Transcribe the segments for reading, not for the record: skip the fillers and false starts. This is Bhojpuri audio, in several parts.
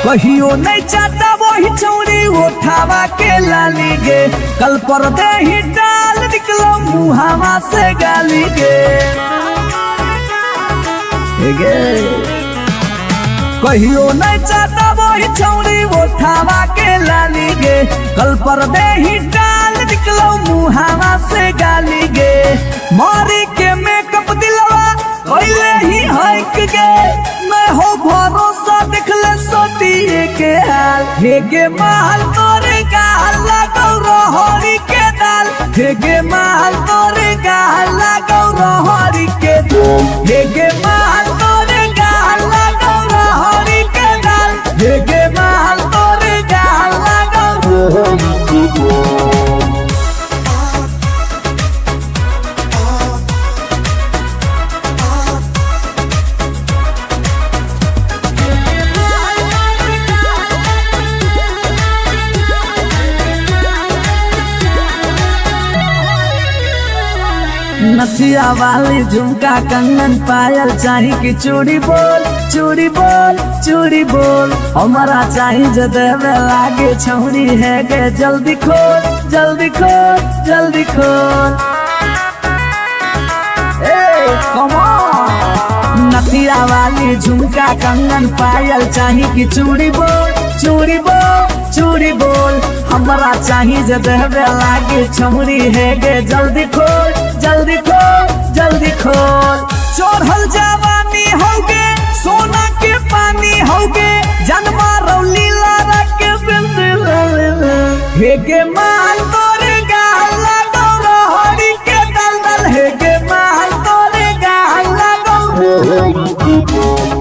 कहियो नहीं चाहता वही चौड़ी उठावा के लाली गे, कल पर दे ही डाल निकलो मुहावा से गाली गे। कहियो नहीं चाहता वही चौड़ी उठावा के लाली गे, कल पर दे ही डाल निकलो मुहावा से गाली गे। मारी के मेकअप दिलवा पहले ही हक गे, मैं हो भरोसा दिखले सोटिए के हाल। हेगे महल तोरे गाल लगौ रहरी के दाल, हेगे महल तोरे गाल लगौ रहरी के दाल, हेगे महल तोरे गाल लगौ रहरी के दाल, हेगे महल तोरे गाल लगौ रहरी के दाल। नथिया वाली झुमका कंगन पायल चाही कि चूड़ी बोल चूड़ी बोल चूड़ी बोल, हमारा चाही जो देवे लागे छौरी है गे। जल्दी खोल जल्दी खोल जल्दी खोल, कम ऑन। नथिया वाली झुमका कंगन पायल चाही कि चूड़ी बोल चूड़ी बोल चूड़ी बोल, हमारा चाही जो देवे लागे छौरी है गे। जल्दी खोल जल्दी खोल जल्दी खोल। चढ़ल जवानी होगे सोना के पानी होगे, जन्मा रौली लारा के बिंद हेगे माल तोरे गाल लगौ रहरी के दलदल, हेगे माल तोरे गाल लगौ,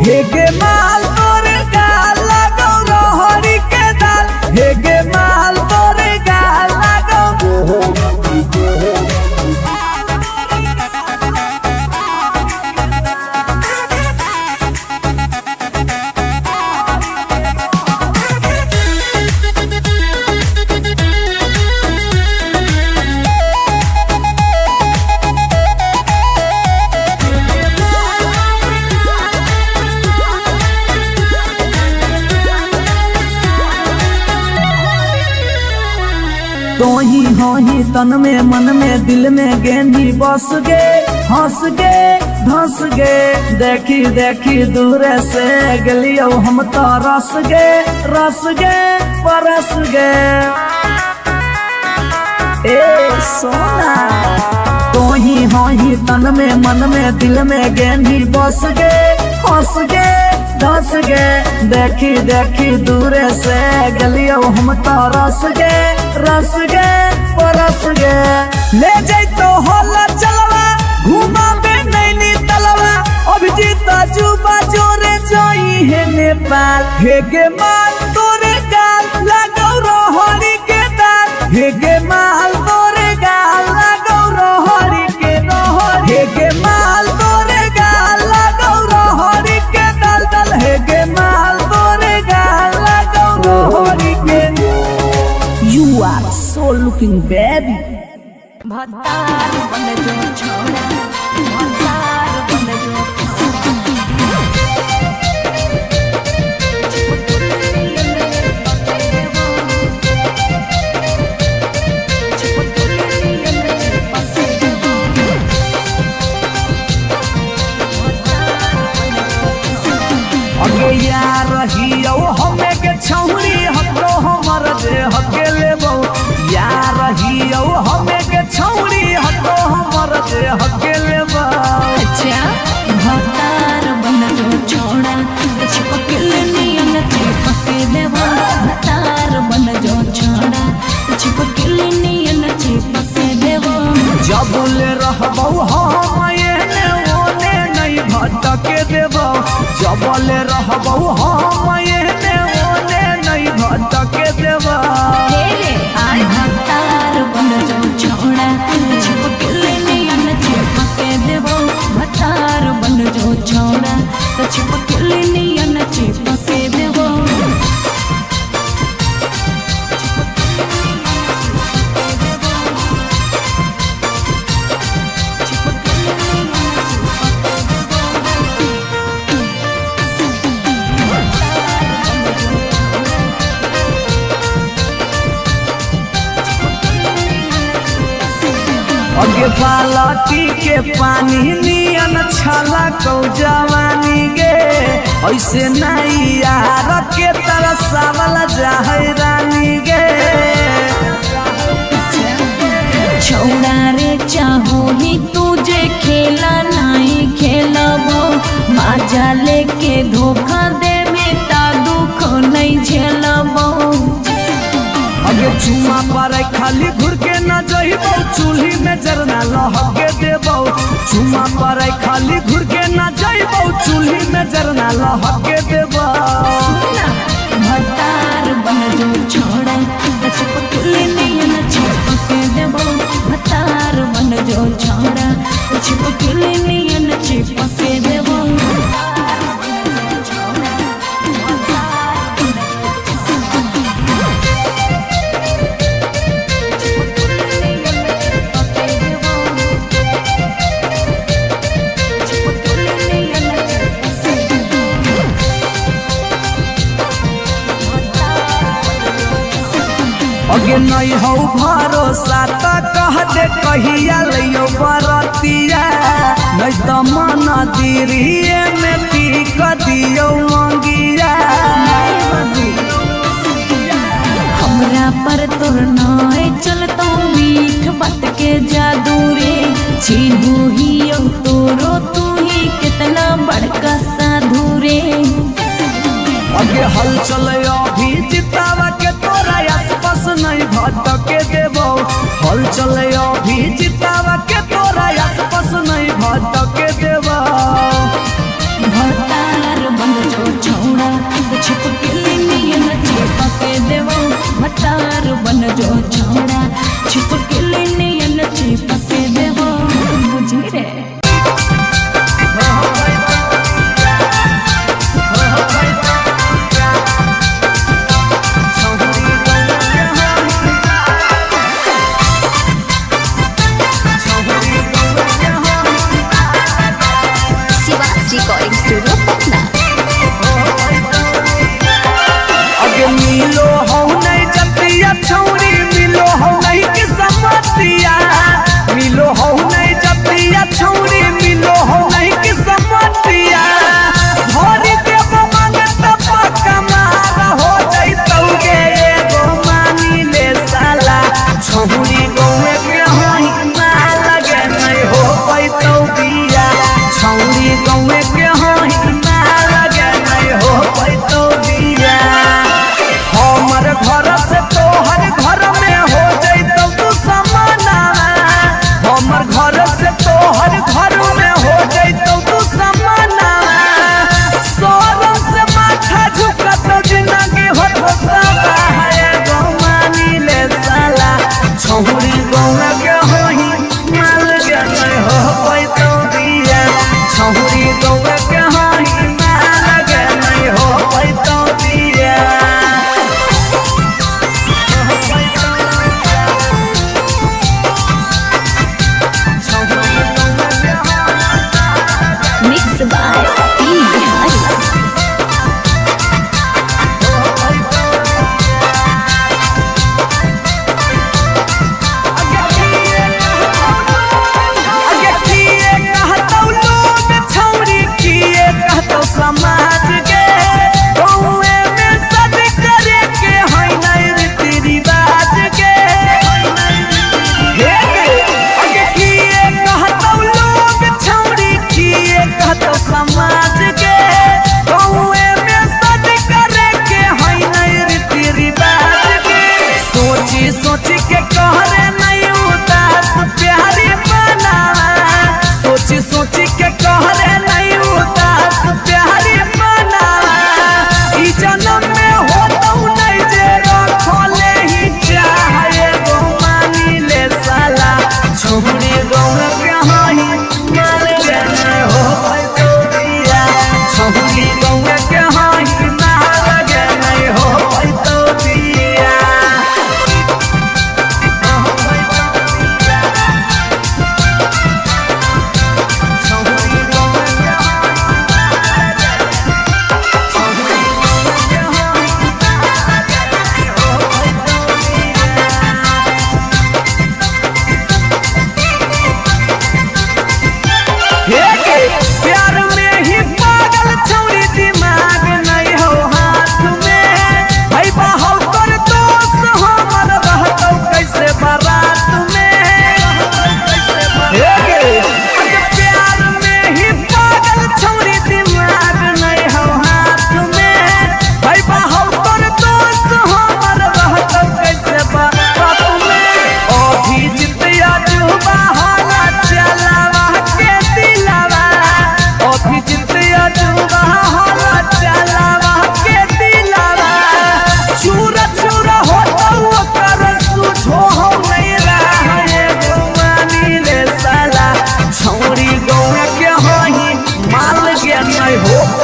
हेगे माल तोरे गाल लगौ रहरी के दल, हेगे माल तोरे गाल लगौ। तो ही तन में मन में दिल में गेंदी बस गे, हंस गे धंस गे। देखी देखी दूर से गलियो हम तो रस गे परस गे। ए सोना तो ही तन में मन में दिल में गेंदी बस गे, हंस गे धंस गे। देखी देखी दूर से गलियो हम तो रस गे परस गे। ले जाई तो होला चलवा घुमा बे नैनी तलवा, अभिजीत जुबा जोरे जोई है नेपाल। हेगे माल तोरे गाल लगौ रहरी के दाल, हेगे माल तोरे गाल लगौ रहरी के दाल, हेगे माल तोरे गाल लगौ रहरी के दाल दल, हेगे माल तोरे गाल लगौ रहरी के। You are so looking baby. भतार बन जो छोड़ा, भतार बन जो अगे यार रहियो हमें के छौरी हतो हमर दे हके लेबो, यार रहियो हमें के छौरी हतो हमर दे हके लेबो। अच्छा भतार बन जो छोड़ा, चिपक नियन चिपक देबो। भतार बन जो छोड़ा, चिपक नियन चिपक देबो। जबले रहबो हम एने ओने नहीं भटके देबो, जबले रहबो हम एने ओने नहीं भटके देबो। भतार बन जो छोड़ा, चिपक नियन चिपक देबो। भतार बन जो छोड़ा, चिपक नियन चिपक देबो। अगे बालटी के पानी नियन छला कौ जवानी गे ऐसे नहीं यार के तरसावल जाहै रानी गे छौड़ा रे चाहो ही तुझे खेला नहीं खेलबो माजा लेके धोखा दे बेटा दुख नहीं झेलबो अगे चुमा पर खाली घुर के न जइबो चूल्ही में जरना लहके देबो चुमा पर खाली घुर के न जइबो चूल्ही में जरना लहके देबो भतार बन जो छोड़ा चिपकली नहीं चिपके देबो भतार बन जो छोड़ा चिपकली नहीं चिपके देबो अगे नहीं हो भरोसा तो कह दे कहिया लियो बरतिया नहीं तो मन दिरिए में पीक दियो मंगिया हमरा पर तोर नाय चलतो मीठ बात के जादू रे छीनू ही तोरो तू ही कितना बड़का साधु रे अगे हल चले अभी जितावा के तोरा आसपास नहीं भटके देबो हल चले अभी जितावा के तोरा आसपास नहीं भटके देबो भतार बन जो छोड़ा छिपकली नियन चिपके देबो भतार बन जो छोड़ा छिपकली नियन चिपके देबो बुझी रे रिकॉर्डिंग स्टूडियो पटना। अगे मिलो हो नहीं जतिया छौरी मिलो हो नहीं कि समतिया मिलो हो नहीं जतिया छौरी मिलो हो नहीं कि समतिया भरी देव मांगत पक्का मार हो जइतौ गे एगो मानी ले साला छौरी गौए के होई मार लगे नहीं हो पैतौ बिया छौरी गौए के होई मार लगे नहीं हो पैतौ बिया हमर घर से तोहर घर में हो जइतौ तू समाना हमर घर से तोहर घर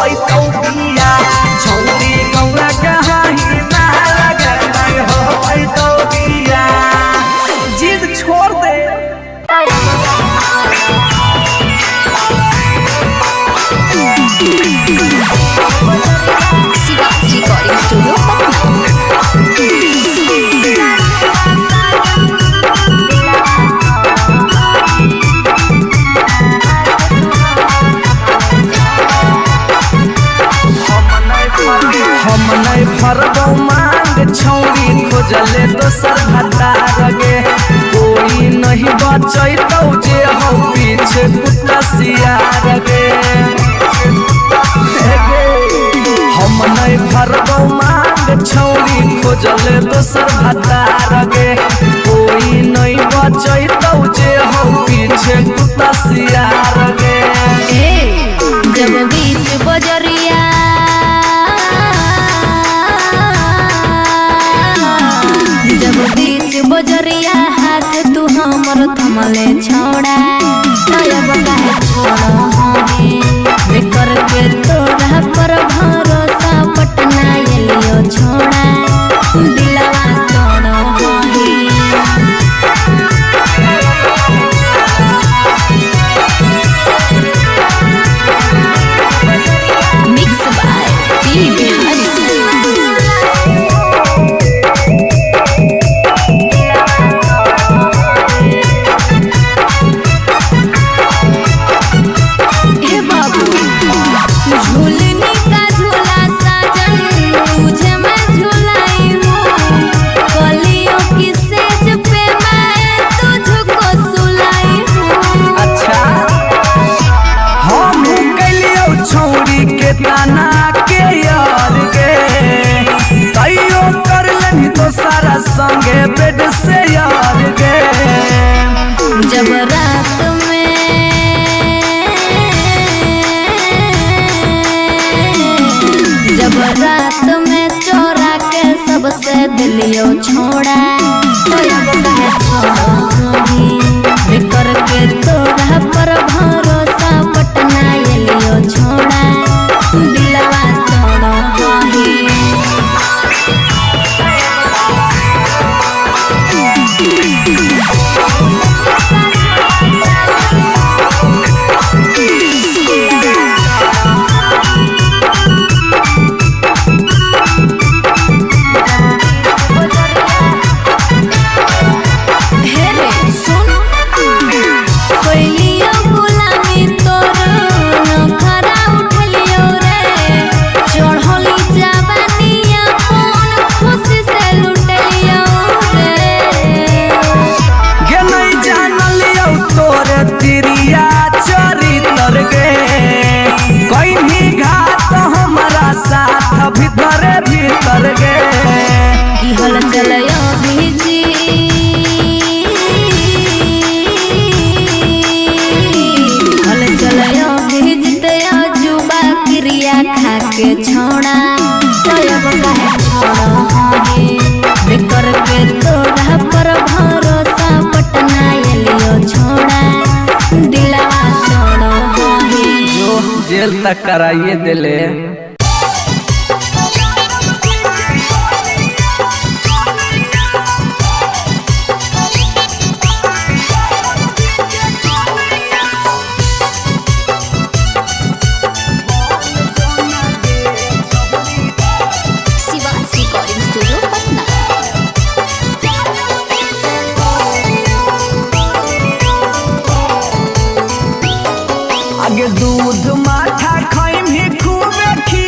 पैतौ बिया छौरी गौरा कहाही ना लगे नहीं हो पैतौ बिया जिद छोड़ दे शिवास रिकॉर्डिंग स्टूडियो पटना। हम नहीं भरबौ मांग छौरी खोजले दोसर भतार गे कोई नहीं बचैतौ जे हो पीछे कुत्ता सियार गे हम नहीं भरबौ मांग छौरी खोजले दोसर भतार गे कोई नहीं बचैतौ जे हो पीछे कुत्ता सियार गे जब बीच बजरिया जब बीच बजरिया हाथ तू हमर थमले छोड़ा तब काहे छोड़ो हमें बेकर के तोरा पर भरोसा पटना एलियो छोड़ा दिलवा तोड़ो हमें मिक्स बाय पी बिहारी झूलने का झूला साजन तुझे मैं झूलाई हूँ कलियों की सेज पे मैं तुझको सुलाई हूँ। अच्छा हम कलियो छौरी के ताना के यार गे तैयो कर लनी तो सारा संगे बेड से यार गे जब रात में चोरा के सबसे दिलियो छोड़ा तो अब काहे छोड़ो हमें करके तोरा पर भरोसा पटना एलियो छोड़ा दिलवा तोड़ो हमें भीतर गे की हल चलयो भीजी हल चलयो भीजते जुबा क्रिया खा के छोड़ा तब काहे छोड़ो हमें बेकर के तोरा पर भरोसा पटना एलियो छोड़ा दिलवा तोड़ो हमें जो जेल तक कराइए दिले शिवास रिकॉर्डिंग स्टूडियो पटना। आगे दूध माठा खाई भी खूबे खी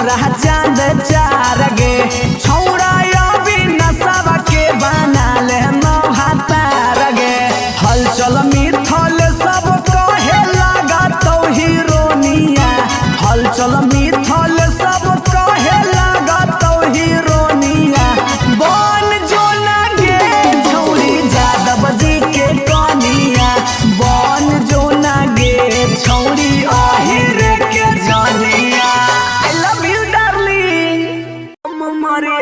पूरा चांद चार गे छौड़ा अभी नशा के बना ले नौहातार गे हलचल मिथल सब कहे लगा तो हीरोनिया हलचल मिथल सब कहे लगा तो हीरोनिया बन जो गे छौड़ी जादव जी के कनिया बन जो गे छौड़ी आहिर के जानिया आई लव यू डार्लिंग मरे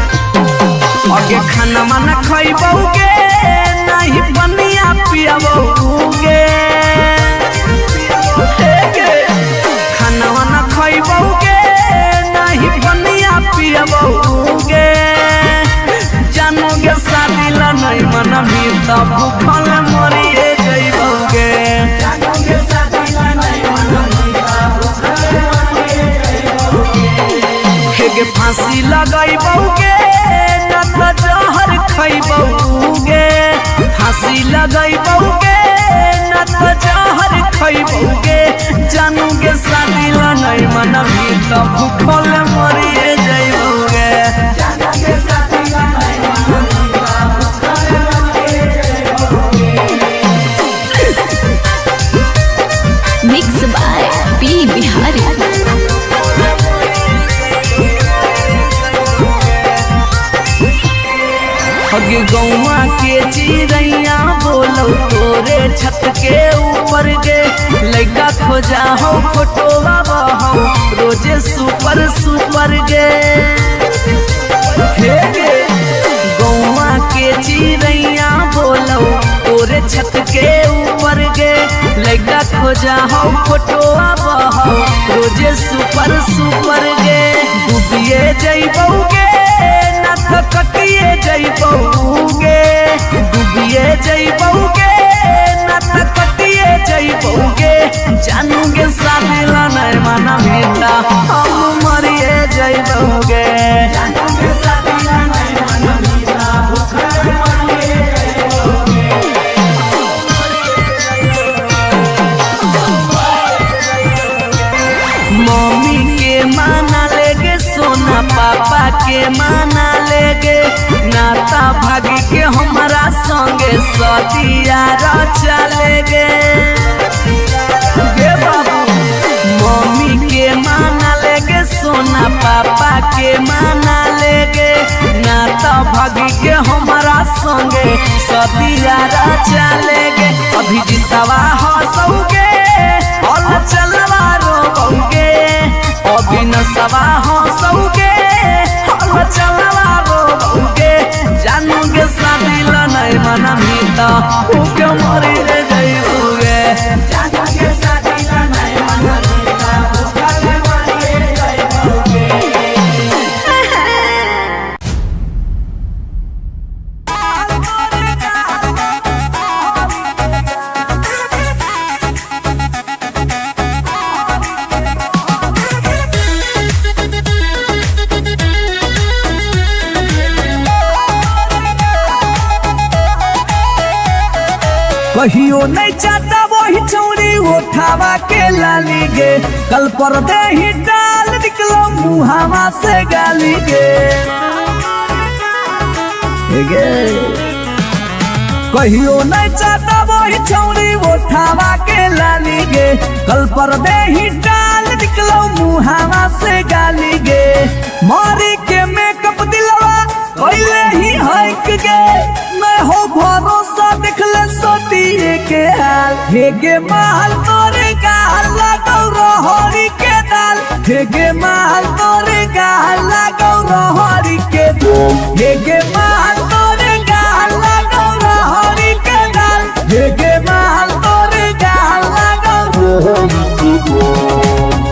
आगे खाना माना खइबोगे नहीं बनिया पियाबोगे खाना माना खइबोगे नहीं बनिया पियाबोगे जानोगे शादी ला नहीं मन भी तो भूखल मरिए जइबोगे जानोगे शादी ला नहीं मन भी तो भूखल मरिए जइबोगे फांसी लगाइबोगे जहर खइबोगे फांसी लगइबोगे न तो जहर खइबोगे जानोगे शादी ला नहीं मन भी तो भूखल मरिए जइबोगे जानोगे शादी ला नहीं मन भी तो भूखल मरिए जइबोगे मिक्स बाय पी बिहारी। हगे गौवा के चिड़ैया बोलो तोरे छत के ऊपर गे लड़का खोजा हो फोटो बाबा हो रोजे सुपर सुपर गे हे गे गौवा के चिड़ैया बोलो तोरे छत के ऊपर गे लड़का खोजा हो फोटो बाबा हो रोजे सुपर सुपर गे डूबिए जइबोगे ना तो कटिए जइबोगे डूबिए जइबोगे ना तो कटिए जइबोगे जानोगे शादी ला नहीं माना बेटा हम मरिए जइबोगे जानोगे शादी ला नहीं माना बेटा भूखल मरिए जइबोगे मम्मी के माना लेगे सोना पापा के माना लेगे नाता भागी के हमारा संगे सदिया चलेगे गे बाबू मम्मी के माना लेगे सोना पापा के माना लेगे नाता भागी के हमारा संगे सदिया चलेगे अभी जितवा हंसोगे और चलवा रोगे अभी नसवा हंसोगे और चलवा रोगे जानोगे शादी ला नहीं मना भीता भूखे मरी जइबोगे जानोगे शादी ला नहीं मना भीता भूखल मरी जइबोगे कहियो नहीं चाहता वही चौड़ी उठावा के लाली गे कल पर दे ही डाल निकलो मुहावा से गाली गे कहियो नहीं चाहता वही चौड़ी उठावा के लाली गे कल पर दे ही डाल निकलो मुहावा से गाली गे मारी के मेकअप दिलवा पहले ही हक गे मैं हो भरोसा दिखले सोतिए के हाल हेगे महल तोरे गाल लगौ रहरी के दाल हेगे महल तोरे गाल लगौ रहरी के दाल हेगे महल तोरे गाल लगौ रहरी के दाल हेगे महल तोरे गाल लगौ रहरी के दाल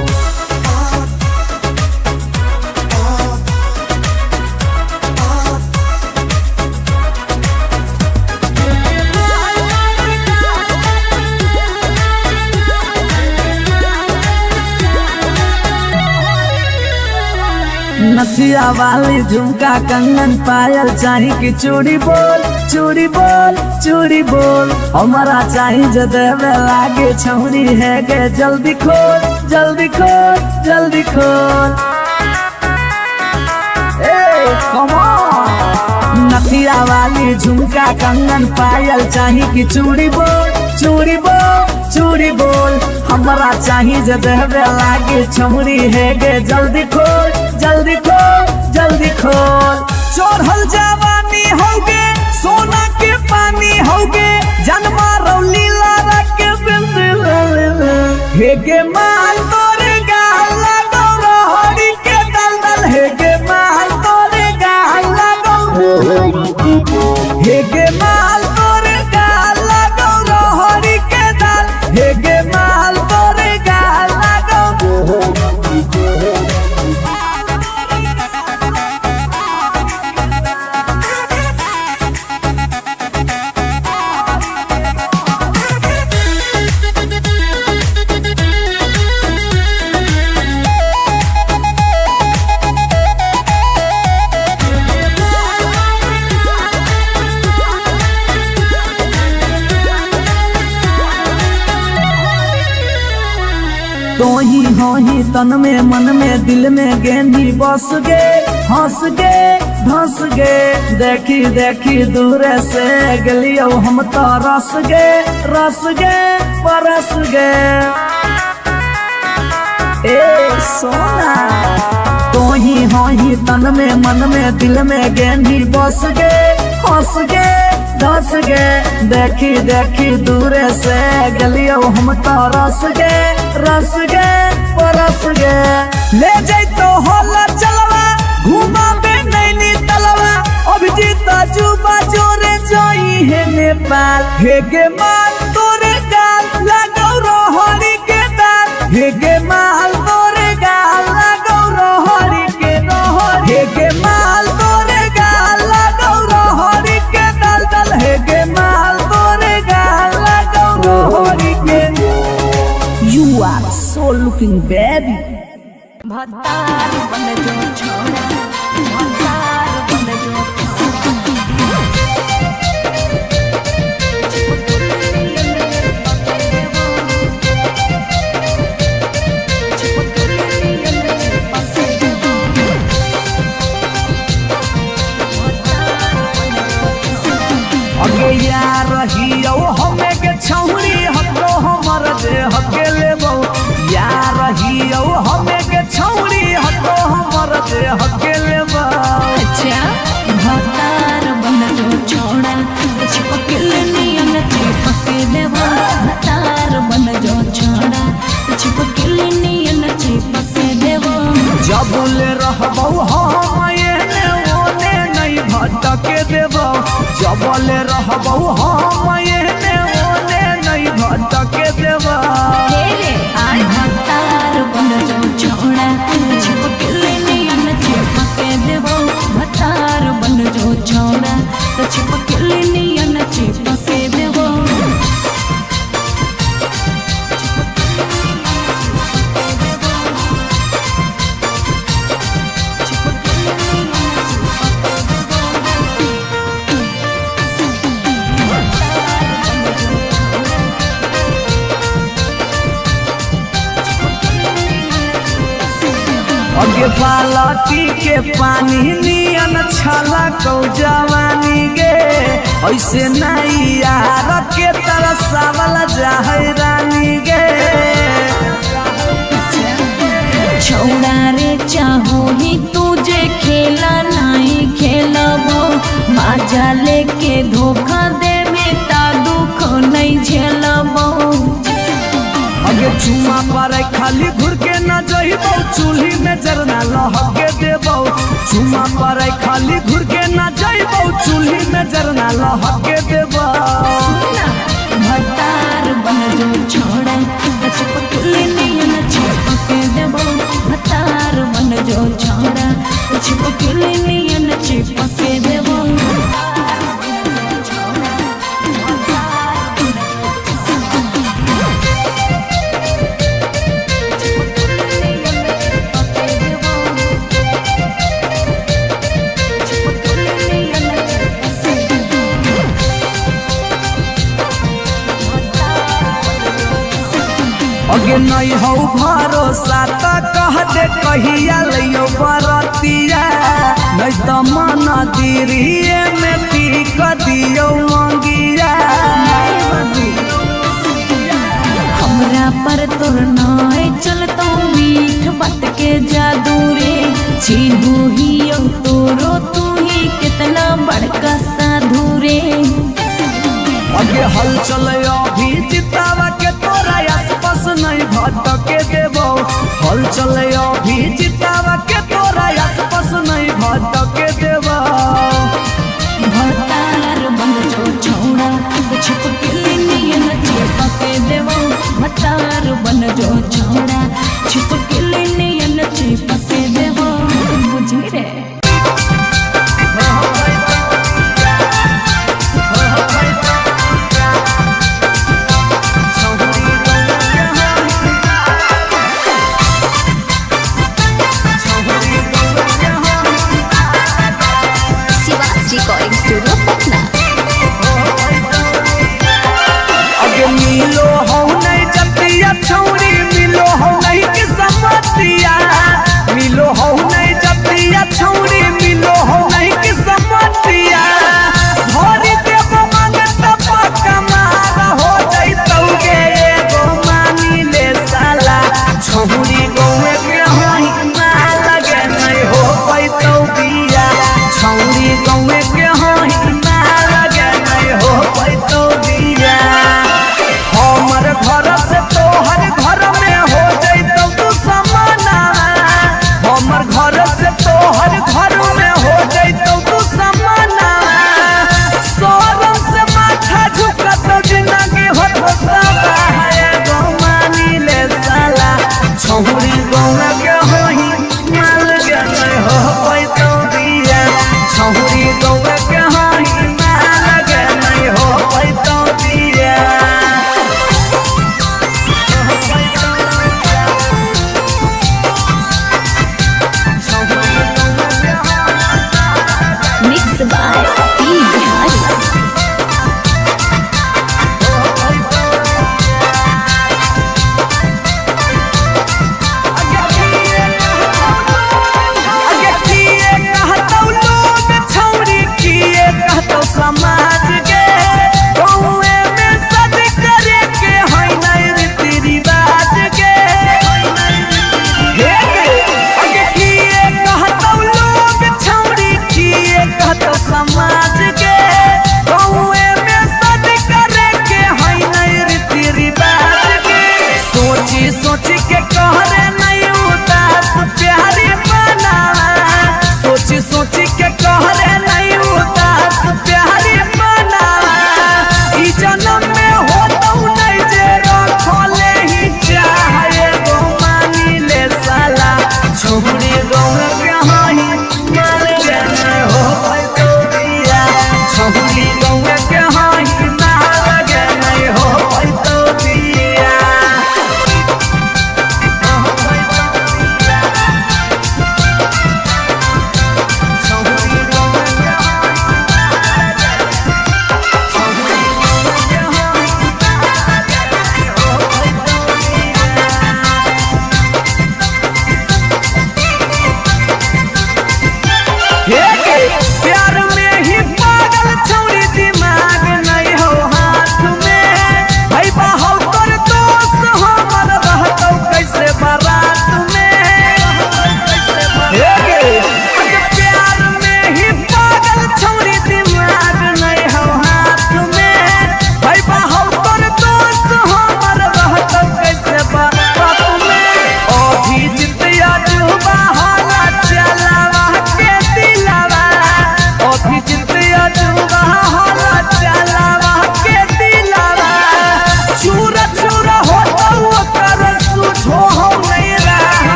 नथिया वाली झुमका कंगन पायल चाही कि चूड़ी बोल चूड़ी बोल चूड़ी बोल हमारा चाही जो देवे लागे छौरी है गे जल्दी खोल जल्दी खोल जल्दी खोल। Come on! नथिया वाली झुमका कंगन पायल चाही कि चूड़ी बोल चूड़ी बोल चूड़ी बोल हमारा चाही जो देवे लागे छौरी है गे जल्दी खोल जल्दी खोल जल्दी खोल। चढ़ल जवानी होगे सोना के पानी होगे जन्मा रौली लारा के बिंद हे गे माल तोरे गाल लगो रोहड़ी के दलदल हे गे माल तोरे गाल लगो हे गे माल तोरे गाल लगो रोहड़ी के दल हे गे माल तोरे गाल लगो। तो ही तन में मन में दिल में गेंदी बस गे हंस गे धंस गे देखी देखी दूर से गलियो हम तो रस गे परस गे। ए सोना तो ही तन में मन में दिल में गेंदी बस गे हंस गे धंस गे देखी देखी दूर से गलियो हम तो रस गे परस गे। ले जाई तो होला चलवा घुमा बे नैनी तलवा अभिजीत जुबा जोरे जोई है नेपाल हे गे माल तोरे गाल लगो रोहड़ी के दाल हे गे माल तोरे गाल लगो रोहड़ी के रोहड़ी हे गे माल तोरे गाल लगो रोहड़ी के दल दल हे गे माल तोरे गाल लगो रोहड़ी के। You are so looking baby. भतार बन जो छोड़ा भतार बन जो अगे यार रहियो हमें के छौरी हतो हमर जे हके लेबो यार रहियो हमें के छौरी हतो हमर जे हके लेबो। अच्छा भतार बन जो छोड़ा चिपक नियन चिपक देबो भतार बन जो छोड़ा चिपक नियन चिपक देबो। जब ले रहबो हम एने ओने नहीं भटके देबो जब ले रहबो हम एने ओने नहीं भटके देबो। भतार बन जो छोड़ा चिपक नियन चिपक देबो भतार बन जो छोड़ा चिपक नियन चिपक देबो। अगे बालटी के पानी नियन छला कौ जवानी गे ऐसे नहीं यार के तरसावल जाहै रानी गे। छोड़ा रे चाहो ही तुझे खेला नहीं खेलबो माजा लेके धोखा दे में ता दुख नहीं झेलबो। अगे चुमा पर खाली घुर के न जइबो चूल्ही में जरना लहके देबो चुमा पर खाली घुर के न जइबो चूल्ही में जरना लहके देबो। भतार बन जो छोड़ा चिपक नियन चिपक देबो भतार बन जो छोड़ा चिपक नियन चिपक देबो। अगे नहीं हो भरोसा तो कह दे कहिया लियो बरतिया नहीं तो मन दिरिए में पीक दियो मंगिया हमरा पर तोर नाय चलतो मीठ बात के जादू रे चिन्हू ही तोरो तू ही कितना बड़का साधु रे अगे हल चले अभी जितावा के तोरा आसपास नहीं भटके देबो हल चले अभी जितावा के तोरा आसपास नहीं भटके देबो भतार बन जो छोड़ा छिप के नियन चिपके देवो भतार बन जो छोड़ा छिप के नियन चिपके देवो बुझी रे रिकॉर्डिंग स्टूडियो पटना। अगे मिलो हो नहीं जतिया छौरी मिलो हो नहीं कि समतिया मिलो हो नहीं जतिया छौरी मिलो हो नहीं कि समतिया भरी देव मांगत पक्का मार हो जइतौ गे एगो मानी ले साला छौरी गौए के होई मार लगे नहीं हो पैतौ बिया छौरी गौए के होई मार लगे नहीं हो पैतौ बिया हमर घर से तोहर घर में हो जइतौ तू समाना हमर घर से तोहर घर में हो जइतौ तू समाना शरम से माथा झुकत जिंदगी होत है गो मानी ले साला छौरी गौए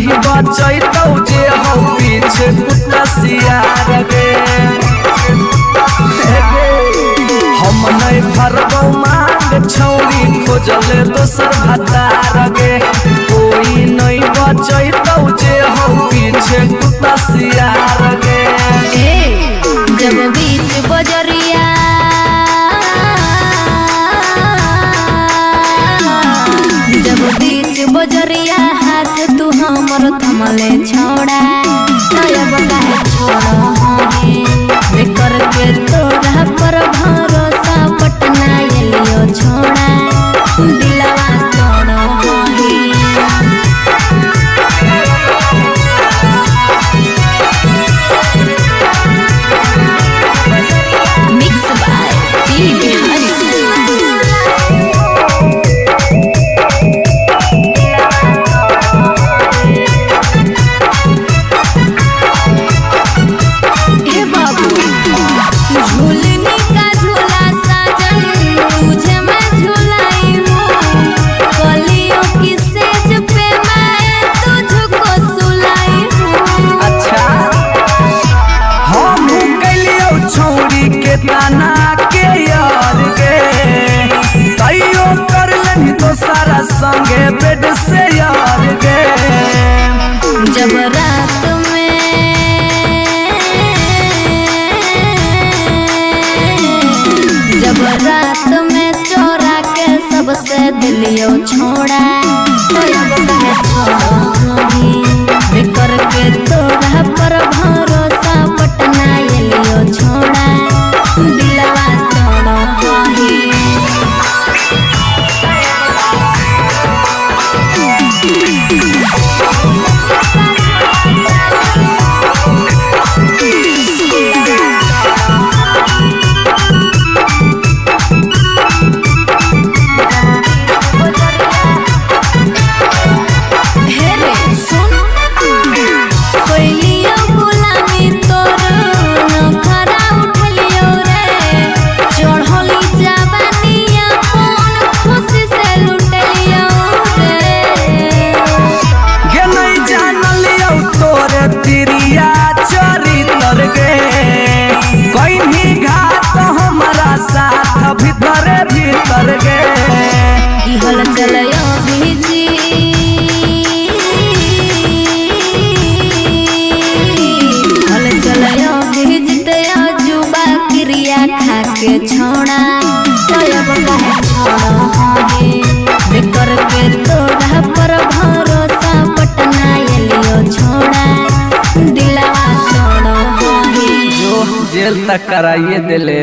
नहीं बचैतौ जे हो पीछे कुत्ता सियार गे हम नहीं भरबौ मांग छौरी खोजले दोसर भतार गे कोई नहीं बचैतौ जे हो पीछे कुत्ता सियार गे जब बीच बजरिया जब बीच बजरिया हाथ तू हमर थमले छोड़ा तब काहे छोड़ हे करके तोरा पर भरोसा पटना एलियो छोड़ा दिलवा तोड़ हे Mixed by P. Bihari. हे बाबू झूलने का झूला साजन तुझे मैं झूलाई हूँ कलियों की सेज पे मैं तुझको सुलाई हूँ। अच्छा हम कलियो छौरी के ताना के यार गे तैयो कर लेनी तो सारा संगे बेड से यार गे जब रात में चोरा के सबसे दिलियो छोड़ा तो अब काहे छोड़ी करके तोरा पर भरोसा पटना एलियो छोड़ा दिलवा तोड़ हे के छोड़ा तब काहे छोड़ हे करके तोरा पर भरोसा पटना एलियो छोड़ा दिलवा तोड़ हे जो जेल तक कराइए दिले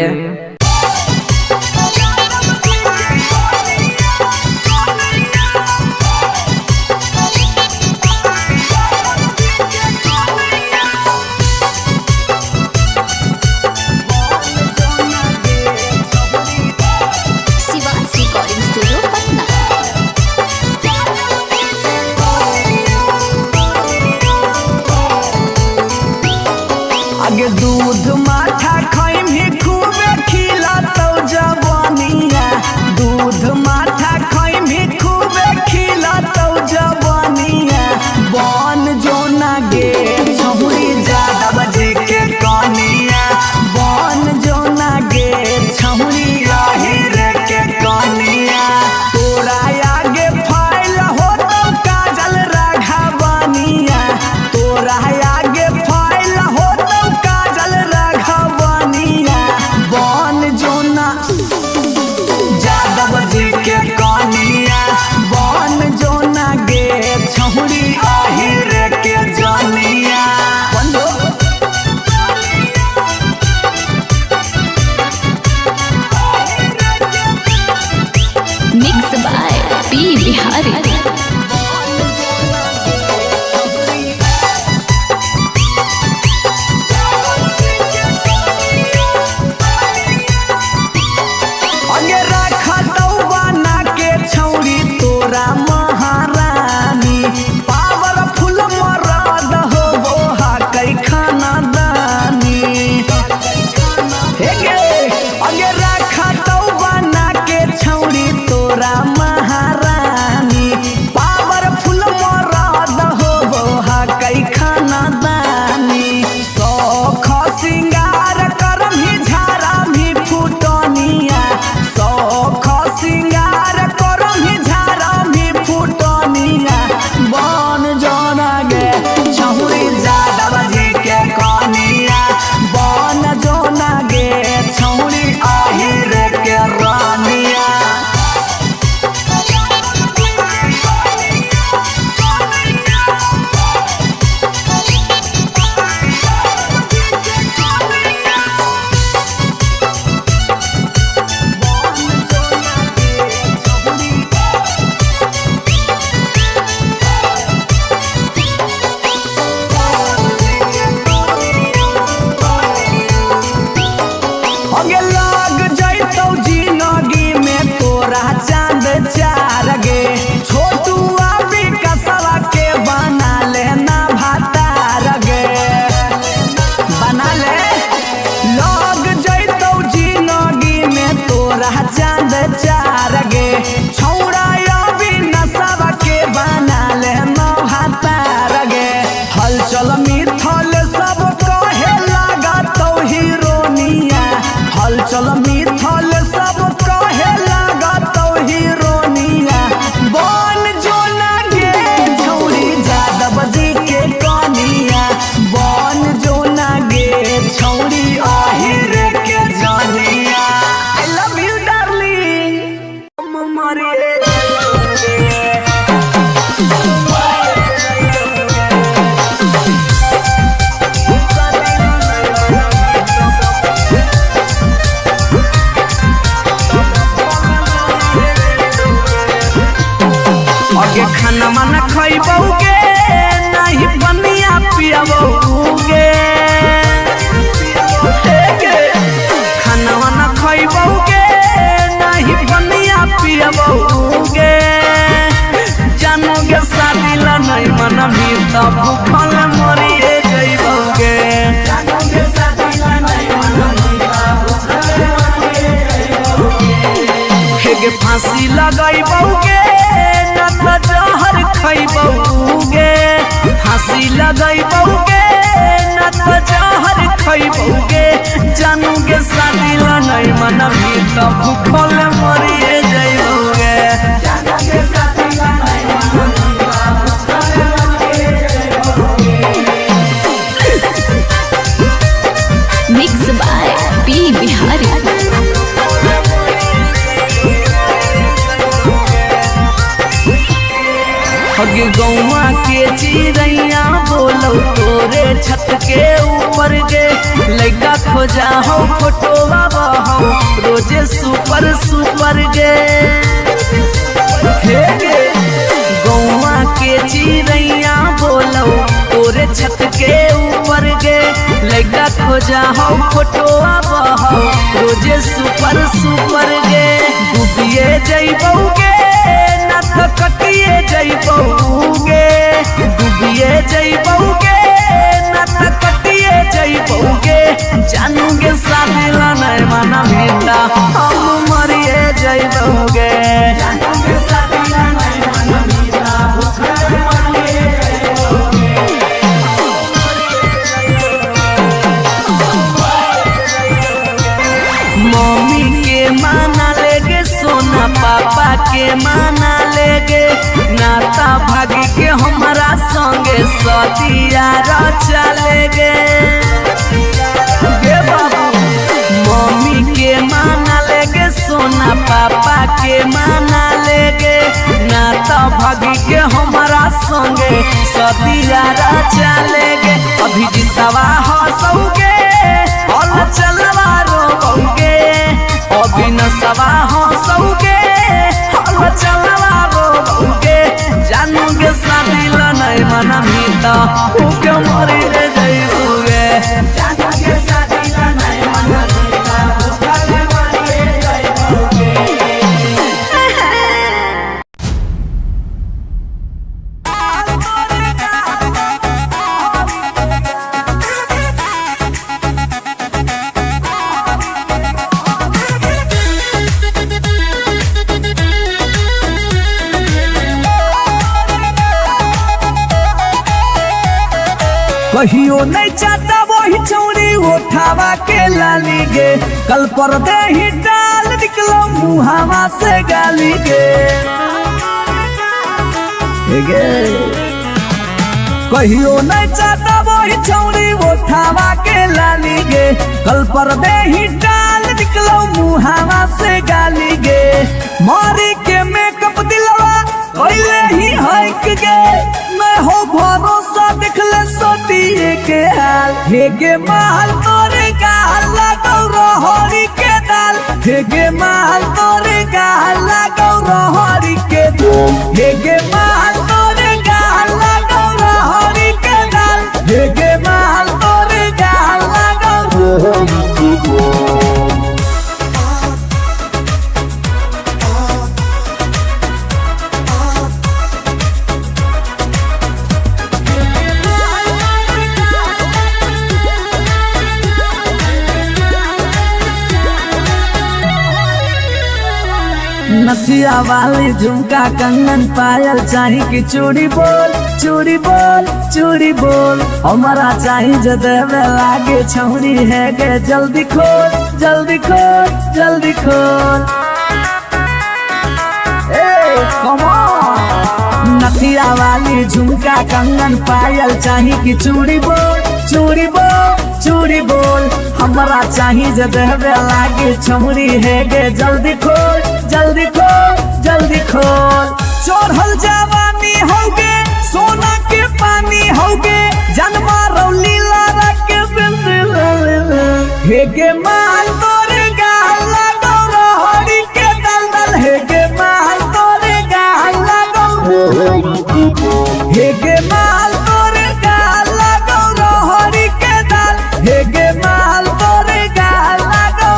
आगे दूध माठा खाई भी खूबे खिलातौ जवानिया दूध माठा खाई भी खूबे खिलातौ जवानिया बन जो ना गे छहुरी ज्यादा बजे के कनिया बन जो ना गे छहुरी राहिर के कनिया तोरा आगे फाइल हो तो काजल राघवनिया तोरा आगे फाइल हो काजल राघवनिया खइबौगे नहीं पनिया पियबौगे खाना न खइबौगे नहीं पनिया पियबौगे जानोगे शादी ला नहीं मनबी त भूखल मरिए जइबौगे हेगे फांसी लगइबौगे न त जहर खइबौगे फांसी लगइबौगे न त जहर खइबौगे जानोगे शादी ला नहीं मनबी त भूखल मरिए जइबौगे Mixed by P. Bihari. हगे गौवा के चिड़ैया बोलो तोरे छत के ऊपर गे लइका खोजा हो फोटोवा बहो रोजे सुपर सुपर गे हे गे गौवा के चिड़ैया बोलो तोरे छत के ऊपर गे लइका खोजा हो फोटोवा बहो रोजे सुपर सुपर गे डूबिए जइबौगे न त कटिए जइबौगे डूबिए जइबौगे न त कटिए जइबौगे जानोगे शादी ला नहीं मनबी त हम मरिए जइबौगे जानोगे शादी ला नहीं मनबी त भूखल मरिए जइबौगे मम्मी के माना लेगे सोना पापा के माना लेगे नाता भाग के हमारा संगे सदिया चलेगे गे बाबू मम्मी के माना लेगे सोना पापा के माना लेगे नाता भाग के हमारा संगे सदिया चलेगे अभी जितवा हंसोगे और चलवा रोगे अभी न सवा हंसोगे और चलवा रोगे जानोगे शादी ला नहीं मनबी त भूखे मरी जइबौगे जानोगे शादी ला नहीं मनबी त भूखल मरी जइबौगे कहियो नहीं चाहता वही चौड़ी उठावा के लाली गे कल पर दे ही डाल निकलो मुहावा से गाली गे कहियो नहीं चाहता वही चौड़ी उठावा के लाली गे कल पर दे ही डाल निकलो मुहावा से गाली गे मारी के मेकअप दिलवा कोइले ही हक गे मैं हो भरोसा दिखले सोटिए के हाल हेगे माल तोरे गाल लगौ रहरी के दाल हेगे माल तोरे गाल लगौ रहरी के दाल हेगे माल तोरे गाल लगौ रहरी के दाल हेगे माल तोरे गाल लगौ रहरी के दाल नथिया वाली झुमका कंगन पायल चाही कि चूड़ी बोल चूड़ी बोल चूड़ी बोल हमारा चाही जदेवे लागे छौरी है गे जल्दी खोल जल्दी खोल जल्दी खोल नथिया वाली झुमका कंगन पायल चाही कि चूड़ी बोल चूड़ी बोल चूड़ी बोल हमारा चाही जदेवे लागे छौरी है गे जल्दी खोल जल्दी खोल जल्दी खोल चढ़ल जवानी होगे सोना के पानी होगे जन्मा रौली लारा के हेगे माल तोरे गाल लगौ रहरी के दलदल हेगे माल तोरे गाल लगौ हेगे माल तोरे गाल लगो रहरी के दाल हेगे माल तोरे गाल लगो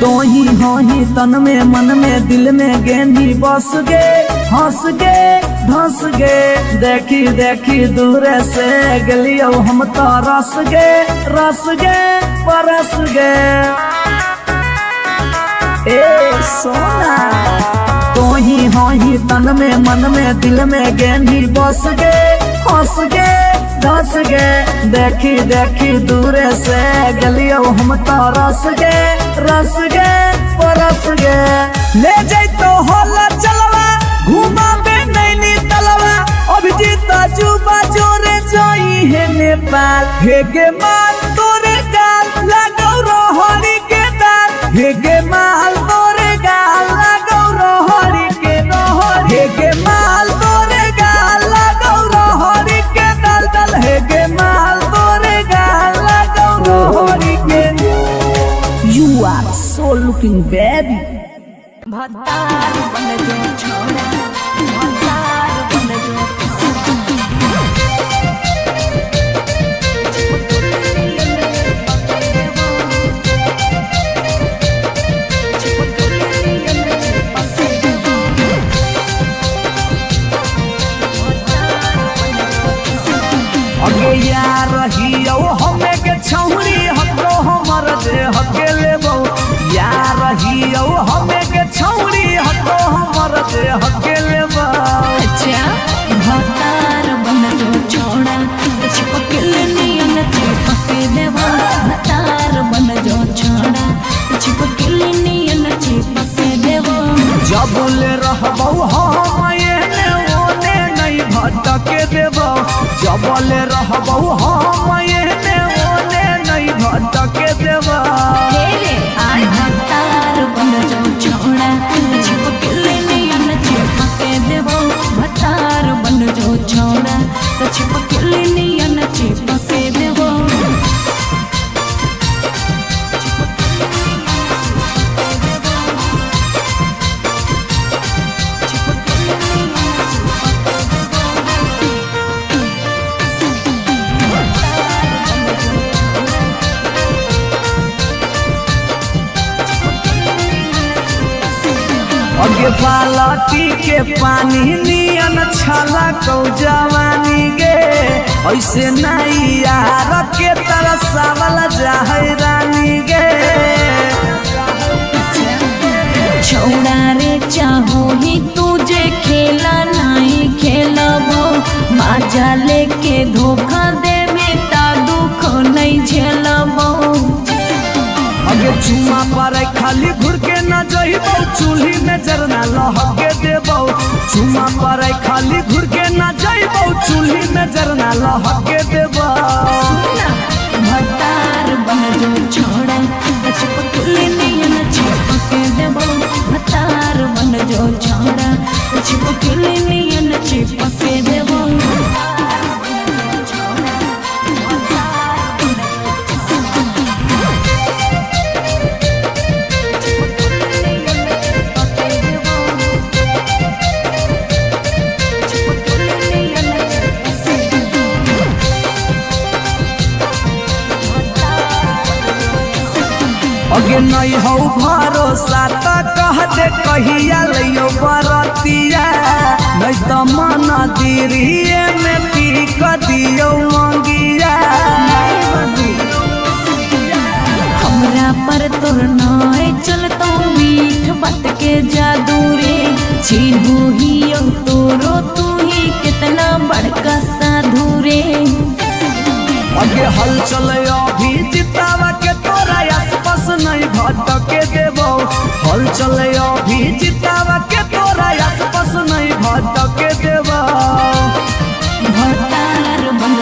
तो ही हो ही तन में मन में दिल में गेंदी बस गे हंस गे धंस गे देखी देखी दूर से गलियो हम तो रस गे परस गे ए सोना तो ही हो ही तन में मन में दिल में गेंदी बस गे हंस गे धस गे देखी देखी दूर से गलियो हम तो रस गे परस गे ले जैतो होला चलवा घुमा बे नैनी तलवा अभिजीत जुबा जोरे जोई है नेपाल हेगे माल तोरे गाल लगो रहरी के दाल हेगे माल तोरे गाल लगो रहरी के हेगे माल तोरे गाल लगो रहरी के दाल हेगे माल तोरे गाल लगो रहरी के You are so looking baby भतार बन जो छोड़ा भतार बन जो अगे यार हियो हमें के छौरी हको हमर जे हके लेबो यार हियो हमें के छौरी हको हमर जे हके लेबो अच्छा भतार बन जो छोड़ा चिपकल नियन चिपके देवा भतार बन जो छोड़ा चिपकल नियन चिपके देवा जब ले रहबो हम एने ओने नहीं भटके देबो जब ले रहबो हम एने ओने नहीं भटके देबो आई भतार बन जो छोड़ा चिपकल नियन चिपके देवा भतार बन जो छोड़ा चिपकल नियन चिपके देवा अगे बालटी के पानी नियन छला कौ जवानी गे ऐसे नहीं यार के तरह सावल जाहे रानी गे छोड़ा रे चाहो ही तुझे खेला नहीं खेलबो माजा लेके धोखा देवे ता दुख नहीं झेलबो अगे चुमा पर खाली घुर के न जइबो चूल्ही में जरना लहके देबो चुमा पर खाली घुर के न जइबो चूल्ही में जरना लहके देबो भतार बन जो छोड़ा चिपकल नियन चिपके देबो भतार बन जो छोड़ा चिपकल नियन चिपके देबो अगे नहीं हो भरोसा तो कह दे कहिया लियो बरतिया नहीं तो मन दिरिए में पी क दियो मंगिया हमरा पर तोर नाय चलतो मीठ बात के जादू रे छीनू ही तोरो तू ही कितना बड़का साधु रे अगे हल चले अभी जितावा के तोरा आसपास नहीं भटके देबो हल चले अभी जितावा के तोरा आसपास नहीं भटके देबो भतार बन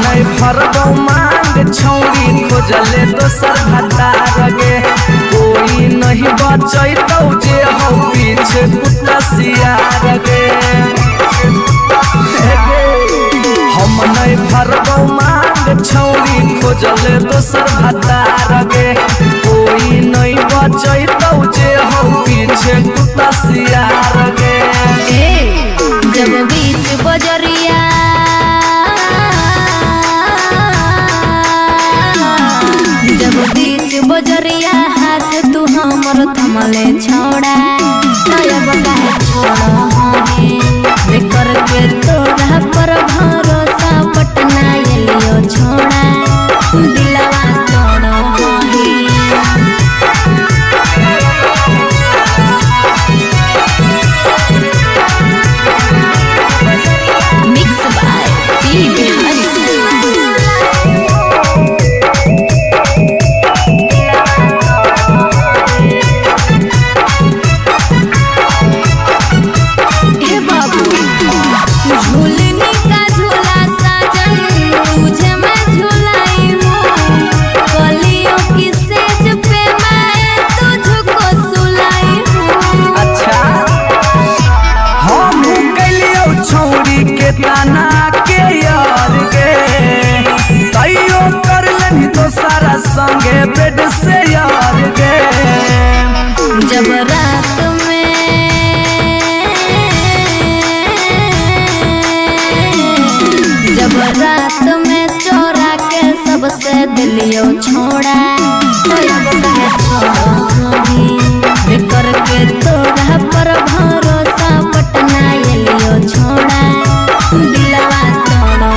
नहीं भरबो मांग छौरी खोजले दोसर भतार गे कोई नहीं बचैतौ जे हो पीछे कुत्ता सियार गे हम नहीं भरबो मांग छौरी खोजले दोसर भतार गे कोई नहीं बचैतौ जे हो पीछे कुत्ता सियार गे जब बीच बजरिया जब बीच बजरिया हाथ तू हमर थमले छोड़ा तब काहे छोड़ा बेकर के तोरा पर भरोसा पटना एलियो छोड़ा दिलवा तोड़ो Mixed by P. Bihari. हे बाबू झूलनी का झूला साजन तुझे मैं झूलाई हूँ कलियों की सेज पे मैं तुझको सुलाई हूँ। अच्छा हम कलियो छौरी के ताना के यार गे तैयो कर लेनी तो सारा संगे बेड से यार गे जब रात में चोरा के सबसे दिलियो छोड़ा बेकर के तोरा पर भरोसा पटना एलियो छोड़ा दिलवा तोड़ो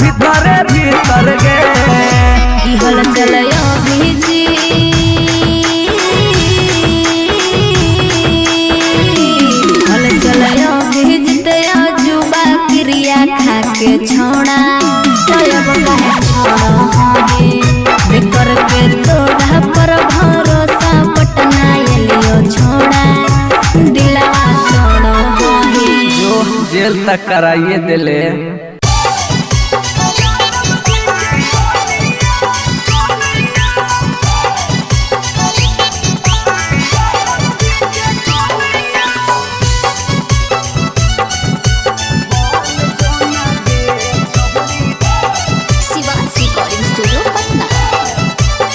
भीतर भीतर गे की हल चलयो भीजी हल चलयो भीजते जुबा क्रिया खा के छोड़ा तब काहे छोड़ो बेकर के तोरा पर भरोसा पटना एलियो छोड़ा दिलवा तोड़ो जो जेल तक कराइए दिले Sivan's Recording Studio, Patna.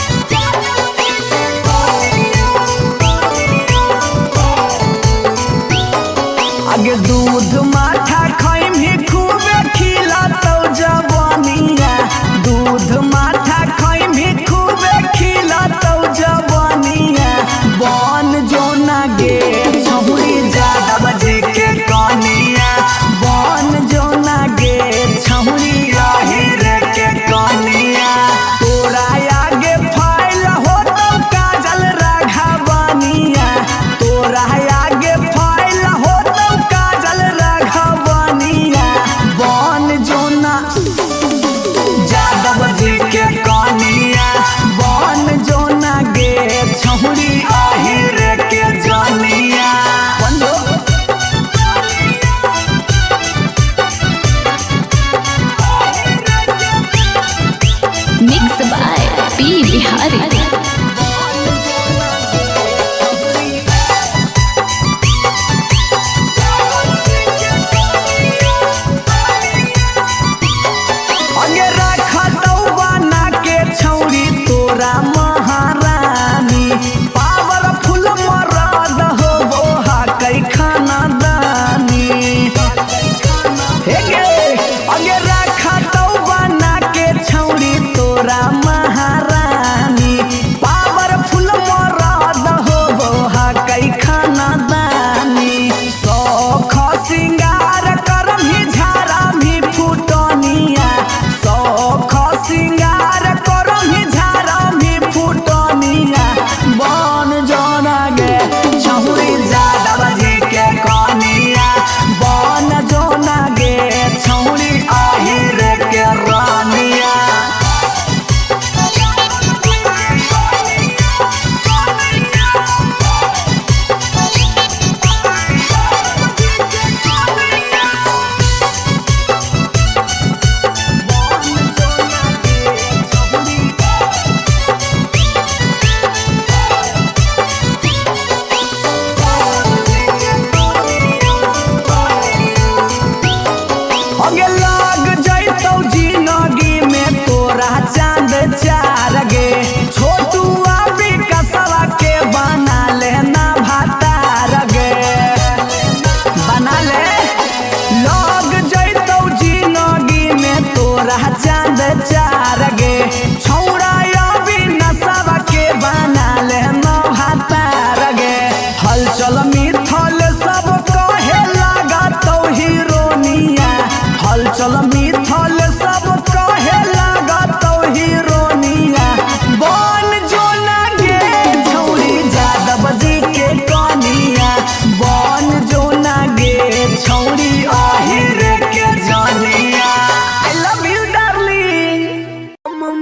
आगे दूध माठा खाइम ही खूबे खी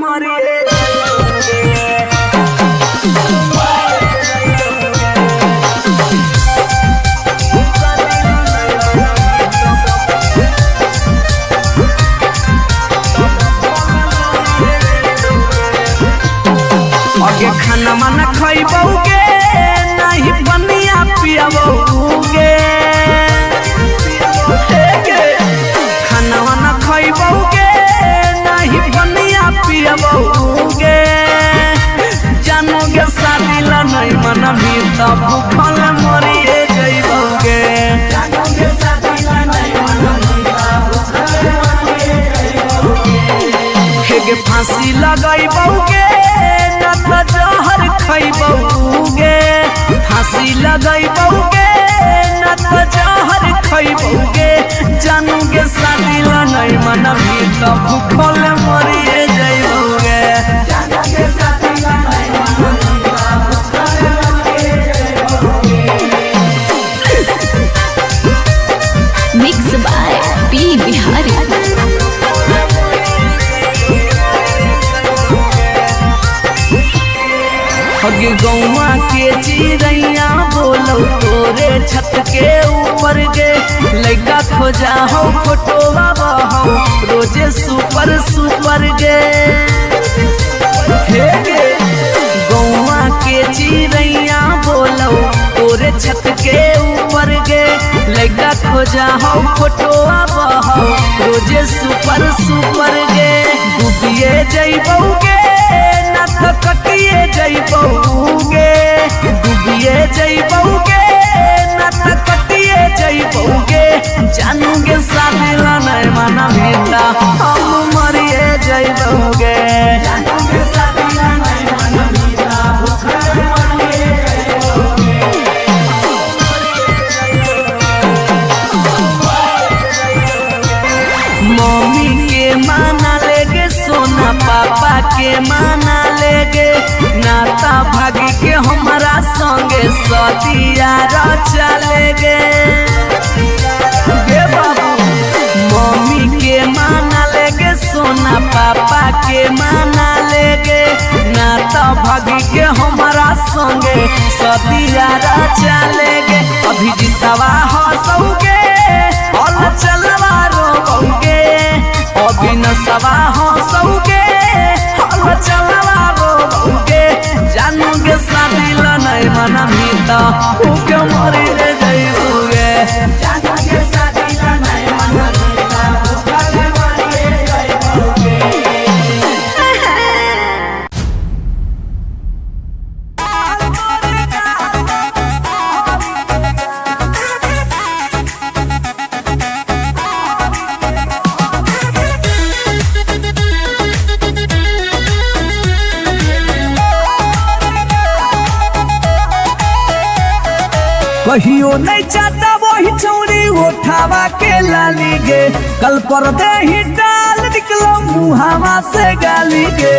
मरिए आगे खाना माना खइबौगे नहीं बनिया पियबौगे खाना माना खइबौगे नहीं बनिया पियबौगे जानोगे शादी ला नहीं मना भी तब भूखल मरिए जइबौगे जानोगे शादी ला नहीं मना भी तब भूखल मरिए जइबौगे हेगे फांसी लगाइबौगे जहर खइबौगे फांसी लगइबौगे न त जहर खइबौगे जानोगे शादी ला नहीं मनबी त भूखल मरिए जइबौगे जानोगे शादी ला नहीं मनबी त भूखल मरिए जइबौगे। Mix by P Bihari. हगे गौवा के चिड़ैया बोलो तोरे छत के ऊपर गे लइका खोजा हो फोटोवा बहो रोजे सुपर सुपर गे हे गे गौवा के चिड़ैया बोलो तोरे छत के ऊपर गे लइका खोजा हो फोटोवा बहो रोजे सुपर सुपर गे डूबिए जइबौगे कटिए जइबौगे डूबिए जइबौगे न त कटिए जइबौगे जानोगे शादी ला नहीं मना बेटा हम मरिए जइबौगे जानोगे शादी ला नहीं मना बेटा भूखल मरिए जइबौगे। मम्मी के माना लेगे सोना पापा के माना लेगे नाता भागी के हमारा संगे सदिया चलेगे गे बाबू मम्मी के माना लेगे सोना पापा के माना लेगे नाता भागी के हमारा संगे सदिया चलेगे अभी जितवा हंसोगे और चलवा रोगे अभी नसवा हंसोगे और चलवा रोगे जानोगे शादी ला नहीं मना भीता भूखे मरिए जइबौगे जानोगे शादी ला नहीं मना भीता भूखल मरिए जइबौगे। कहियो नहीं चाहता वही चौड़ी उठावा के लाली गे कल पर दे ही डाल निकलो मुहावा से गाली गे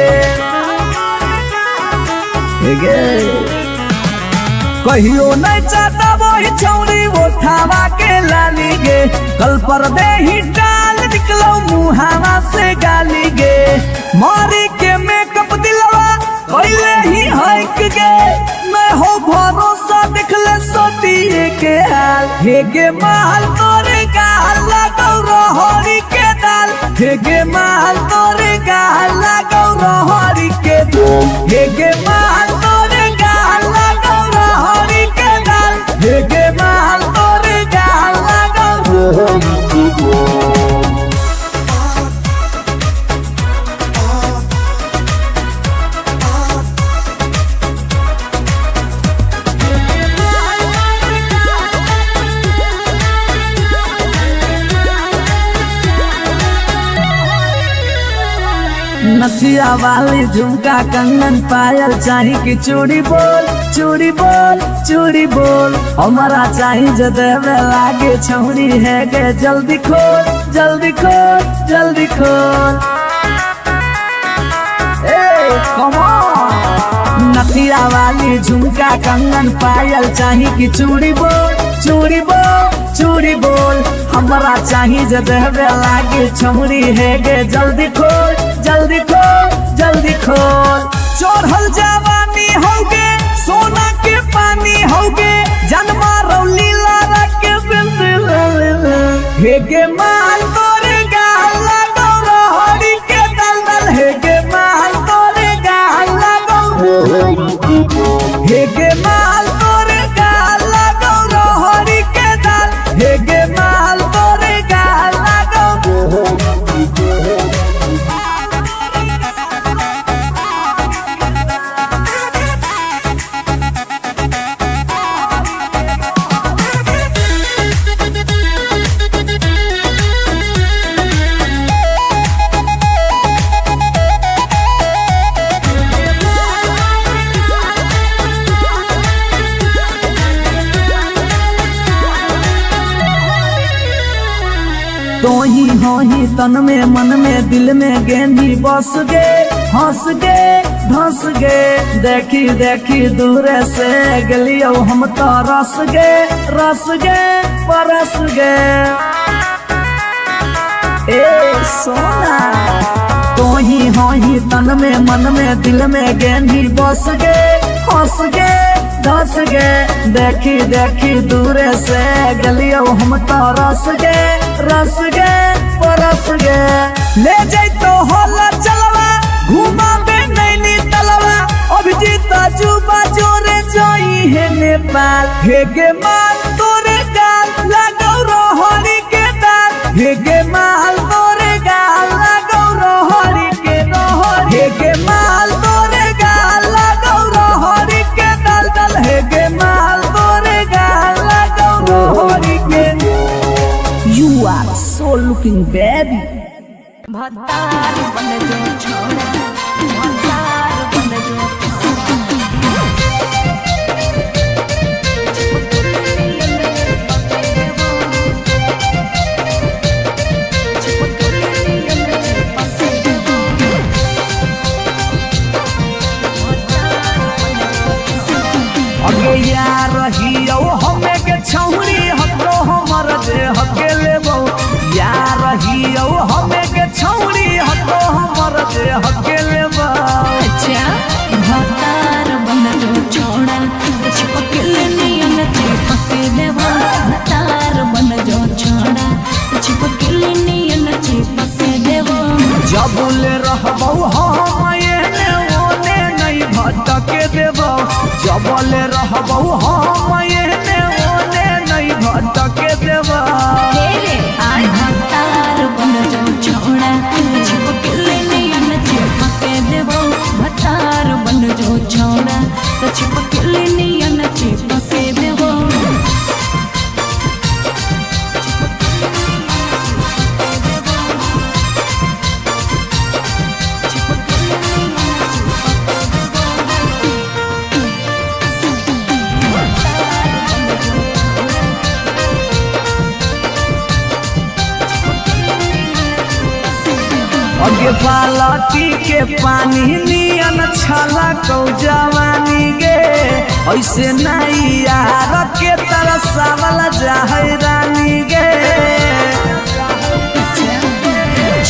कहियो नहीं चाहता वही चौड़ी उठावा के लाली गे कल पर दे ही डाल निकलो मुहावा से गाली गे मारी के मेकअप दिलवा पहले ही हक गे मैं हो भरोसा दिखले सोतिए के हाल हेगे माल तोरे गाल लगौ रहरी के दाल हेगे माल तोरे गाल लगौ रहरी के दाल हेगे माल तोरे गाल लगौ रहरी के दाल हेगे माल तोरे गाल लगौ रहरी के दाल। नथिया वाली झुमका कंगन पायल चाही कि चूड़ी बोल चूड़ी बोल चूड़ी बोल हमारा चाही जो देवे लागे छौरी है गे जल्दी खोल जल्दी खोल जल्दी खोल। नथिया वाली झुमका कंगन पायल चाही कि चूड़ी बोल चूड़ी बोल चूड़ी बोल हमारा चाही जो देवे लागे छौरी है गे जल्दी खोल जल्दी खोल जल्दी खोल। चढ़ल जवानी होगे सोना के पानी होगे जन्मा रौली लारा के बिंद हेगे माल तोरे गाला गौरा हरी के दलदल हेगे माल तोरे गाला गौरा हेगे माल तोरे गाला गौरा हरी के दल हेगे माल तोरे गाला गौरा। तो ही हो ही तन में मन में दिल में गेंदी बस गे हंस गे धंस गे देखी देखी दूर से गलियो हम तो रस गे परस गे ए सोना। तो ही हो ही तन में मन में दिल में गेंदी बस गे हंस गे धस गे देखी देखी दूर से गलियो हम तो रस गे परस गे ले जैतो होला चलवा घुमा बे नैनी तलवा अभिजीत जुबा जोरे जोई है नेपाल हेगे माल तोरे गाल लागौ रोहरी के दाल हेगे माल तोरे गाल लागौ रोहरी के रोहरी हेगे माल तोरे गाल लागौ रोहरी के दल दल हेगे माल तोरे गाल लागौ रोहरी के। You are so looking baby. भतार बन जो छोड़ा भतार बन जो अगे यार रहियो हमें के छौरी हतो हमर जे हकेले बो यार रहियो हमें के छौरी हतो हमर जे हकेले बो। अच्छा भतार बन जो छोड़ा चिपकल नियन चिपके देवा भतार बन जो छोड़ा चिपकल नियन चिपके देवा। जबले रहबो हम एने ओने नहीं भटके देबो जबले रहबो हम एने ओने नहीं भटके देबो। आज भतार बन जो छोड़ा चिपकल नियन चिपके देवा भतार बन जो छोड़ा चिपकल नियन चिपके देवा। अगे बालटी के पानी नियन छला कौ जवानी गे ऐसे नहीं यार के तरह सावल जाहे रानी गे।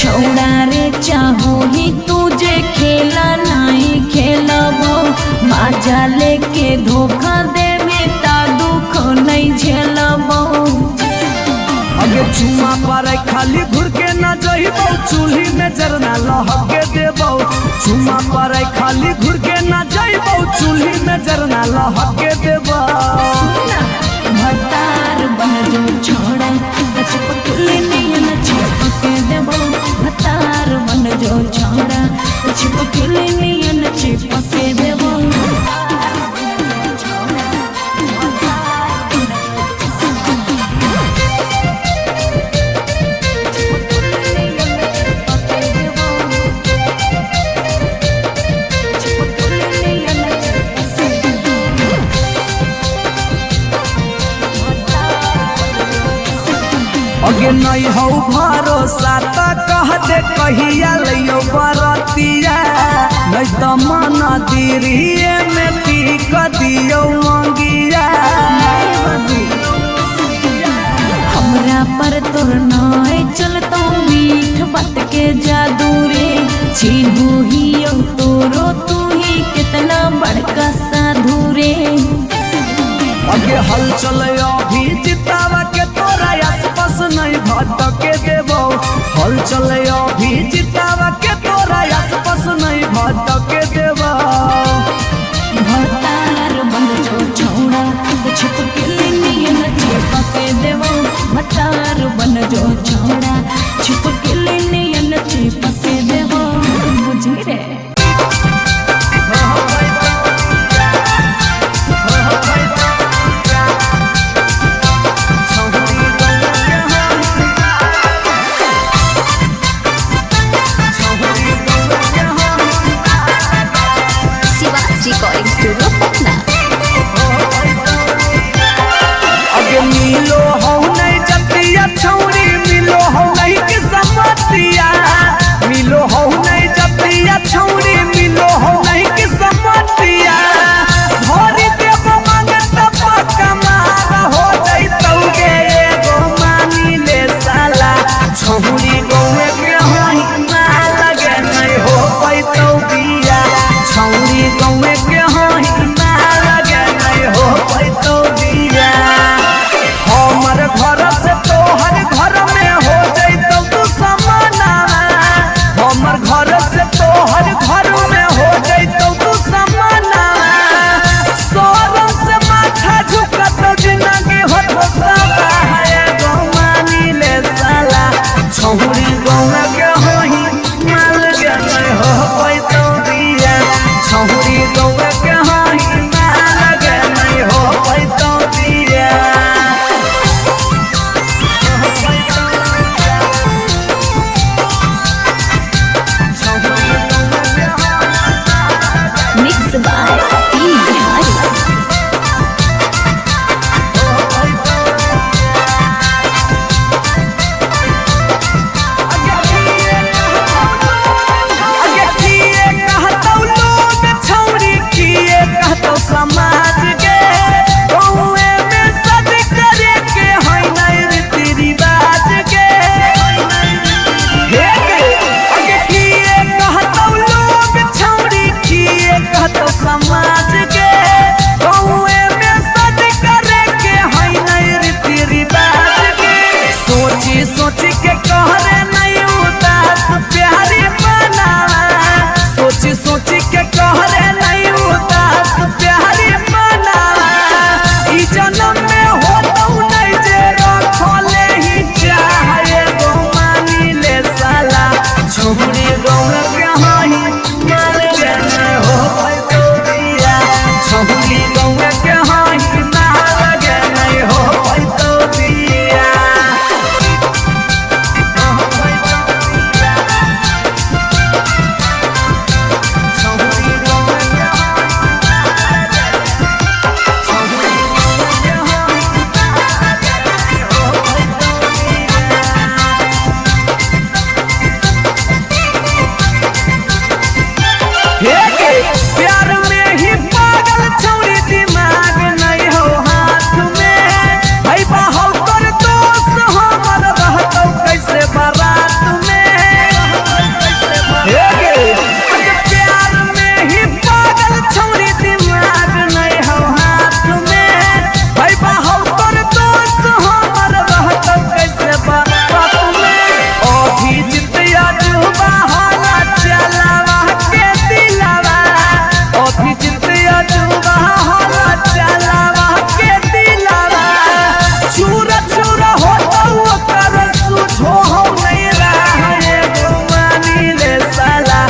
छोड़ा रे चाहो ही तुझे खेला नहीं खेलबो माजा लेके धोखा देवे ता दुख नहीं झेलबो। अगे चुमा पर खाली घुर के न जइबो चूल्ही में जरना लहके देबो चुमा पर खाली घुर के न जइबो चूल्ही में जरना लहके देबो। भतार बन जो छोड़ा चिपकल नियन चिपके देबो भतार बन जो छोड़ा चिपकल नियन चिपके देबो। अगे नहीं हो भरोसा त कह दे कहिया लियो बरतिया नहीं तो मन दिरिए में पीक दियो मंगिया। हमरा पर तोर नाय चलतो मीठ बात के जादू रे छीनू ही तोरो तू ही कितना बड़का साधु रे। आगे हल चले अभी जितावा के तोरा आसपास नहीं भटके देबो। हल चले अभी जितावा के तोरा आसपास नहीं भटके देबो। भतार बन जो छौड़ा तो छुप के लिए न चिपके देवो। भतार बन जो छौड़ा छुप के लिए न चिपके देवो। बुझी रे रिकॉर्डिंग स्टूडियो पटना। अगे मिलो हो नहीं जतिया छौरी मिलो हो नहीं किस्मतिया। मिलो हो नहीं जतिया छौरी मिलो हो नहीं किस्मतिया। भोरी देव मांगत पक्का मार हो जइतौ गे एगो मानी ले साला। छौरी गौए के होई ना लगे नहीं हो पैतौ बिया। छौरी गौए के होई ना लगे नहीं हो पैतौ बिया। हमर घर से तोहर घर में हो जइतौ तू समाना। हमर घर से तोहर घर में हो जइतौ तू समाना। सोरम से माथा झुकत जिंदगी होता है गो मानी ले साला। छौरी गौआ के होई माल के नहीं हो पैतौ बिया। छौरी गौआ के होई माल के नहीं हो पैतौ बिया। Mix by P Bihari. आगे किए कहतौ लोग छौरी किए कहतौ समाज के। गौए में सद करे के है नहीं रीति रिवाज के। आगे किए कहतौ लोग छौरी किए कहतौ समाज के। गौए में सद करे के है नहीं रीति रिवाज के। सोची सोची के कहरे नहीं उदास प्यारी बनावा। सोची सोची के कहरे नहीं उदास प्यारी बनावा। ई जन्म में होतौ नहीं जे रखले ही चाहे गो मानी ले साला। छौरी गौआ के होई माल के नहीं हो पैतौ बिया। छौरी गौआ के होई माल के नहीं हो पैतौ बिया। छौरी गौआ के छौरी गौआ के होई हो पैतौ बिया। प्यार में ही पागल छौरी दिमाग नहीं हो हाथ में। भाई बाहु कर दोस्त हमर रहतौ कैसे बारात में। प्यार में ही पागल छौरी दिमाग नहीं हो हाथ में। भाई बाहु कर दोस्त हमर रहतौ कैसे बारात में। अभी जितिया जुबा होला चलावा के दिलावा। अभी जितिया जुबा होला चलावा के दिलावा। चूरा चूरा होतौ ओकर सुझो हो नहीं रहे गो मानी ले साला।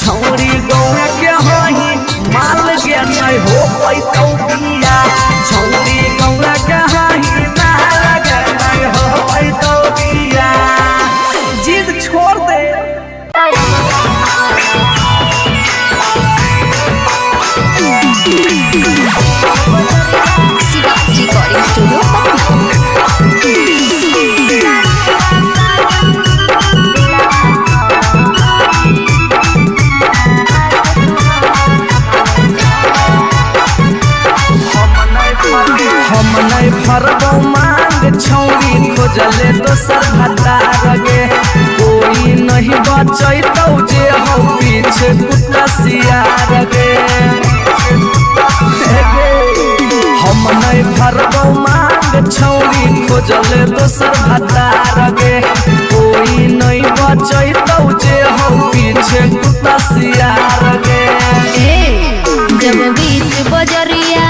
छौरी गौआ के होई माल के नहीं हो पैतौ बिया। छौरी गौआ के होई माल के नहीं हो पैतौ बिया। जिद छोड़ दे। रिकॉर्डिंग स्टूडियो हम नहीं फरबौ मांग छौरी खोजले दोसर भतार गे। कोई नहीं बचैतौ जे हो पीछे पीछे कुत्ता सियार गे हम नहीं भरबो मांग छौरी खोजले दोसर भतार गे कोई नहीं बचैतौ जे हो पीछे कुत्ता सियार गे जब बीच बजरिया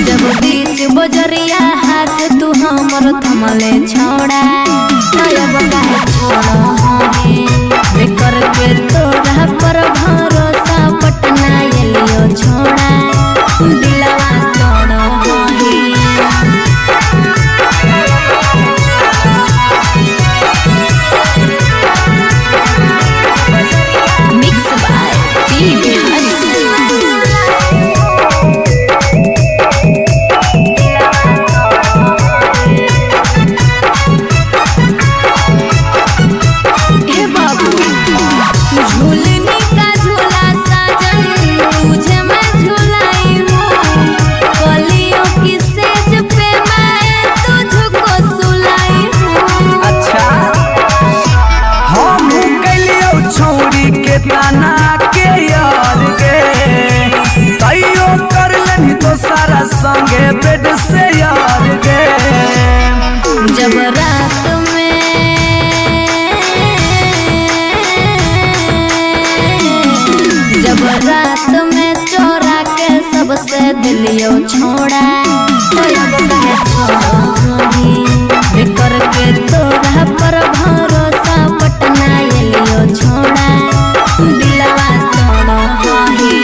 जब बीच बजरिया हाथ तू हमर थमले छोड़ा अब काहे छोड़ो है बेकर के तोरा पर भरोसा पटना एलियो छोड़ा दिलवा तोड़ो है Mixed by P. Bihari. हे बाबू झूलने का झूला साजन तुझे मैं झूलाई हूँ कलियों की सेज पे मैं तुझको सुलाई हूँ। अच्छा हम कलियो छौरी के ताना के यार गे तैयो कर लेनी तो सारा संगे बेड से यार गे जब रात में चोरा के सबसे दिलियो छोड़ा तो अब काहे छोड़ो ही बेकर के तोरा पर भरोसा पटना एलियो छोड़ा दिलवा तोड़ो ही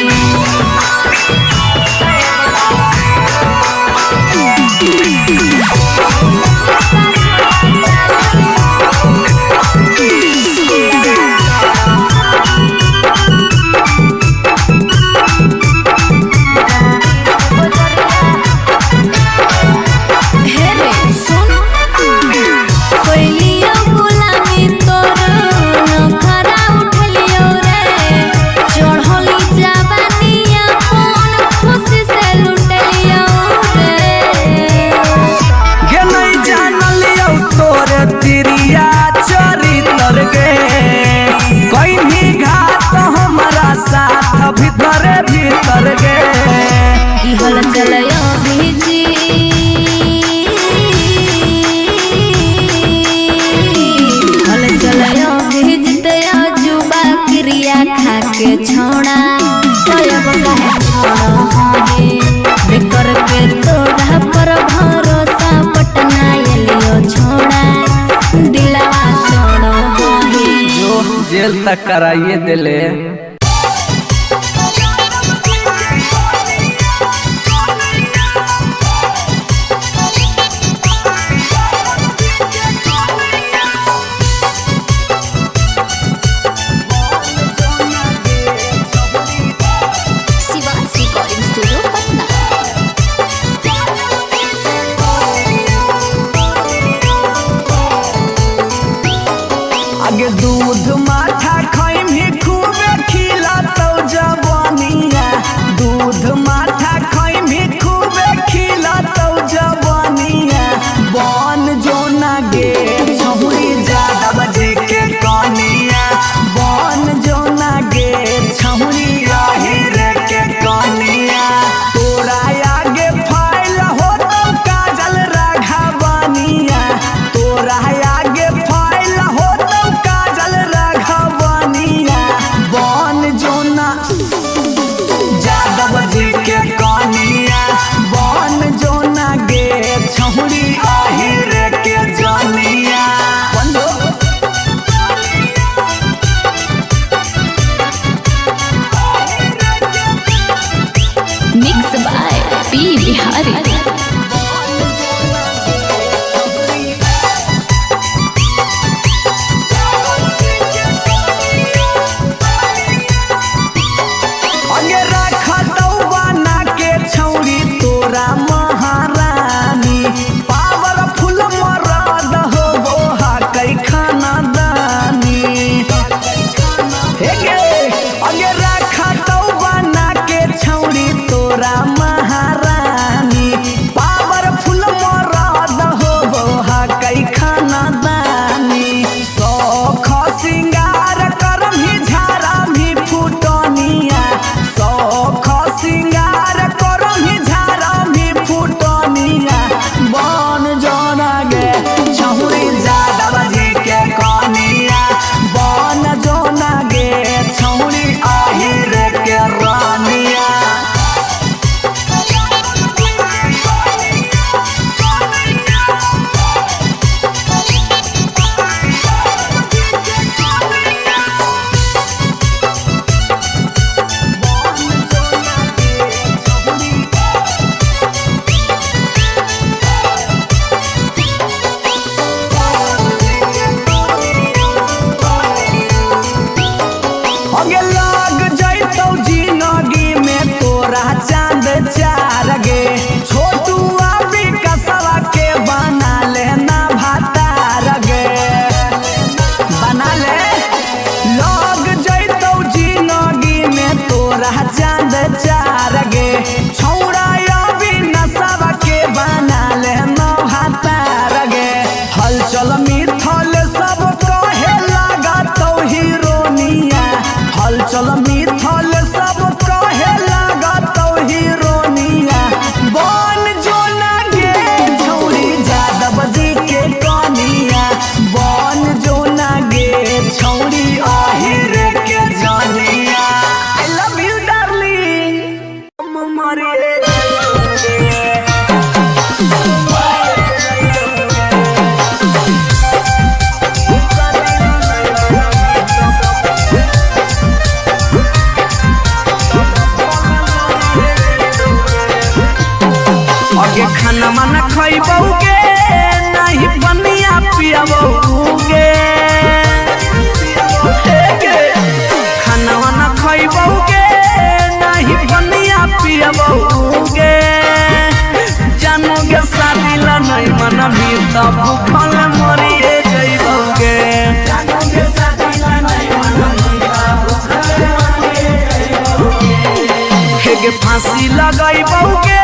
हल चलयो भीजी हल चलयो भीजते जुबा क्रिया खा के छोड़ा अब काहे छोड़ो है बेकर के तोरा पर भरोसा पटना एलियो छोड़ा दिलवा तोड़ो है जो जेल तक कराइए दिले शिवाज रिकॉर्डिंग स्टूडियो पटना। आगे दूध माठा खाइम ही खूबे खिलातौ जवानिया दूध माठा खाइम ही खूबे खिलातौ जवानिया बन जो ना गे छहुरी ज्यादा बजे के कनिया बन जो ना गे छहुरी रे के कनिया तोरा आगे फाइल होतौ काजल राघवानिया तोरा आगे फाइल होतौ काजल मिथल सब कहे लगा तो हीरोनिया हलचल मिथल सब कहे लगा तो हीरोनिया बन जो ना गे छौरी जादव जी के कनिया बन जो ना गे छौरी आहिर के जानिया आई लव यू डार्लिंग मरे आगे खाना माना खइबौगे नहीं बनिया पियबौगे खाना माना खइबौगे नहीं बनिया पियबौगे जानोगे शादी ला नहीं मना भी तब भूखल मरिए जइबौगे जानोगे शादी ला नहीं मना भी तब भूखल मरिए जइबौगे हेगे फांसी लगाइबौगे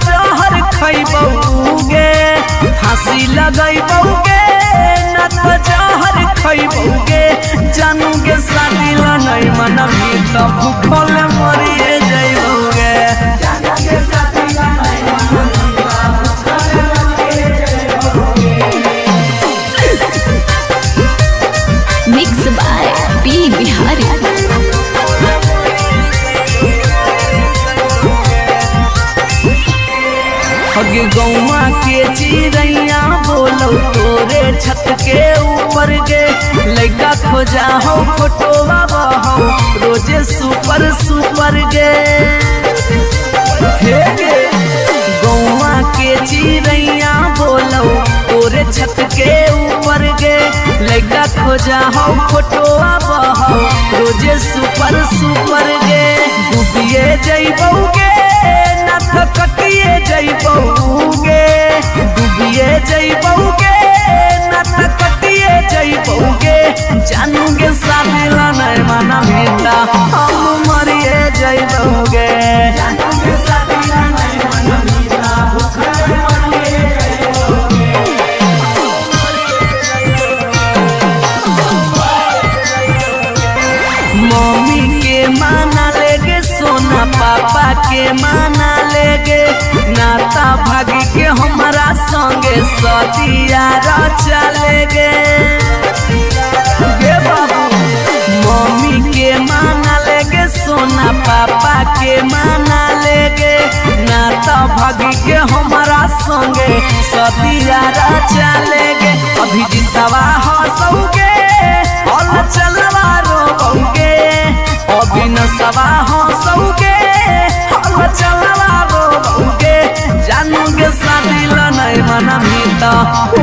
जहर खइबौगे फांसी लगइबौगे न तो जहर खइबौगे जानूगे शादी ला नहीं मनबी तो भूखल मरिए जइबौगे जानूगे शादी ला नहीं मनबी तो भूखल मरिए जइबौगे। Mix by P Bihari. हगे गौवा के चिड़ैया बोलो तोरे छत के ऊपर गे लइका खोजा हो फोटोवा बहो रोजे सुपर सुपर गे हे गे गौवा के चिड़ैया बोलो तोरे छत के ऊपर गे लइका खोजा हो फोटोवा बहो रोजे सुपर सुपर गे डूबिए जइबौगे न कटिए जइबौगे डूबिए जइबौगे न कटिए जइबौगे जानूगे शादी ला नहीं मना बेटा हम मरिए जइबौगे जानूगे शादी ला नहीं मना बेटा भूखल मरिए जइबौगे। मम्मी के माना लेगे सोना पापा के माना लेगे नाता भागी के हमारा संगे सदिया चलेगे गे बाबू मम्मी के माना लेगे सोना पापा के माना लेगे नाता भागी के हमारा संगे सदिया चलेगे अभी जितवा हंसोगे और चलवा रोबोगे अभी नसवा हंसोगे और चलवा रोबोगे जानूगे शादी ला नहीं मना भीता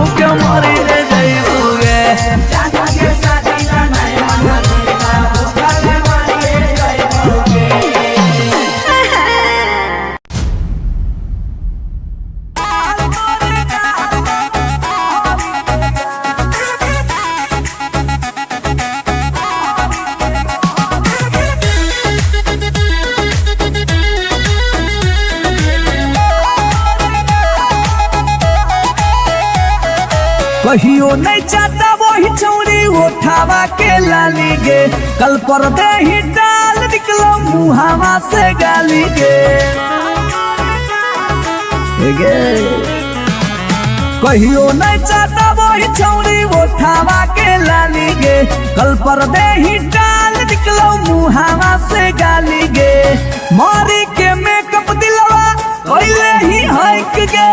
उके मरी रे जइबौगे जानूगे शादी ला नहीं मना भीता उके मरी रे जइबौगे। कहियो नहीं चाहता वही चौरी उठावा के लाली गे कल पर दे ही डाल निकलो मुहावा से गाली गे कहियो नहीं चाहता वही चौरी उठावा के लाली गे कल पर दे ही डाल निकलो मुहावा से गाली गे मारी के मेकअप दिलवा कोइले ही हक गे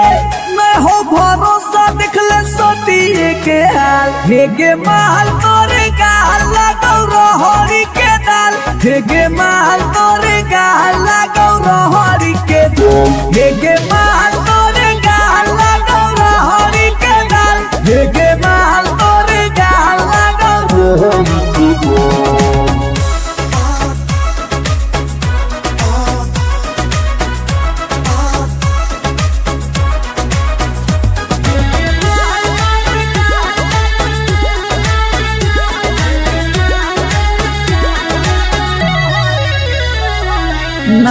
मैं हो भरोसा दिखले सोतिए के हाल हेगे माल तोरे गाल लगौ रहरी के दाल हेगे माल तोरे गाल लगौ रहरी के दाल हेगे माल तोरे गाल लगौ रहरी के दाल हेगे माल तोरे गाल लगौ रहरी के दाल।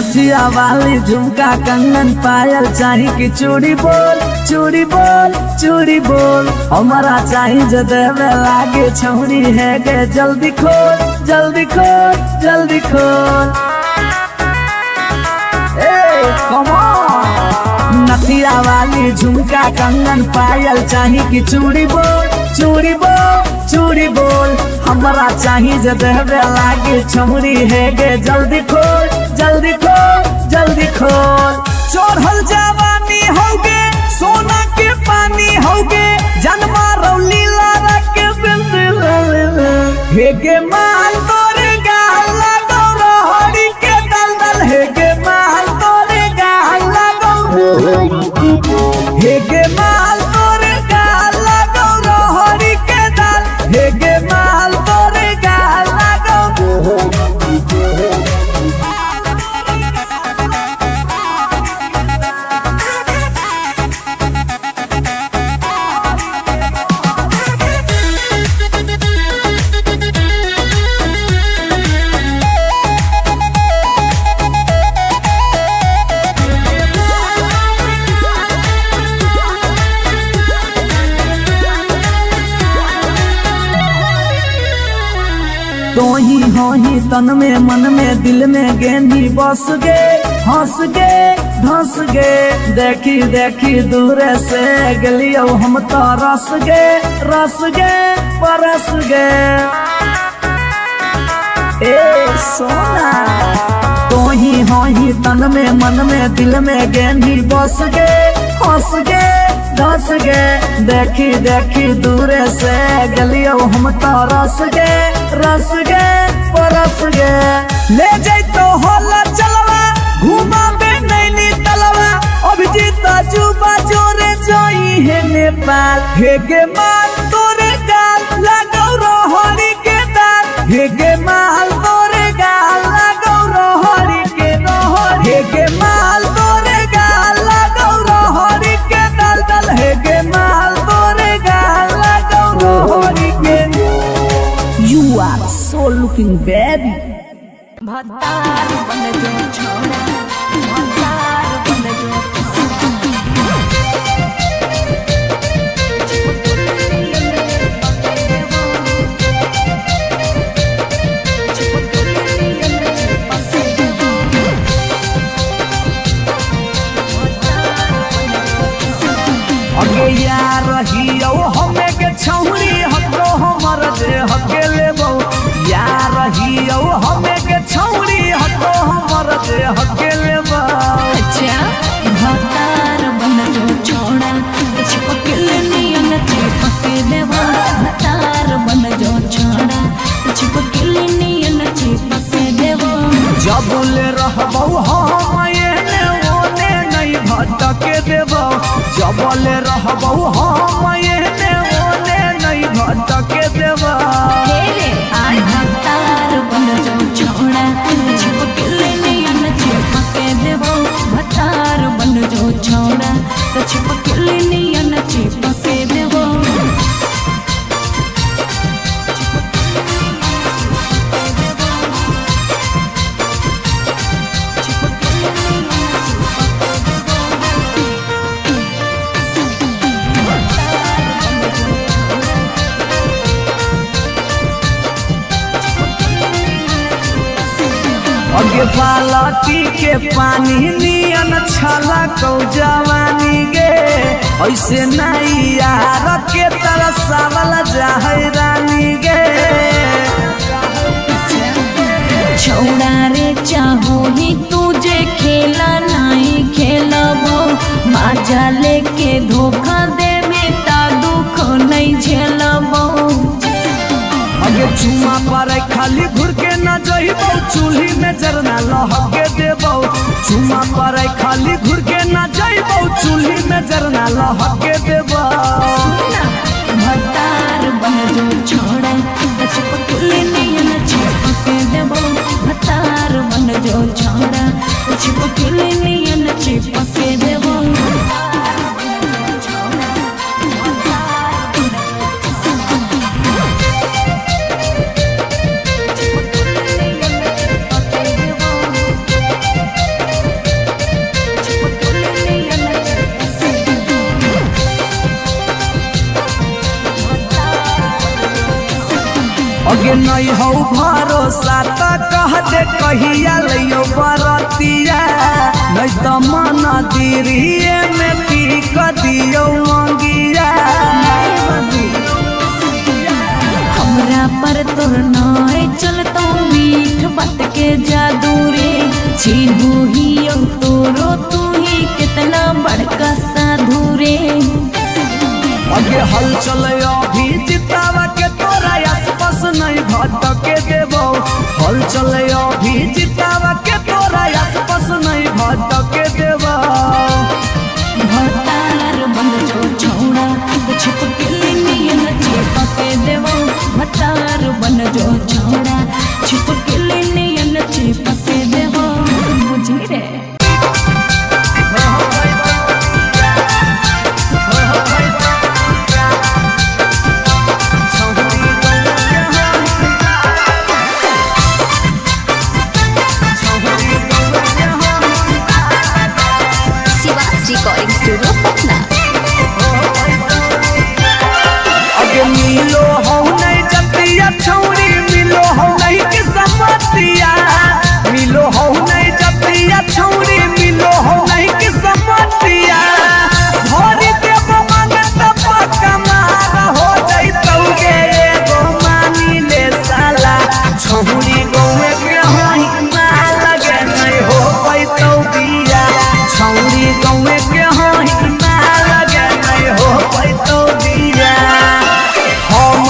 नथिया वाली झुमका कंगन पायल चाही कि चूड़ी बोल चूड़ी बोल चूड़ी बोल हमारा चाही जो देवे लागे छौरी है गे जल्दी खोल जल्दी खोल जल्दी खोल। कम ऑन नथिया वाली झुमका कंगन पायल चाही कि चूड़ी बोल चूड़ी बोल चूड़ी बोल हमारा चाही जो देवे लागे छौरी है गे जल्दी खोल जल्दी खोल जल्दी खोल। चढ़ल जवानी होगे सोना के पानी होगे जन्मा रौली लारा के बिंद हेगे माल तोरे गाल लगो रोहड़ी के दलदल हेगे माल तोरे गाल लगो हेगे माल तोरे गाल लगो रोहड़ी के दल हेगे माल तोरे गाल लगो। तो ही हो ही तन में मन में दिल में गेंदी बस गे हंस गे धंस गे देखी देखी दूर से गलियो हम तो रस गे परस गे। ए सोना तो ही हो ही तन में मन में दिल में गेंदी बस गे हंस गे धंस गे देखी देखी दूर से गलियो हम तो रस गे परस गे। ले जैतो होला चलवा घुमा बे नैनी तलवा अभिजीत जुबा जोरे जोई है नेपाल हेगे माल तोरे गाल लगो रोहड़ी के दाल हेगे माल तोरे गाल लगो रोहड़ी के रोहड़ी हेगे माल तोरे गाल लगो रोहड़ी के दल दल हेगे माल तोरे गाल लगो रोहड़ी के। You are so looking baby भतार बन जो छोड़ा भतार बन जो अगे यार रहियो हमें के छौरी हको हमर जे हके लेबो यार रहियो हमें के छौरी हको हमर जे हके लेबो। अच्छा भतार बन जो छोड़ा चिपकल नियन चिपके देवा भतार बन जो छोड़ा चिपकल नियन चिपके देवा। जब ले रहबो हम एने ओने नहीं भटके देबो जब ले रहबो हम एने ओने नहीं भटके देबो। आई भतार बन जो छोड़ा चिपकल नियन चिपके देवा भतार बन जो छोड़ा चिपकल नियन चिपके देवा। अगे बालटी के पानी नियन छला कौ जवानी गे ऐसे नहीं यार के तरह सावल जाहे रानी गे। छोड़ा रे चाहो ही तुझे खेला नहीं खेलबो माजा लेके धोखा देवे ता दुख नहीं झेलबो। अगे चुमा पर खाली घुर के न जइबो चूल्ही में जरना लहके देबो चुमा पर खाली घुर के न जइबो चूल्ही में जरना लहके देबो। भतार बन जो छोड़ा चिपकल नियन चिपके देबो भतार बन जो छोड़ा चिपकल नियन चिपके देबो। अगे नहीं हो भरोसा तो कह दे कहिया लियो बरतिया नहीं तो मन दिरिए में पी क दियो मंगिया हमरा पर तोर नाय चलतो मीठ बात के जादू रे छीनू ही तोरो तू ही कितना बड़का साधु रे अगे हल चल अभी जितावा के तोरा आसपास नहीं भटके देबो हल चल अभी जितावा के तोरा आसपास नहीं भटके देबो भतार बन जो छौड़ा छुप के नियन चिपके देवो भतार बन जो छौड़ा छुप के नियन चिपके देवो बुझी रे रिकॉर्डिंग स्टूडियो पटना। अगे मिलो हो नहीं जतिया छौरी मिलो हो नहीं के समतिया मिलो हो नहीं जतिया छौरी मिलो हो नहीं के समतिया भरी देव मांगत पक्का मार हो जाई तौगे एगो मानी ले साला छौरी गौए के होई मार लगे नहीं हो पाई तो बिया छौरी गौए के होई मार लगे नहीं हो पाई तो बिया हम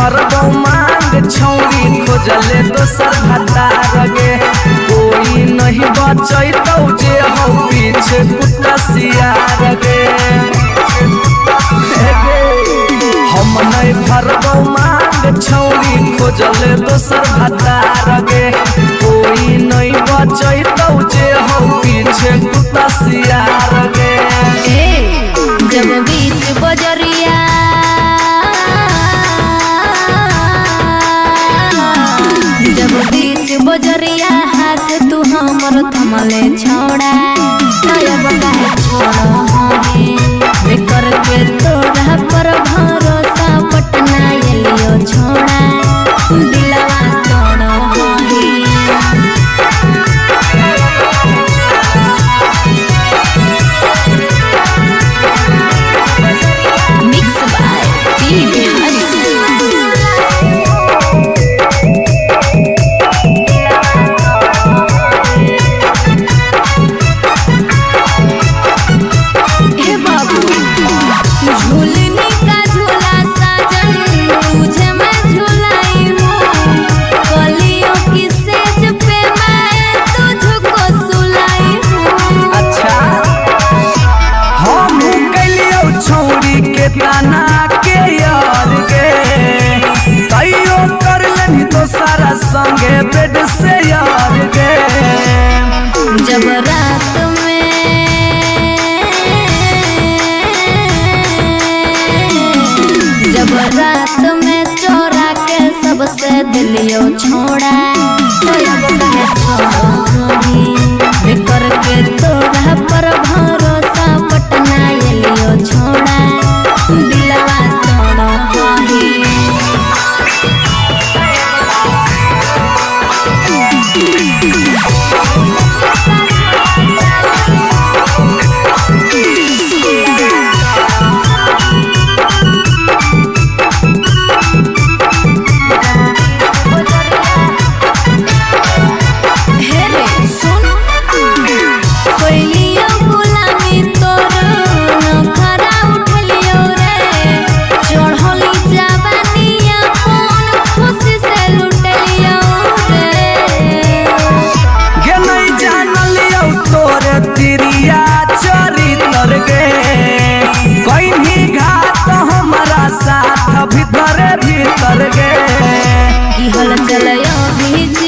भरबो मांग छौरी खोजले दोसर भतार गे कोई नहीं बचैतौ जे हो पीछे कुत्ता सियार गे हम नहीं भरबो मांग छौरी खोजले दोसर भतार गे कोई नहीं बचैतौ जे हो पीछे कुत्ता सियार गे जब बीच बजरिया जब बीच बजरिया हाथ तू हमर थमले छोड़ा अब काहे छोड़ो हमें बेकर के तोरा पर भरोसा पटना एलियो छोड़ा दिलवा तोड़ो हमें Mixed by P. Bihari. हे बाबू झूलने का झूला साजन तुझे मैं झूलाई हूँ कलियों की सेज पे मैं तुझको सुलाई हूँ। अच्छा हम कलियो छौरी के ताना के यार गे तैयो कर लेनी तो सारा संगे बेड से यार गे जब रात में चोरा के सबसे दिलियो छोड़ा तो अब काहे छोड़ो हमें बेकर के तोरा पर भरोसा पटना एलियो छोड़ा दिलवा तोड़ो हमें हेरे सुन कोइलियो गुलामी तोर नखरा उठलियो रे चढ़ली जवानिया कौन खुशी से लुटलियो रे गे नहीं जानलियो तोरे तिरिया चरितर गे कहीं घाट हमारा साथ भीतर भीतर गे की हल चलयो भीजी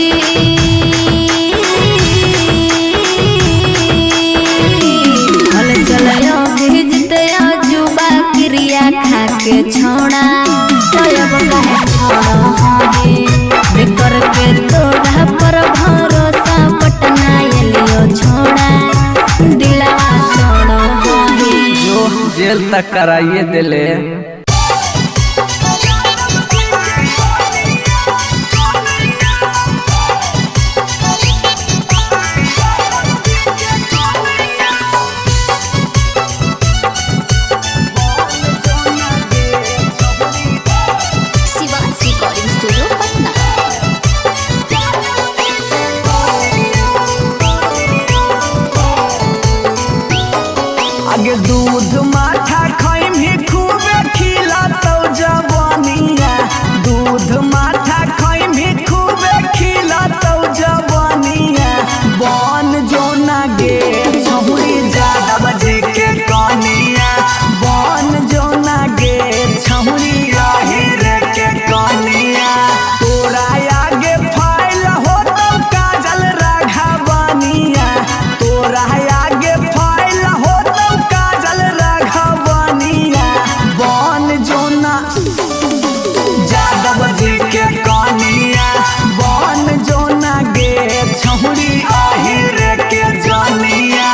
हल चलयो भीजते जुबा क्रिया खा के छोड़ा तो अब काहे छोड़ो हमें बेकर के तोरा पर भरोसा पटना एलियो छोड़ा दिलवा छोड़ो हमें जो जेल तक कराइए दिले शिवाज रिकॉर्डिंग स्टूडियो पटना। आगे दूध माठा खैम ही खूबे खिलातौ जवानिया दूध माठा खैम ही खूबे खिलातौ जवानिया बन जो ना गे छहुरी ज्यादा बजे के कनिया बन जो ना गे छहुरी रे के कनिया तोरा आगे फाइल हो तो काजल राघवानिया तोरा आगे फाइल हो तो काजल राघवानिया बन जो ना यादव जी के कनिया बन जो ना गे छहुरी रे के जनिया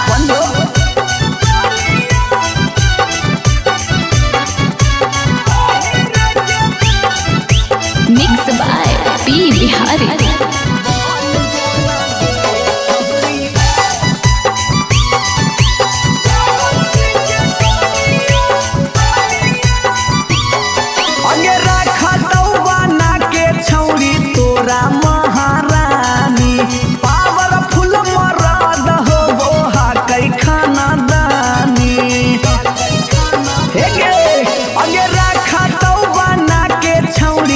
बंदो Mixed by P. Bihari. अगे रखा बना के छौरी तोरा महारानी पावरफुल मरद हो वो हाकै खाना दानी हे गे अगे रखा बना के छौरी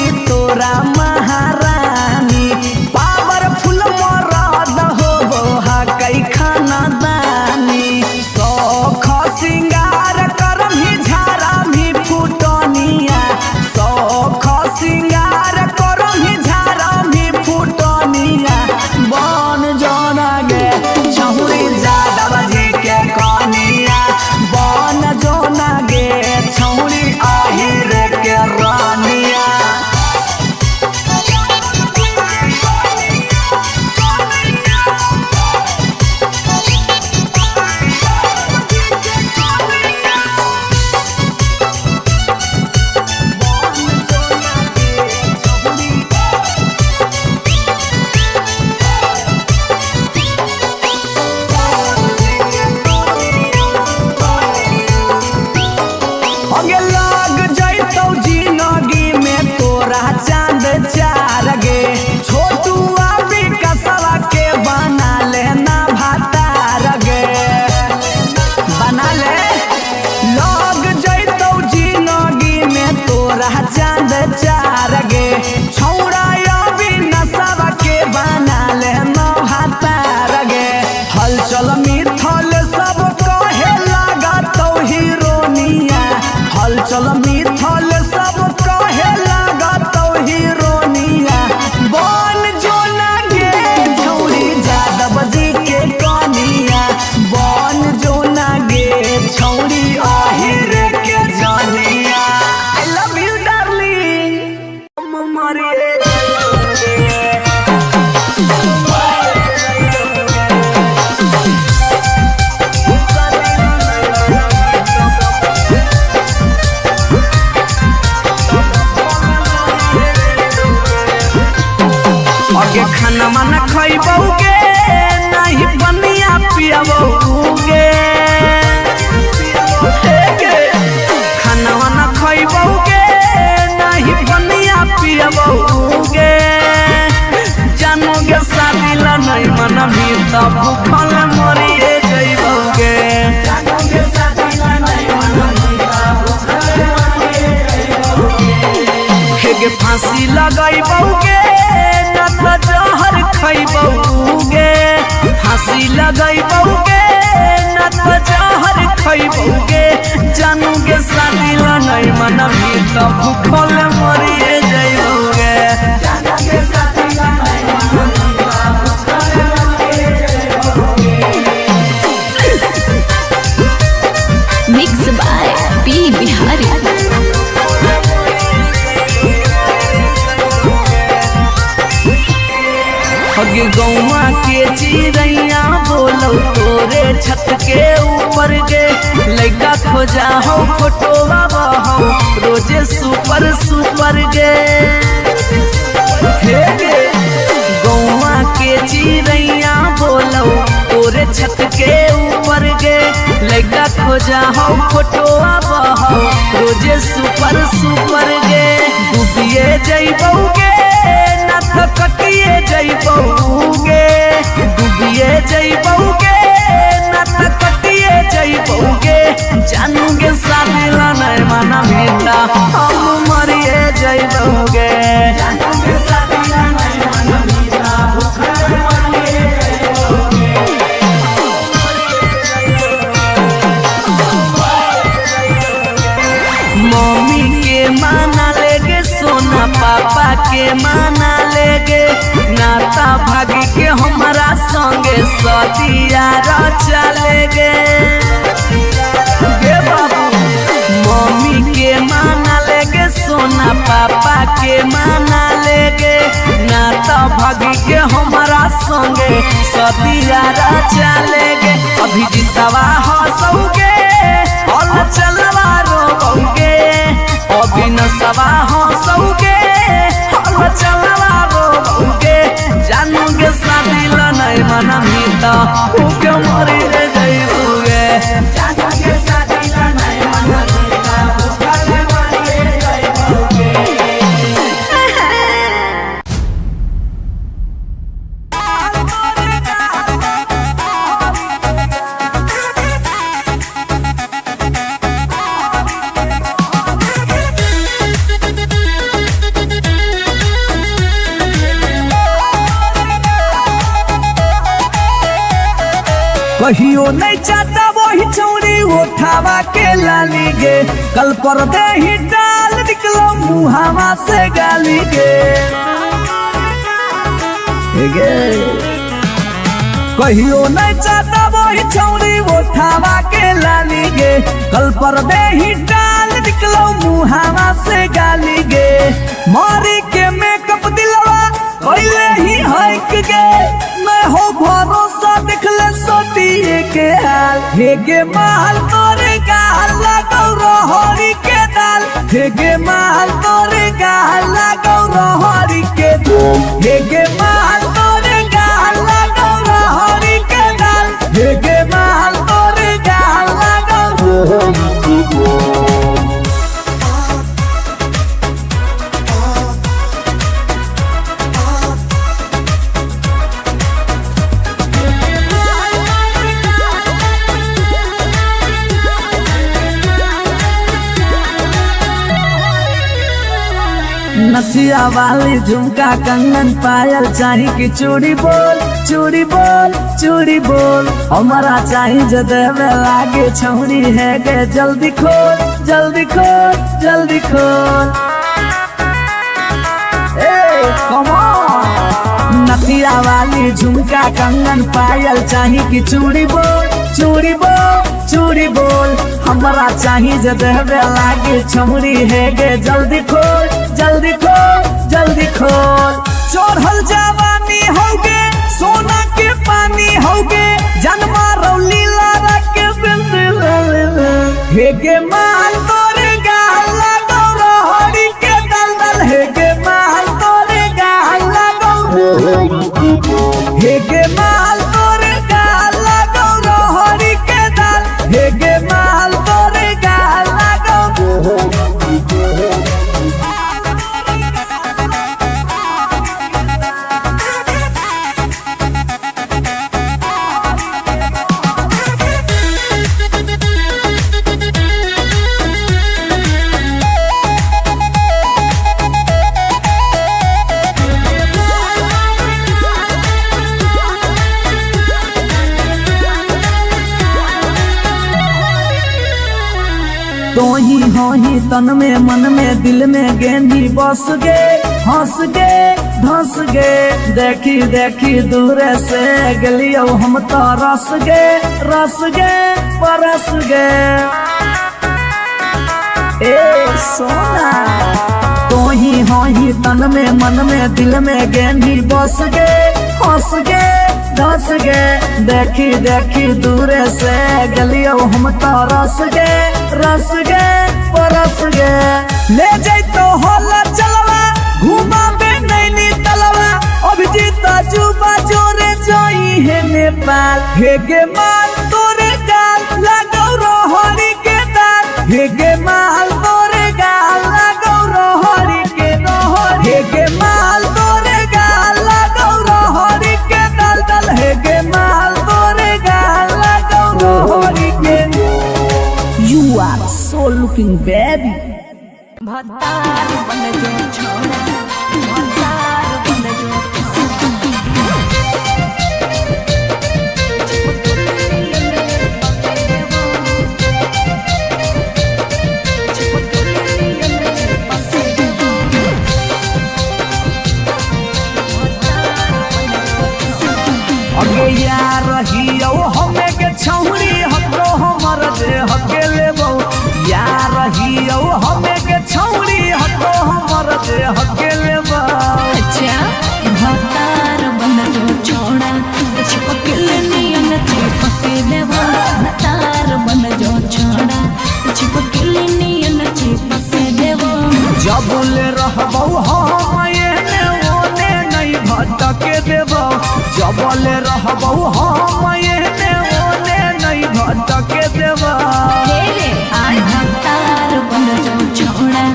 आगे खाना माना खइबौगे नहीं बनिया पियबौगे खाना वाना खइबौगे नहीं बनिया पियबौगे जानोगे शादी ला नहीं मना भी तब भूखल मरिए जइबौगे हेगे फांसी लगइबौगे न त जहर खइबौगे फांसी लगइबौगे न त जहर खइबौगे जानोगे शादी ला नहीं मना भी तब भूखल मरिए जइबौगे मिक्स बाय पी बिहारी। हगे गौवा के चिड़ैया बोलो तोरे छत के ऊपर गे लइका खोजा हो फोटोवा बहो रोजे सुपर सुपर गे हे गे गौवा के चिड़ैया बोलो तोरे छत के ऊपर गे लइका खोजा हो फोटोवा बहो रोजे सुपर सुपर गे डूबिए जइबौगे न त कटिए जइबौगे डूबिए जइबौगे न त कटिए जइबौगे जानोगे शादी ला नहीं मना बेटा हम मरिए जइबौगे जानोगे शादी ला नहीं मना बेटा भूखल मरिए मम्मी के माना लेगे सोना पापा के माना लेगे नाता भागी के हमारा संगे सदिया चलेगे गे बाबू मम्मी के माना लेगे सोना पापा के माना लेगे नाता भागी के हमारा संगे सदिया चलेगे अभी जितवा हंसोगे और चलवा रोगे अभी नसवा हंसोगे और चलवा रोगे जानोगे शादी ला नहीं मना मीता भूखे मरी जइबौगे जानोगे शादी ला नहीं मना मीता भूखे मरी जइबौगे कहियो नहीं चाहता वही चौड़ी उठावा के लाली गे कल पर दे ही डाल निकलो मुहावा से गाली गे कहियो नहीं चाहता वही चौड़ी उठावा के लाली गे कल पर दे ही डाल निकलो मुहावा से गाली गे मारी के मेकअप दिलवा पहले ही हक गे मैं हो भरोसा दिखले सोतिए के हाल हेगे माल तोरे गाल लगौ रहरी के दाल हेगे माल तोरे गाल लगौ रहरी के दाल हेगे माल तोरे गाल लगौ रहरी के दाल हेगे माल तोरे गाल लगौ रहरी के दाल नथिया वाली झुमका कंगन पायल चाही कि चूड़ी बोल चूड़ी बोल चूड़ी बोल हमारा चाही जदेवे लागे छौरी है गे जल्दी खोल जल्दी खोल जल्दी खोल कम ऑन नथिया वाली झुमका कंगन पायल चाही कि चूड़ी बोल चूड़ी बोल चूड़ी बोल हमारा चाही जदेवे लागे छौरी है गे जल्दी खोल जल्दी खोल जल्दी खोल। चढ़ल जवानी होगे सोना के पानी होगे जन्मा रौली लारा के बिंद हेगे माल तोरे गाला गौरहरी के दलदल हेगे माल तोरे गाला हेगे माल तोरे गाला गौरहरी के दल हेगे माल तोरे गाला तो ही हो ही तन में मन में दिल में गेंदी बस गे हंस गे धंस गे देखी देखी दूर से गलियो हम तो रस गे परस गे ए सोना। तो ही हो ही तन में मन में दिल में गेंदी बस गे हंस गे धंस गे देखी देखी दूर से गलियो हम तो रस गे परस गे ले जैतो होला चलवा घुमा बे नैनी तलवा अभिजीत जुबा जोरे जोई है नेपाल हेगे माल तोरे गाल लागौ रोहरी के दाल हेगे माल तोरे गाल लागौ रोहरी के रोहरी हेगे माल तोरे गाल लागौ रोहरी के दल दल हेगे माल तोरे गाल लागौ रोहरी के। You are so looking baby. भतार बन जो छोड़ा भतार बन जो अगे यार रहियो हमें के छौरी हकरो हमर जे हके लेबो यार रहियो हमें के छौरी हकरो हमर जे हके लेबो। अच्छा भतार बन जो छोड़ा चिपकल नियन चिपके देवा भतार बन जो छोड़ा चिपकल नियन चिपके देवा। जब ले रहबो हम एने ओने नहीं भटके देबो जब ले रहबो हम एने ओने नहीं भटके देबो। भतार बन जो छोड़ा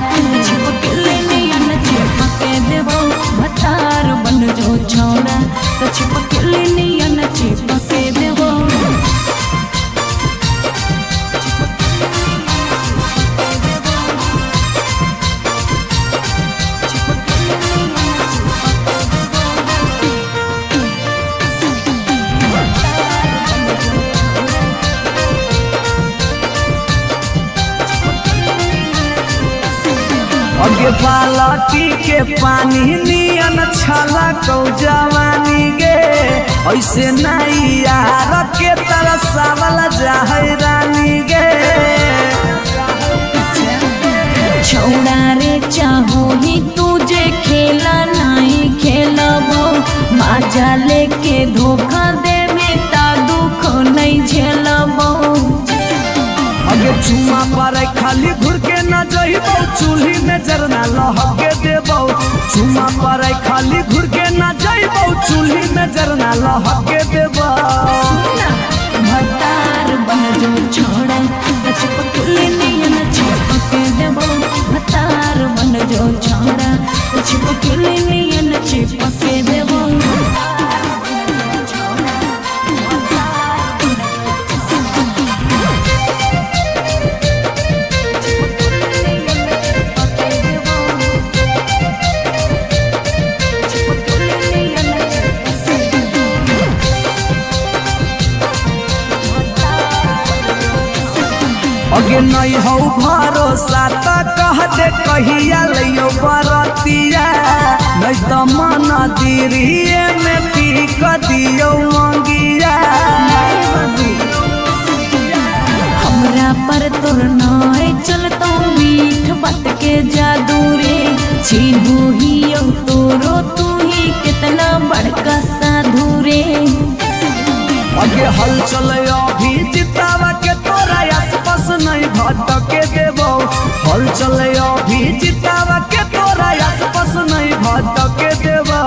चिपकल नियन चिपके देवा भतार बन जो छोड़ा चिपकल नियन चिपके देवा। अगे बालटी के पानी नियन छला कौ जवानी गे ऐसे नहीं यार के तरह सावल जाहे रानी गे। छोड़ा रे चाहो ही तुझे खेला नहीं खेलबो माजा लेके धोखा देवे ता दुख नहीं झेलबो। अगे चुमा पर खाली घुर के न जइबो चूल्ही में जरना लहके देबो चुमा पर खाली घुर के न जइबो चूल्ही में जरना लहके देबो। भतार बन जो छोड़ा चिपकल नियन चिपके देबो भतार बन जो छोड़ा चिपकल नियन चिपके देबो। अगे नहीं हो भरोसा तो कह दे कहिया लियो बरतिया नहीं तो मन दिरिए में पी क दियो मंगिया। हमरा पर तोर नाय चलतो मीठ बात के जादू रे चिन्हू ही तोरो तू ही कितना बड़का साधु रे। आगे हल चले अभी जितावा के तोरा आसपास नहीं भटके देबो। हल चले अभी जितावा के तोरा आसपास नहीं भटके देबो।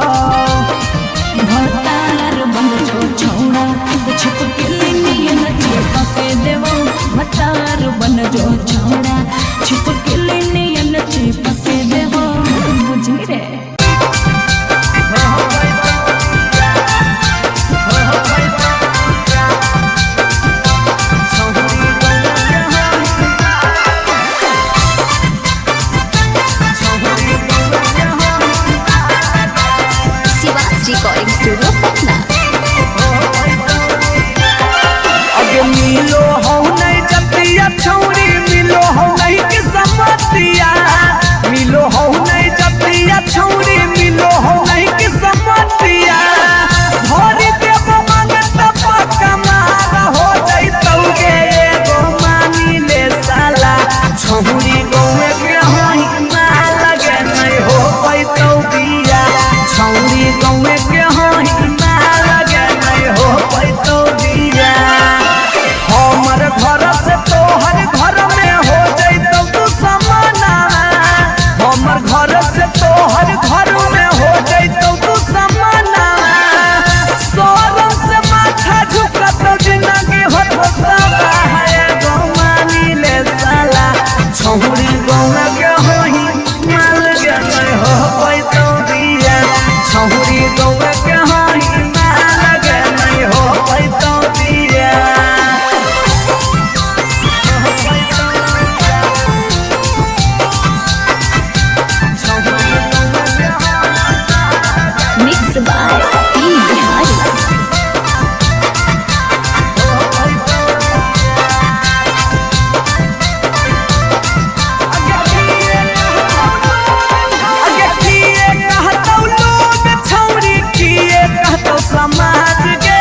भतार बन जो छौड़ा तो छुप के लिए न चिपके देबो। भतार बन जो छौड़ा छुप के लिए न चिपके देबो। बुझी रे रिकॉर्डिंग स्टूडियो पटना। अगे मिलो हो नहीं जतिया छौरी मिलो हो नहीं किस्मतिया। मिलो हो नहीं जतिया छौरी मिलो हो नहीं किस्मतिया। भरी देव मांगत पक्का मार हो जैतौगे एगो मानी ले साला। छौरी गौए के होई ना लगे नहीं हो पैतौ बिया। छौरी गौए के होई ना लगे नहीं हो पैतौ बिया। हमर घर से तोहर घर में हो जैतौ तू समाना। हमर घर से तोहर घर में हो जैतौ तू समाना। सोरम से माथा झुकत जिंदगी होता है गो मानी ले साला। छौरी गौना के होई माल के नहीं हो पैतौ बिया। छौरी गौना के होई माल के नहीं हो पैतौ बिया। Mix by P Bihari. आगे किए कहतौ लोग छौरी किए कहतौ समाज के।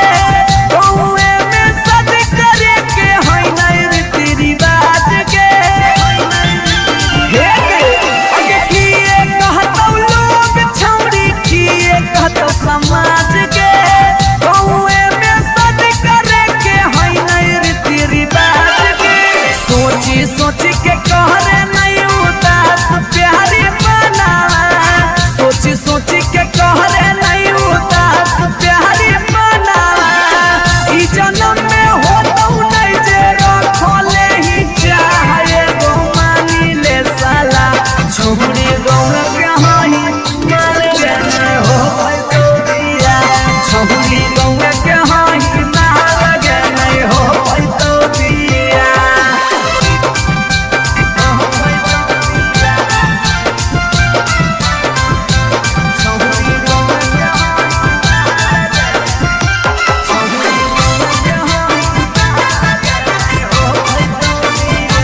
गौए में सद करे के है नहीं रीति रिवाज के। आगे किए कहतौ लोग छौरी किए कहतौ समाज के। गौए में सद करे के है नहीं रीति रिवाज के। सोची सोची के कहरे नहीं उदास प्यारी बनावा। सोची सोची के कहरे नहीं उदास प्यारी बनावा। ई जन्म में होतौ नहीं जे रखले ही चाहे गो मानी ले साला। छौरी गौना के होई माल के नहीं हो पैतौ बिया। छौरी गौना के होई माल के नहीं हो पैतौ बिया। छौरी गौना के छौरी गौना के होई माल के नहीं हो पैतौ बिया।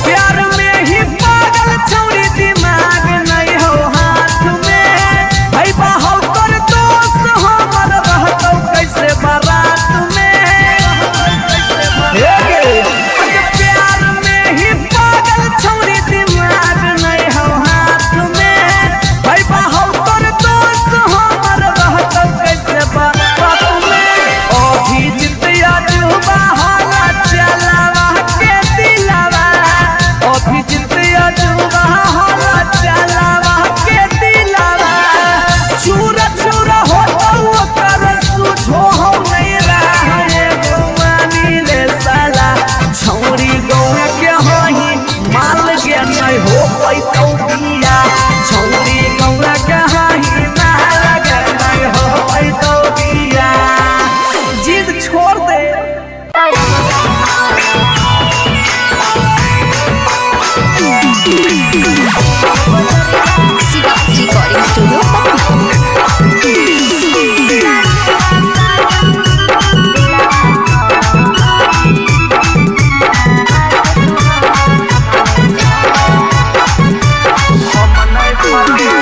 प्यार में ही पागल छौरी दिमाग नहीं हो हाथ में। भाई बाहौ कर दोस्त हमर रहतौ कैसे बारात में। प्यार में ही पागल छौरी दिमाग नहीं हो हाथ में। भाई बाहौ कर दोस्त हमर रहतौ कैसे बारात में। अभी जितिया जुबा होला चलावा के दिलावा। अभी जितिया जुबा होला चलावा के दिलावा। चूरा चूरा होतौ ओकर सुझो हो नहीं रहे गो मानी ले साला। छौरी गौना के होई माल के नहीं हो पैतौ बिया। छौरी गौना के होई माल के नहीं हो पैतौ बिया। जिद छोड़ दे। रिकॉर्डिंग स्टूडियो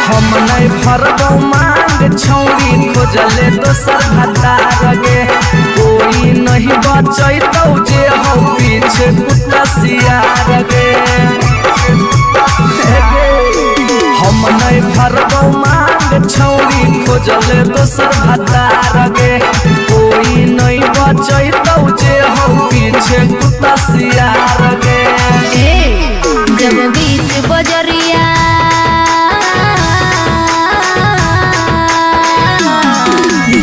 हम नहीं फरबौ मांग छौरी खोजले दोसर भतार गे। कोई नहीं बचैतौ जे हो पीछे कुत्ता सियार गे हम नहीं भरबो मांग छौरी खोजले दोसर भतार गे कोई नहीं बचैतौ जे हो पीछे कुत्ता सियार गे जब बीच बजरिया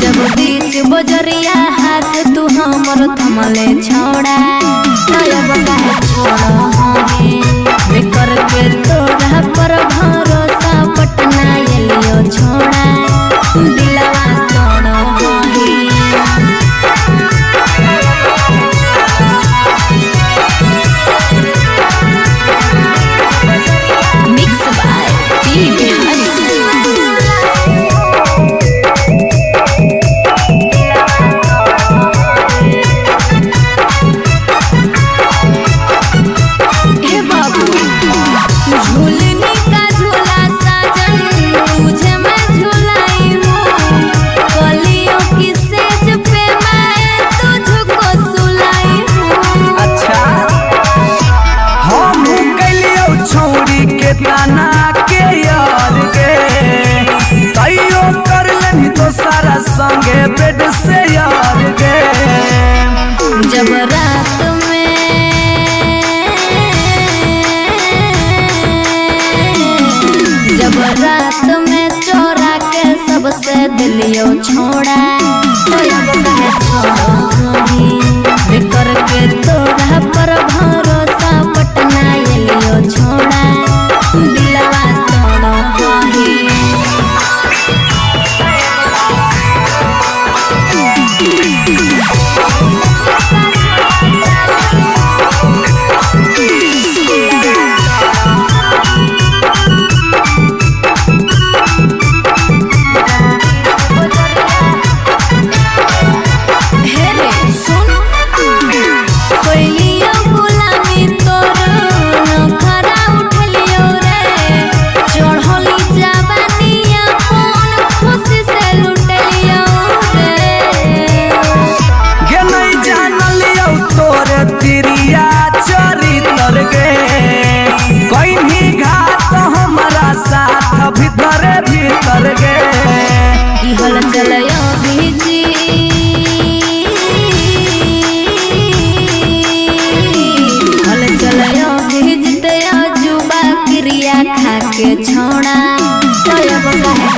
जब बीच बजरिया हाथ तू हमर थमले छोड़ा तब काहे छोड़ बेकर के तोरा पर भरोसा पटना एलियो छोड़ा दिलवा तोड़ मिक्स बाय पी बिहारी झूलनी का झूला साजन तुझे मैं झूलाई हूँ कलियों की सेज पे मैं तुझको सुलाई हूँ। अच्छा हम कलियो छौरी के ताना के यार गे तैयो कर लेनी तो सारा संगे बेड से यार गे जब रात में चोरा के सबसे दिलियो छोड़ा बेकर के तोरा पर भरोसा पटना एलियो छोड़ा दिलवा तोड़ के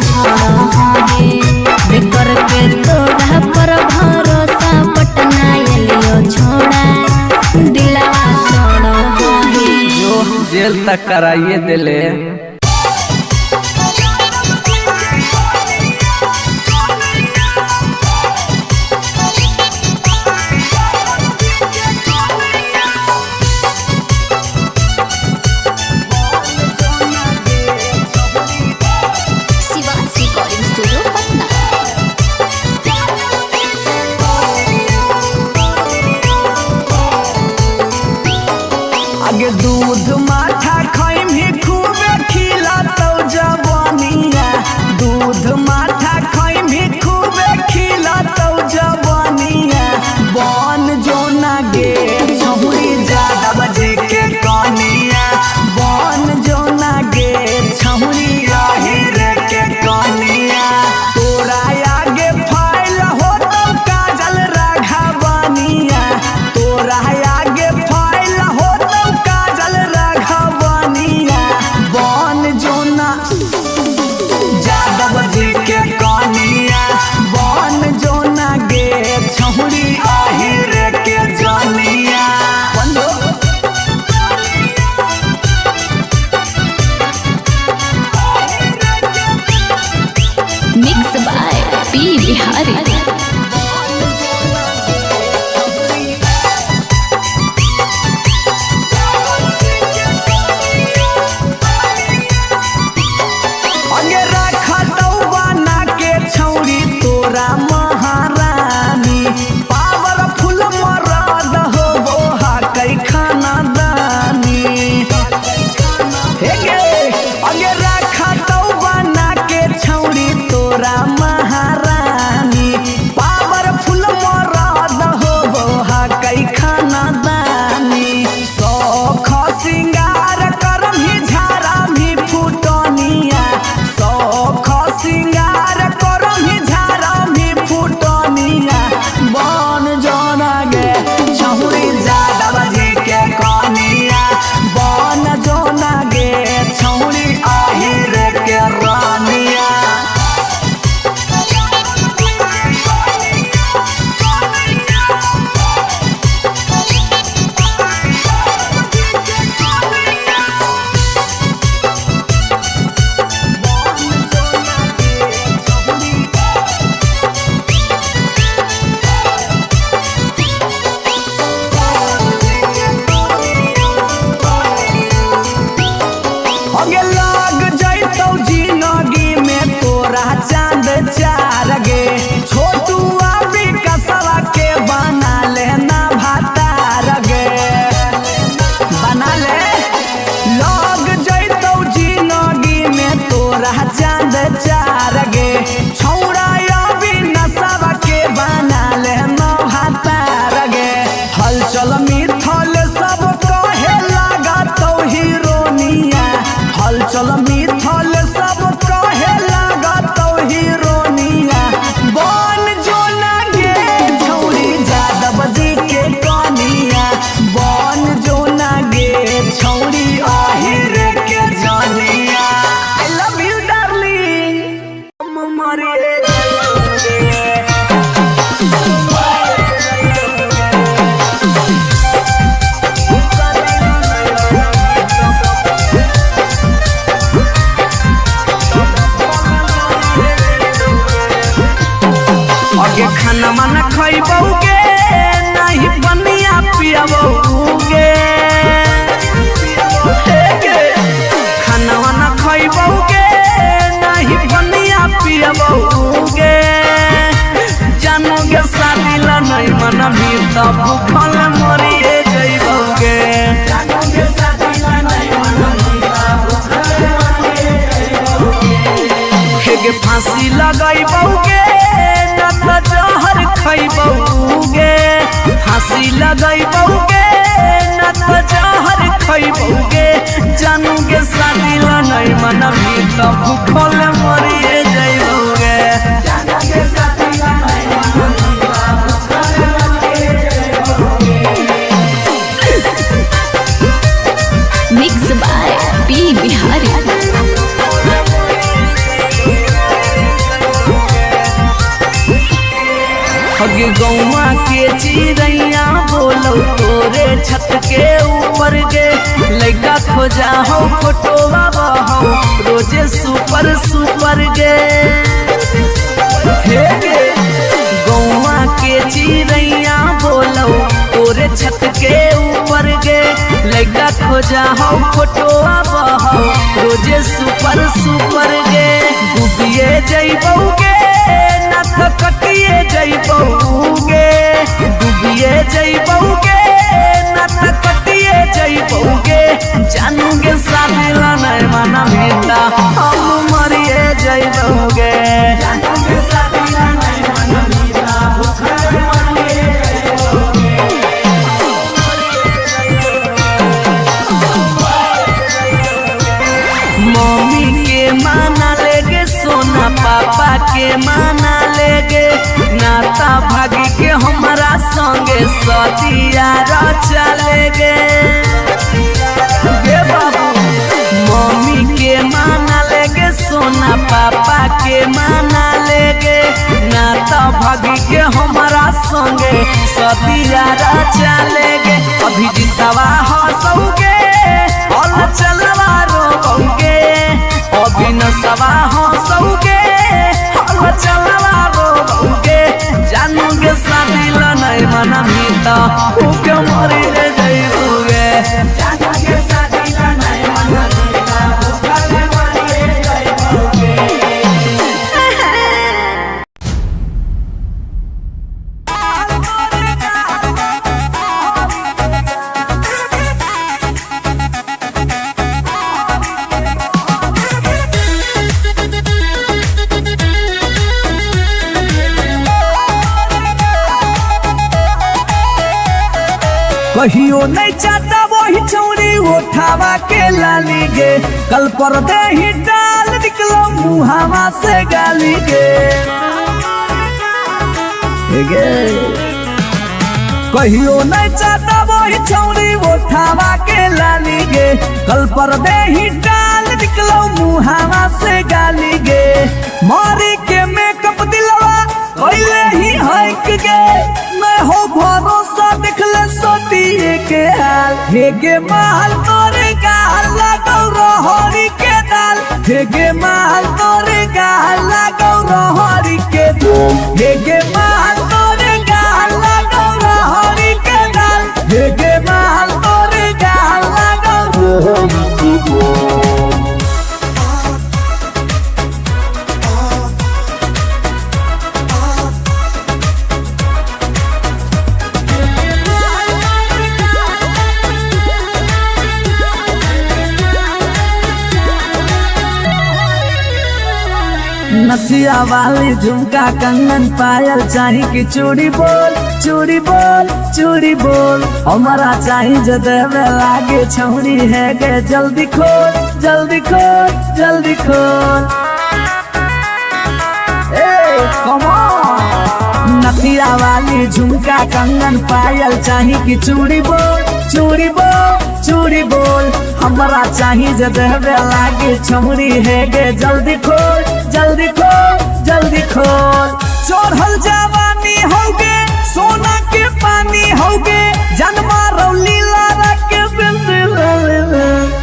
छोड़ा बेकर के तोरा पर भरोसा पटना एलियो छोड़ा दिलवा तोड़ जेल तक कराइए दिले आगे दूध माठा खाइम ही खूबे खिलातौ जवानिया दूध माठा खाइम ही खूबे खिलातौ जवानिया बन जो ना गे छहुरी ज्यादा बजे के कनिया बन जो ना गे छहुरी रे के कनिया तोरा आगे फाइल होतौ काजल राघवानिया तोरा आगे फाइल होतौ काजल राघवानिया पियबोगे खाना न खइबोगे नहीं पनिया पियबोगे जानोगे शादी ला नहीं मनबी तब भूखल मरिए जइबोगे हेगे फांसी लगइबोगे न त जहर खइबोगे फांसी लगइबोगे न त जहर खइबोगे जानोगे शादी ला नहीं मनबी तब भूखल मरिए जइबोगे Mixed by P. Bihari. हगे गौवा के चिड़ैया बोलो तोरे छत के ऊपर गे लइका खोजा हो फोटो बाबा हो रोजे सुपर सुपर गे हे गे गौवा के चिड़ैया बोलो तोरे छत के ऊपर गे लइका खोजा हो फोटो बाबा हो रोजे सुपर सुपर गे डूबिए जइबोगे न त कटिए जइबोगे डूबिए जइबोगे न त कटिए जइबोगे जानोगे शादी ला नहीं मनबी त हम मरिए जइबोगे जानोगे शादी ला नहीं मनबी त भूखल मरिए मम्मी के माना लेगे सोना पापा के माना लेगे नाता भागी के हमारा संगे सदिया चलेगे गे बाबू मम्मी के माना लेगे सोना पापा के माना लेगे नाता भागी के हमारा संगे सदिया चलेगे अभी जितवा हंसोगे और चलवा रोगे अभी न सवा हंसोगे और चलवा रोगे जानोगे शादी ला नहीं मनबी त भूखे मरिए जइबोगे जानोगे शादी ला नहीं मनबी त भूखे मरिए जइबोगे कहियो नहीं चाहता वही चौड़ी उठावा के लाली गे कल पर दे ही डाल निकलो मुहावा से गाली गे कहियो नहीं चाहता वही चौड़ी उठावा के लाली गे कल पर दे ही डाल निकलो मुहावा से गाली गे मारी के मेकअप दिलवा कोइले ही हक गे मैं हो भरोसा दिखले सोतिए के हाल हेगे माल तोरे गाल लगौ रहरी के दाल हेगे माल तोरे गाल लगौ रहरी के दाल हेगे माल तोरे गाल लगौ रहरी के दाल हेगे माल तोरे गाल लगौ रहरी के दाल नथिया वाली झुमका कंगन पायल चाही कि चूड़ी बोल चूड़ी बोल चूड़ी बोल हमारा चाही जो देवे लागे छौड़ी है गे जल्दी खोल जल्दी खोल जल्दी खोल नथिया वाली झुमका कंगन पायल चाही कि चूड़ी बोल चूड़ी बोल चूड़ी बोल हमारा चाही जो देवे लागे छौड़ी है गे जल्दी खोल जल्दी खोल जल्दी खोल चढ़ल जवानी होगे सोना के पानी होगे जन्मा रौली लारा के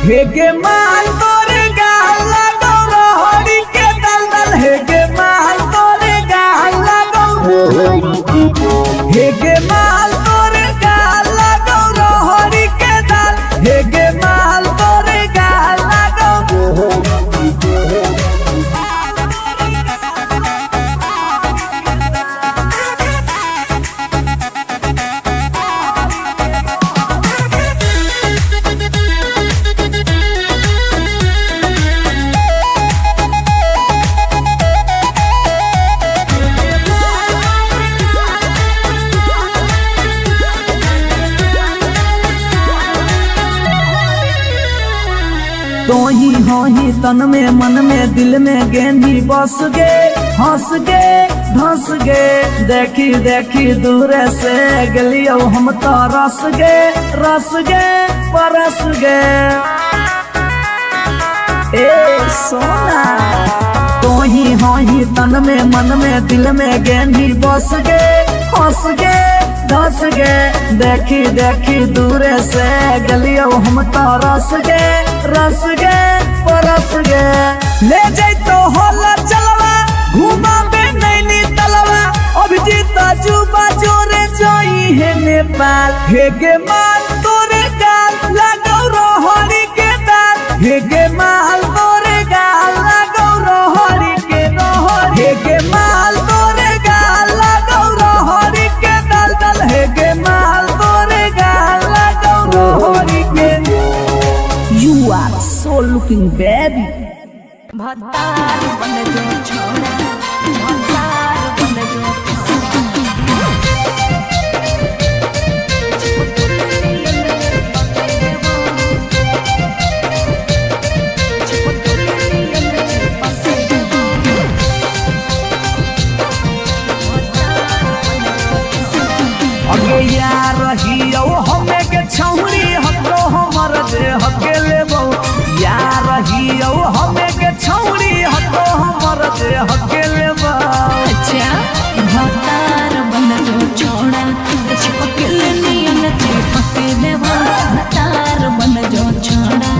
हेगे माल तोरे गाल लगौ रहरी के दलदल हेगे माल तोरे गाल लगौ हेगे माल तोरे गाल लगौ तो ही हो ही तन में मन में दिल में गेंदी बस गे हंस गे धंस गे देखी देखी दूर से गलियो हम तो रस गे परस गे ए सोना तो ही हो ही तन में मन में दिल में गेंदी बस गे हंस गे धस गे देखी देखी दूर से गलियो हम तो रस गे परस गे ले जाई तो होला चलवा घुमा बे नैनी तलवा अभिजीत जुबा जोरे जोई है नेपाल हे गे माल तोरे गाल लगौ रोहरी के दाल हे गे माल तोरे गाल लगौ रोहरी के रोहरी हे गे माल तोरे गाल लगौ रोहरी के दाल दाल हे गे माल तोरे गाल लगौ रोहरी के You are so looking baby भतार बन जो छोड़ा भतार बन जो अगे यार रहियो हमें के छौरी हको हमर दे हके लेबो यार रहियो हमें के छौरी हको हमर दे हके लेबो अच्छा भतार बन जो छोड़ा चिपकल नियन चिपके देवा भतार बन जो छोड़ा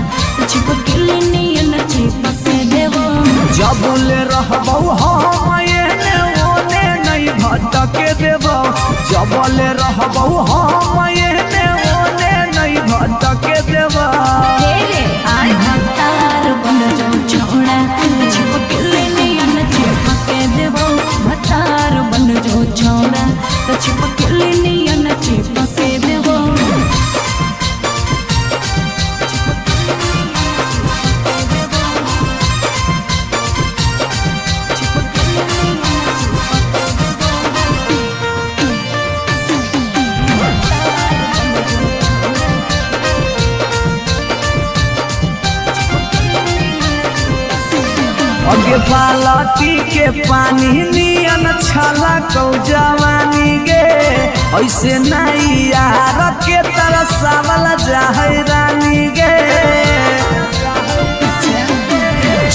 चिपकल नियन चिपके देवा जब ले रहबो हम एने ओने नहीं भटके देबो जब ले रहबो हम एने ओने नहीं भटके देबो तेरे आय भतार बन जो छोड़ा चिपकल नियन चिपके देवा भतार बन जो छोड़ा चिपकल नियन चिपके देवा अगे बालटी के पानी नियन छला कौ जवानी गे ऐसे नहीं यार के तरसावल जाहै रानी गे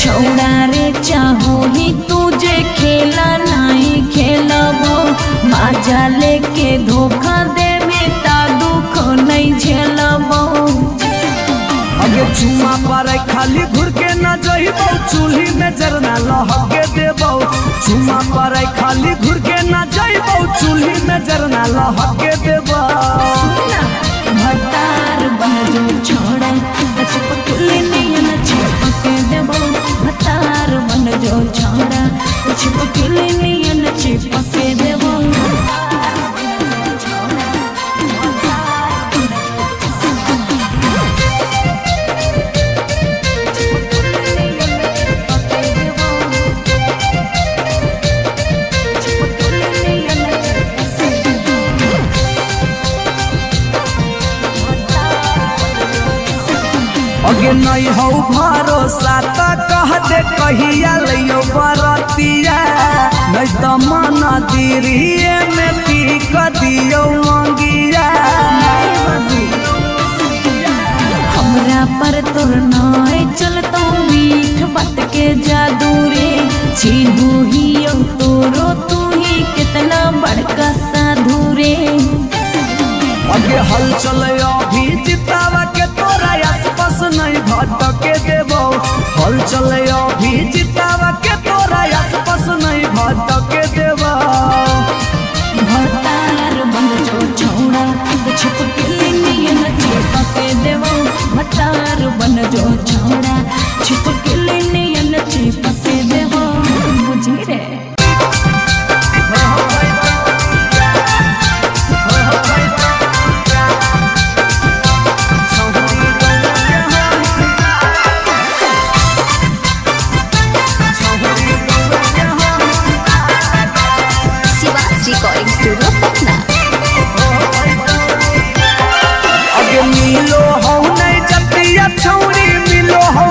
छौड़ा रे चाहो ही तुझे खेला नहीं खेलबो माजा लेके धोखा दे में ता दुख नहीं झेलबो अगे चुमा पर खाली घुर के न जइबो चूल्ही में जरना लहके देबो चुमा पर खाली घुर के न जइबो चूल्ही में जरना लहके देबो भतार बन जो छोड़ा चिपकल नियन चिपके देबो भतार बन जो छोड़ा चिपकल नियन चिपके देबो अगे नहीं हो भरोसा तो कह दे कहिया लियो बरतिया नहीं तो मन दिरिए में पीक दियो मंगिया हमरा पर तोर नाय चलतो मीठ बात के जादू रे छीनू ही तोरो तू ही कितना बड़का साधु रे अगे हल चले अभी जितावा के तोरा आसपास नहीं भटके देबो हल चले अभी जितावा के तोरा आसपास नहीं भटके देबो भतार बन जो छोड़ा चिपकल नियन चिपके देबो भतार बन जो छोड़ा चिपकल नियन चिपके देबो बुझी रे रिकॉर्डिंग स्टूडियो पटना। अगे मिलो हो नहीं जतिया छौरी मिलो हो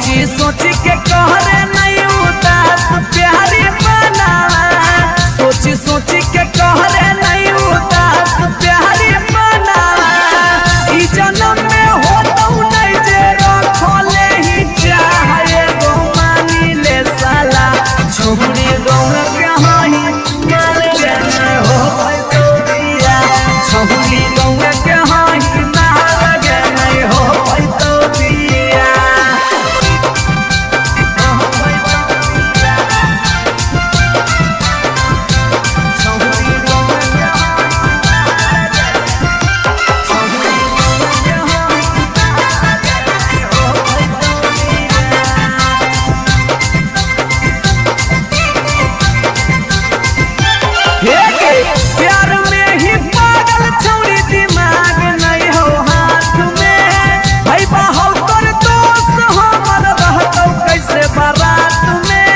सोची सोची के कहरे नहीं उदास प्यारी बनावा सोची सोची के कहरे नहीं उदास प्यारी बनावा ई जन्म में हो तो नहीं जे रखले ही चाहे गो मानी ले साला छोड़ी गौर के हाई माल जाने हो तो दिया छोड़ी गौर के हाई माल जाने हो तो दिया प्यार में ही पागल छोड़ी दिमाग नहीं हो हाथ में भाई बाहर कर दोस्त हमर रहतो कैसे बारात में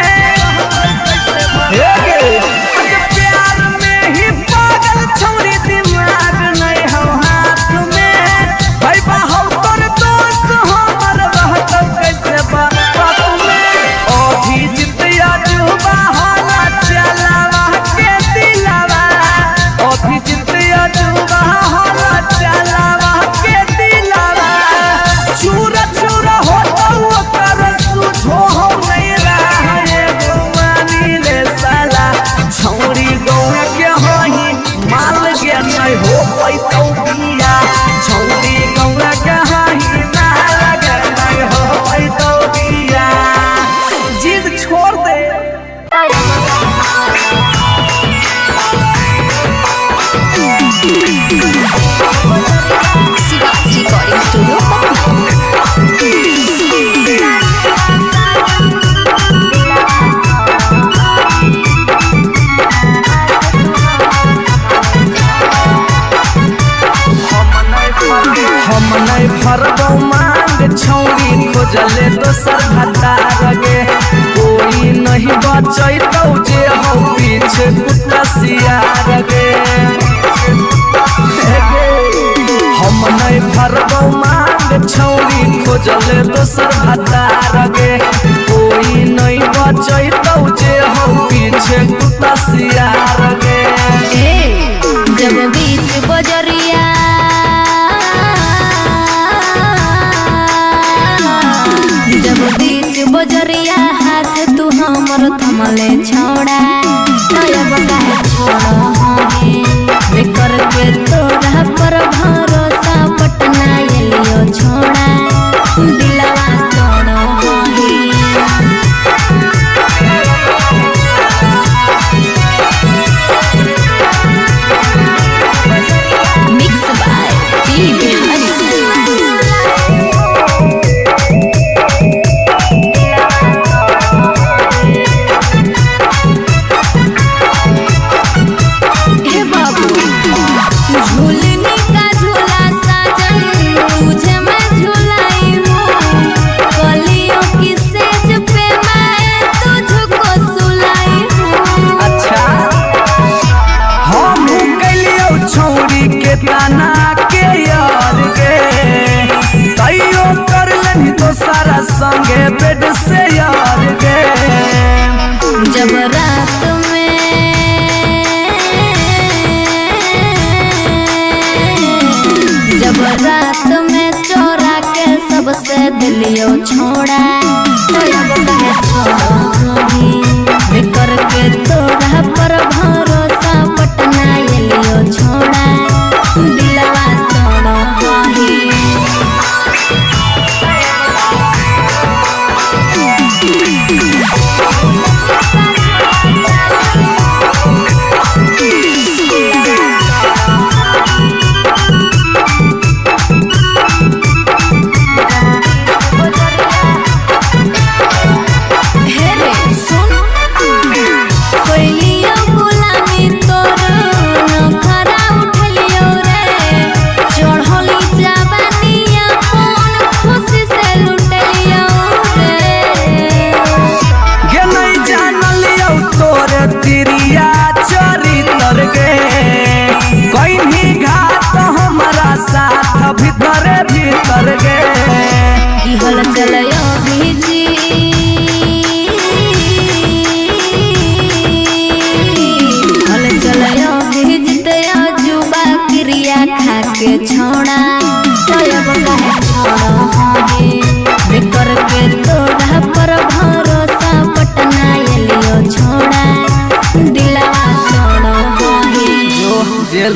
प्यार में ही पागल छोड़ी दिमाग नहीं हो हाथ में भाई बाहर कर दोस्त हमर रहतो कैसे बारात में अभी जितिया जुबा हाला चलावा के दिलावा अभी जितिया जुबा हाला चलावा के दिलावा चूर चूर हो तो कर सुझो हो नहीं रहा गुमानी ले साला छौरी गौर के होही माल के नहीं हो कोई तो दिया छौरी गौर के होही माल के नहीं हो कोई तो दिया जिद छोड़ दे शिवाजी रिकॉर्डिंग स्टूडियो पटना। हम नहीं भरबो मांग छौरी खोजले दोसर भतार गे कोई नहीं बचैतौ जे हो पीछे कुत्ता सियार गे हम नहीं भरबो मांग छौरी खोजले दोसर भतार गे कोई नहीं बचैतौ जे हो पीछे कुत्ता सियार गे जब बीच बजरिया जब बीच बजरिया हाथ तू हमर थमले छोड़ा तब काहे छोड़ हे करके तोरा पर भरोसा पटना एलियो छोड़ा दिलवा तोड़ हे मिक्स बाय पी बिहारी झूलनी का झूला साजन तुझे मैं झूलाई हूँ कलियों की सेज पे मैं तुझको सुलाई हूँ अच्छा हम कलियो छौरी के ताना के यार गे तैयो कर लेनी तो सारा संगे बेड से यार गे जब रात में चोरा के सबसे दिलियो छोड़ा करके तोरा पर भरोसा पटना एलियो छोड़ा दिलवा तोड़ हे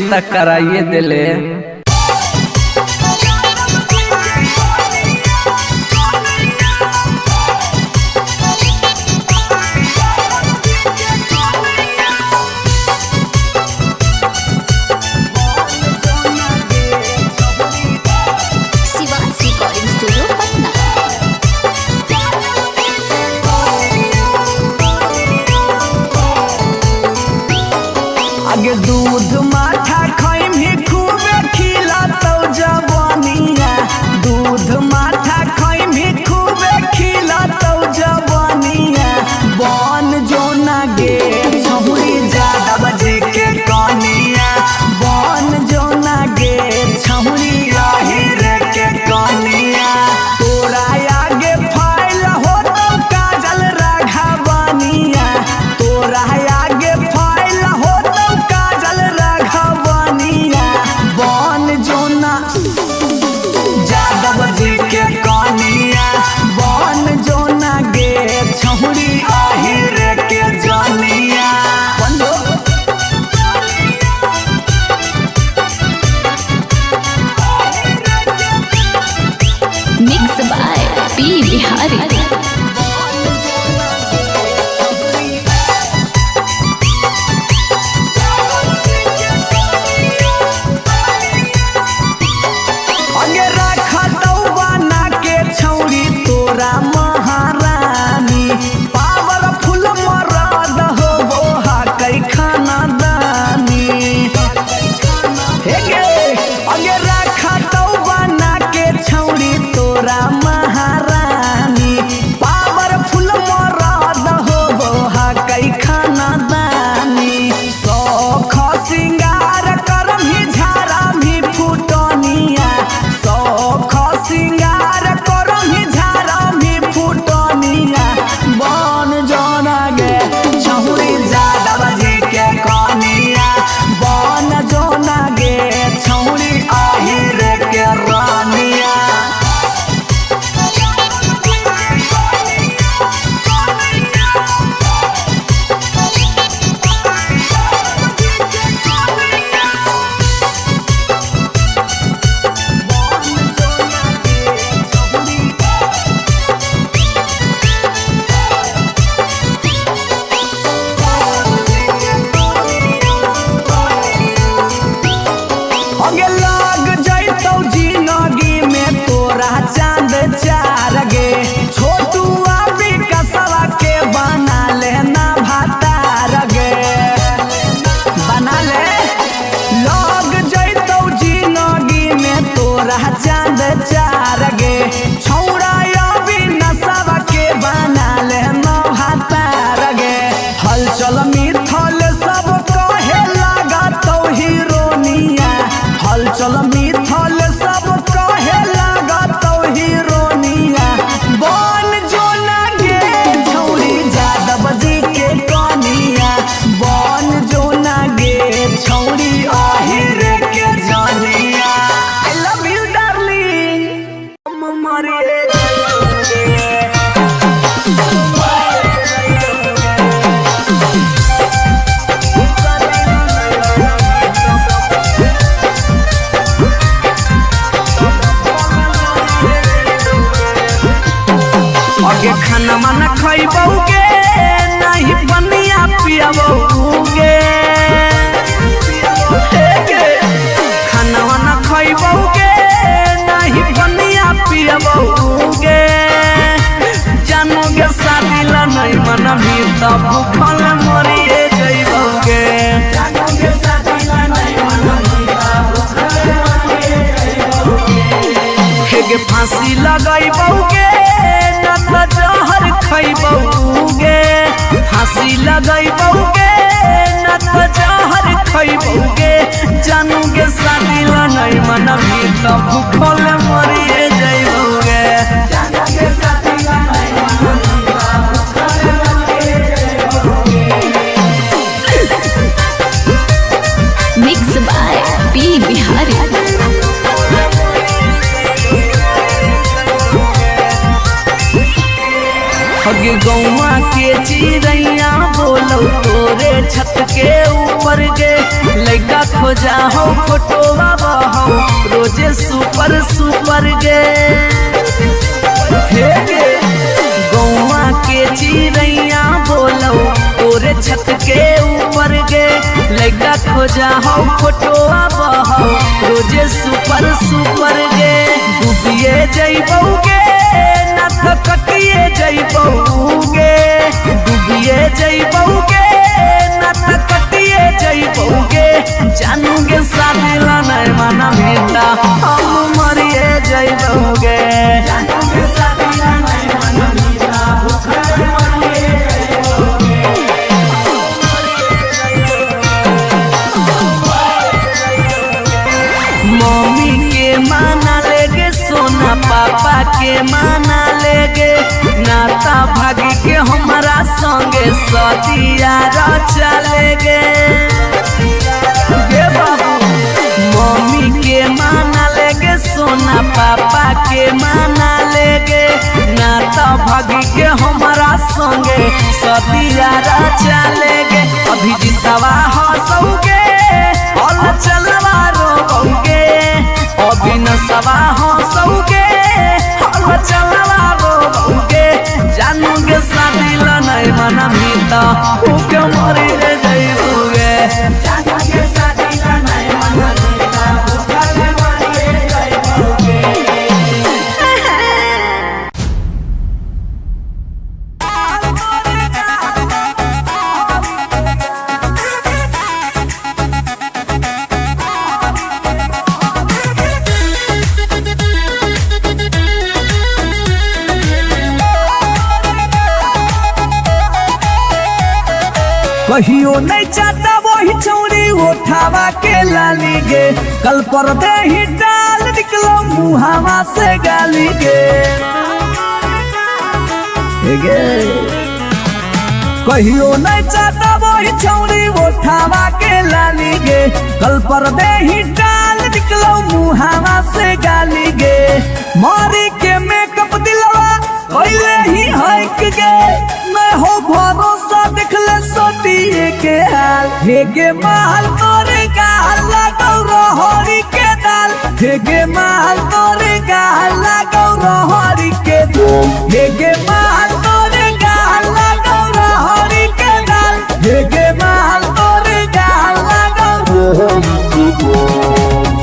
रिश्ता कराइए दिले। Shivansh recording studio Patna. आगे दूध माठा खाई भी खूबे खिला तो जवानिया, दूध माठा खाई भी खूबे खिला तो जवानिया। बन जो ना गे छहुरी ज्यादा बजे के कनिया, बन जो ना गे छहुरी आहिर के कनिया। तोरा आगे फाइल हो तो काजल राघवनिया, तोरा आगे फाइल हो तो काजल राघवनिया। बन जो ना यादव जी के कनिया, बन जो ना गे छहुरी आहिर के जनिया। बंदो मिक्स बाय पी बिहारी। आगे रखा तो बना के छौरी तोरा महारानी। पावरफुल मरद हो वो हा कई खाना दानी। हे गे आगे रखा तो बना के छौरी तोरा महारानी। पावरफुल मरद हो वो हा कई खाना दानी। सौख सिंगार करम ही झारा भी फुटनिया, सौख सिंगार करम ही झारा भी फुटनिया। बन जोना गे छहुरी यादव जी के कनिया, बन जोना गे छहुरी आहिर के रानिया। आगे लग जैतौ जिंदगी में तोरा चांद चार गे। छोटू अभी कसवा के बना लेना भातार गे, बना ले। लग जैतौ जिंदगी में तोरा चांद चार गे। छौड़ा अभी नसवा के बना लेना भातार गे। हलचल मिथल सब कहे लगा तो हीरोनिया, हलचल मिथल सब कहे लगा तो हीरोनिया। बन जो ना गे छौरी यादव जी के कनिया, बन जो ना गे छौरी आहिर के जनिया। आई लव यू डार्लिंग मरे। आगे खाना माना खैबौगे नहीं बनिया पियबौगे। खाना माना खैबौगे नहीं बनिया पियबौगे। जानोगे शादी ला नहीं मन भी तब भूखल मरिए जइबौगे। जानोगे शादी ला नहीं मन भी तब भूखल मरिए जइबौगे। गे फांसी लगैबौगे न त जहर खैबौगे। फांसी लगैबौगे न त जहर खैबौगे। जानोगे शादी ला नहीं मन भी तब भूखल मरिए जइबौगे। जानोगे शादी ला नहीं मन भी तब भूखल मरिए जइबौगे। Mix by P Bihari. हगे गौवा के चिड़ैया बोलो तोरे छत के ऊपर गे लड़का खोजा हो फोटोवा बहो रोजे सुपर सुपर गे हे गे गौवा के चिड़ैया बोलो तोरे छत के ऊपर गे लड़का खोजा हो फोटोवा बहो रोजे सुपर सुपर गे डूबिए जइबौगे ना तो कटिए जइबौगे डूबिए जइबौगे ना तो कटिए जइबौगे जानूगे शादी ला नहीं माना बेटा हम मरिए जइबौगे जानूगे शादी ला नहीं माना बेटा भूखल मरिए मम्मी के माना लेगे सोना पापा के माना लेगे नाता भागी के हमारा संगे सदिया चलेगे बाबू मम्मी के माना लेगे सोना पापा के माना लेगे नाता भागी के हमारा संगे सदिया चलेगे अभी जितवा हंसोगे और चलवा रोगे अभी नसवा हंसोगे और चलवा रोगे जानूगे शादी ला नहीं मना मीता उके मरी जइबोगे जानूगे शादी ला नहीं मना मीता उके मरी जइबोगे कहियो नहीं चाहता वही चौड़ी उठावा के लाली गे कल पर दे ही डाल निकलो मुहावा से गाली गे कहियो नहीं चाहता वही चौड़ी उठावा के लाली गे कल पर दे ही डाल निकलो मुहावा से गाली गे मारी के मेकअप दिलवा पहले ही हक गे मैं हो भरोसा दिखले सोटिए के हाल हेगे माल तोरे गाल लगौ रहरी के दाल हेगे माल तोरे गाल लगौ रहरी के दाल हेगे माल तोरे गाल लगौ रहरी के दाल हेगे माल तोरे गाल लगौ रहरी के दाल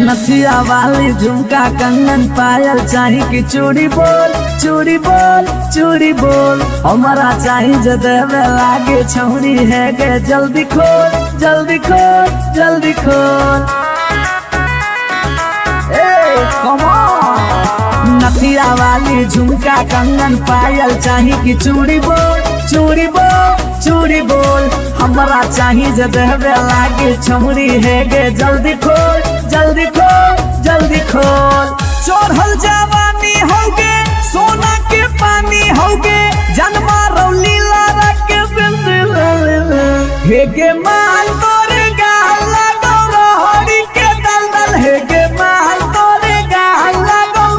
नथिया वाली झुमका कंगन पायल चाही कि चूड़ी बोल चूड़ी बोल चूड़ी बोल हमारा चाही जो देवे लागे छौरी है गे जल्दी खोल जल्दी खोल जल्दी खोल कम ऑन नथिया वाली झुमका कंगन पायल चाही कि चूड़ी बोल चूड़ी बोल चूड़ी बोल हमारा चाही जो देवे लागे छौरी है गे जल्दी खोल जल्दी खोल जल्दी खोल चढ़ल जवानी होगे सोना के पानी होगे जन्मा रौली लारा के बिंद हेगे माल तोरे गाल लगौ रहरी के दलदल हेगे माल तोरे गाल लगौ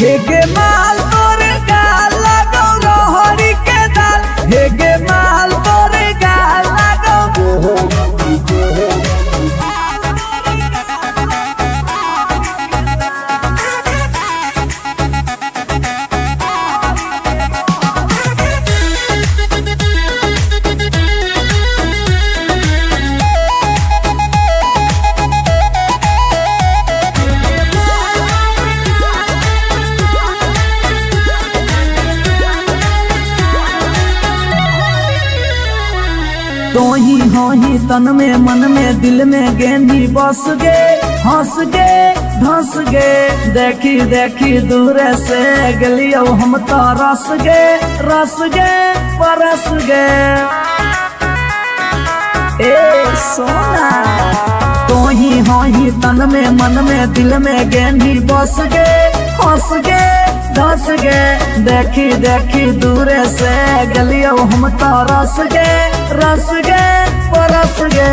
हेगे माल तोरे गाल लगौ रहरी के दल हेगे माल तोरे गाल लगौ तो ही हो ही तन में मन में दिल में गेंदी बस गे हंस गे धंस गे देखी देखी दूर से गलियो हम तो रस गे परस गे ए सोना तो ही हो ही तन में मन में दिल में गेंदी बस गे हंस गे धस गे देखी देखी दूरे से गलियो हम तो रस गे परस गे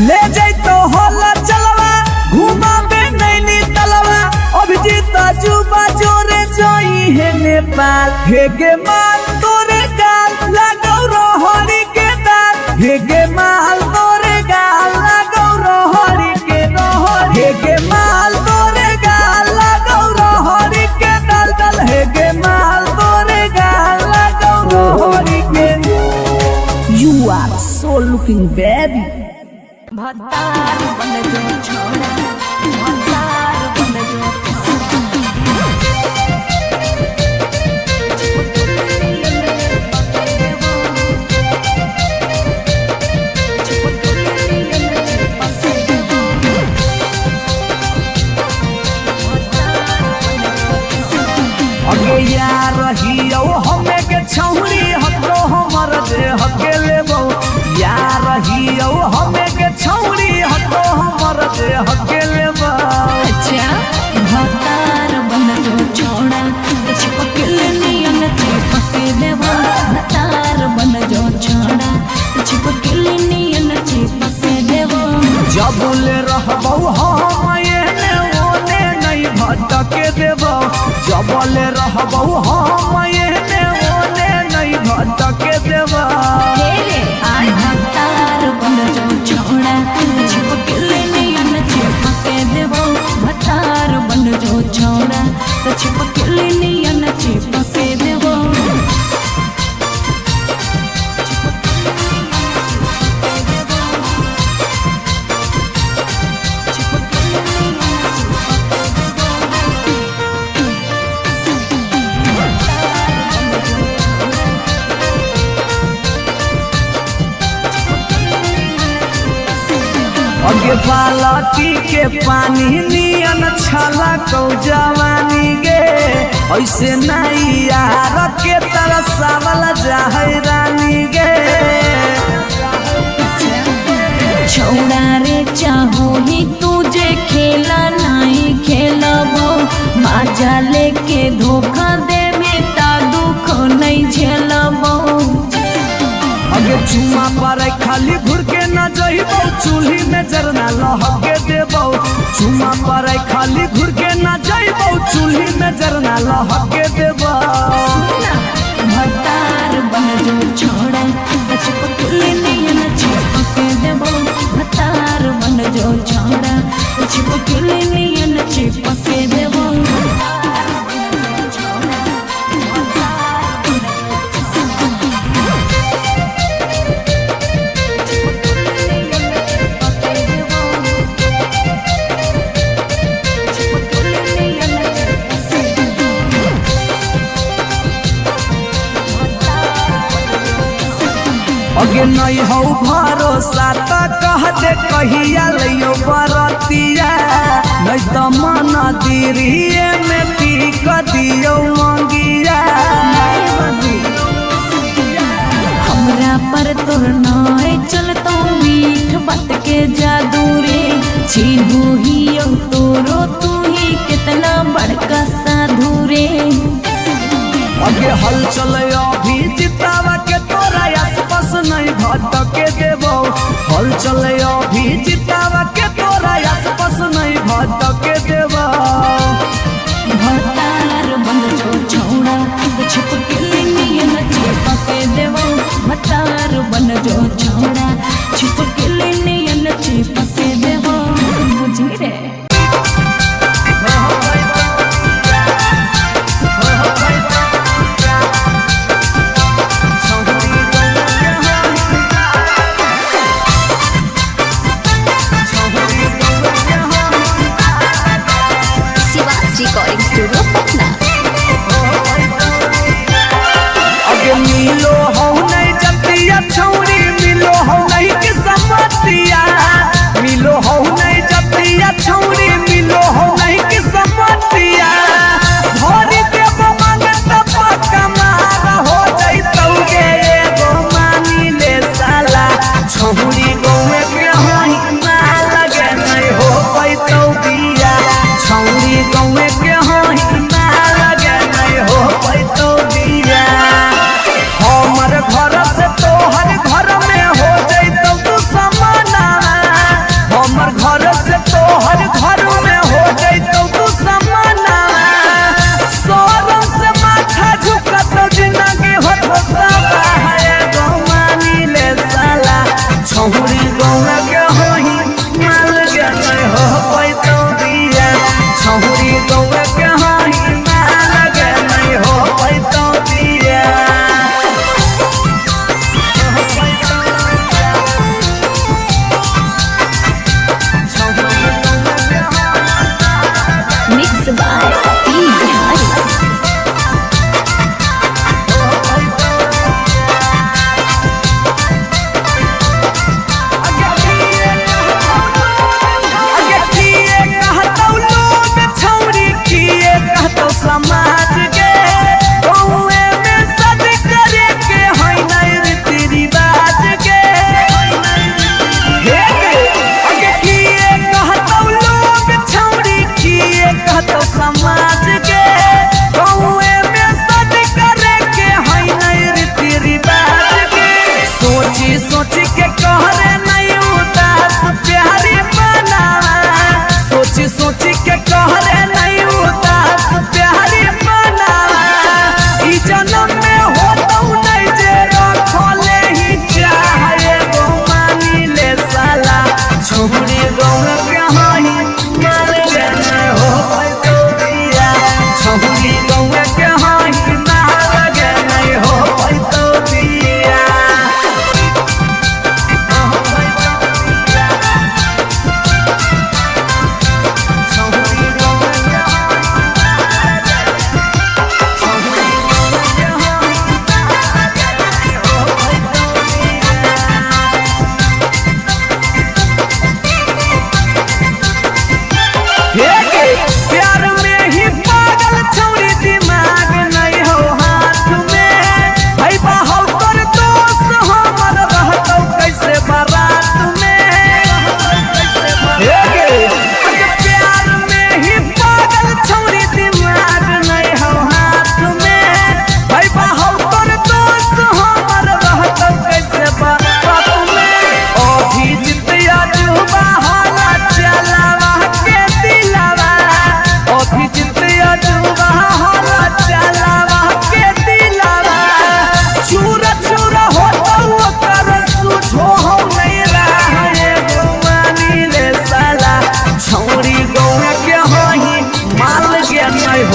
ले जाई तो होला चलवा घुमा में नैनी तलवा अभिजीत जुबा जोरे जोई है नेपाल हे गे माल तोरे गाल लगौ रोहरी के दाल हे गे माल तोरे गाल लगौ रोहरी के रोहर हे गे माल तोरे गाल लगौ रोहरी के दाल दाल हे गे माल तोरे गाल लगौ रोहरी के You are so looking baby भतार बन जो छोड़ा भतार बन जो अगे यार रहियो हमें के छौरी हतो हमर दे हके लेबो यार रहियो हमें के छौरी हतो हमर दे हके लेबो अच्छा भतार बन जो छोड़ा चिपकल नियन चिपके देबो भतार बन जो छोड़ा चिपकल नियन चिपके देबो जबले रहबो हम एने ओने नहीं भटके देबो जबले रहबो हम एने ओने नहीं भटके देबो तेरे आय भतार बन जो छोड़ा चिपकल नियन चिपके देबो भतार बन जो छोड़ा चिपकल नियन चिपके देबो अगे बालटी के पानी नियन छला कौ जवानी गे ऐसे नहीं यार के तरसावल जाहै रानी गे छोड़ा रे चाहो ही तुझे खेला नहीं खेलबो बाजा लेके धोखा दे बेटा दुख नहीं झेलबो अगे चुमा पर खाली घुर के न जइबो चूल्ही में जरना लहके देबो चुमा पर खाली घुर के न जइबो चूल्ही में जरना लहके देबो भतार बन जो छोड़ा चिपकल नियन चिपके देबो भतार बन जो छोड़ा चिपकल नियन चिपके देबो अगे नहीं हो भरोसा तो कह दे कहिया लियो बरतिया नहीं तो मन दिरिए में पीक दियो मंगिया हमरा पर तोर नाय चलतो मीठ बात के जादू रे छीनू ही तोरो तू ही कितना बड़का साधु रे अगे हल चले अभी जितावा के तोरा आसपास नहीं भटके देबो हल चले अभी जितावा के तोरा आसपास नहीं भटके देबो भतार बन जो छोड़ा चिपकल नियन चिपके देबो भतार बन जो छोड़ा चिपकल नियन चिपके देबो बुझी रे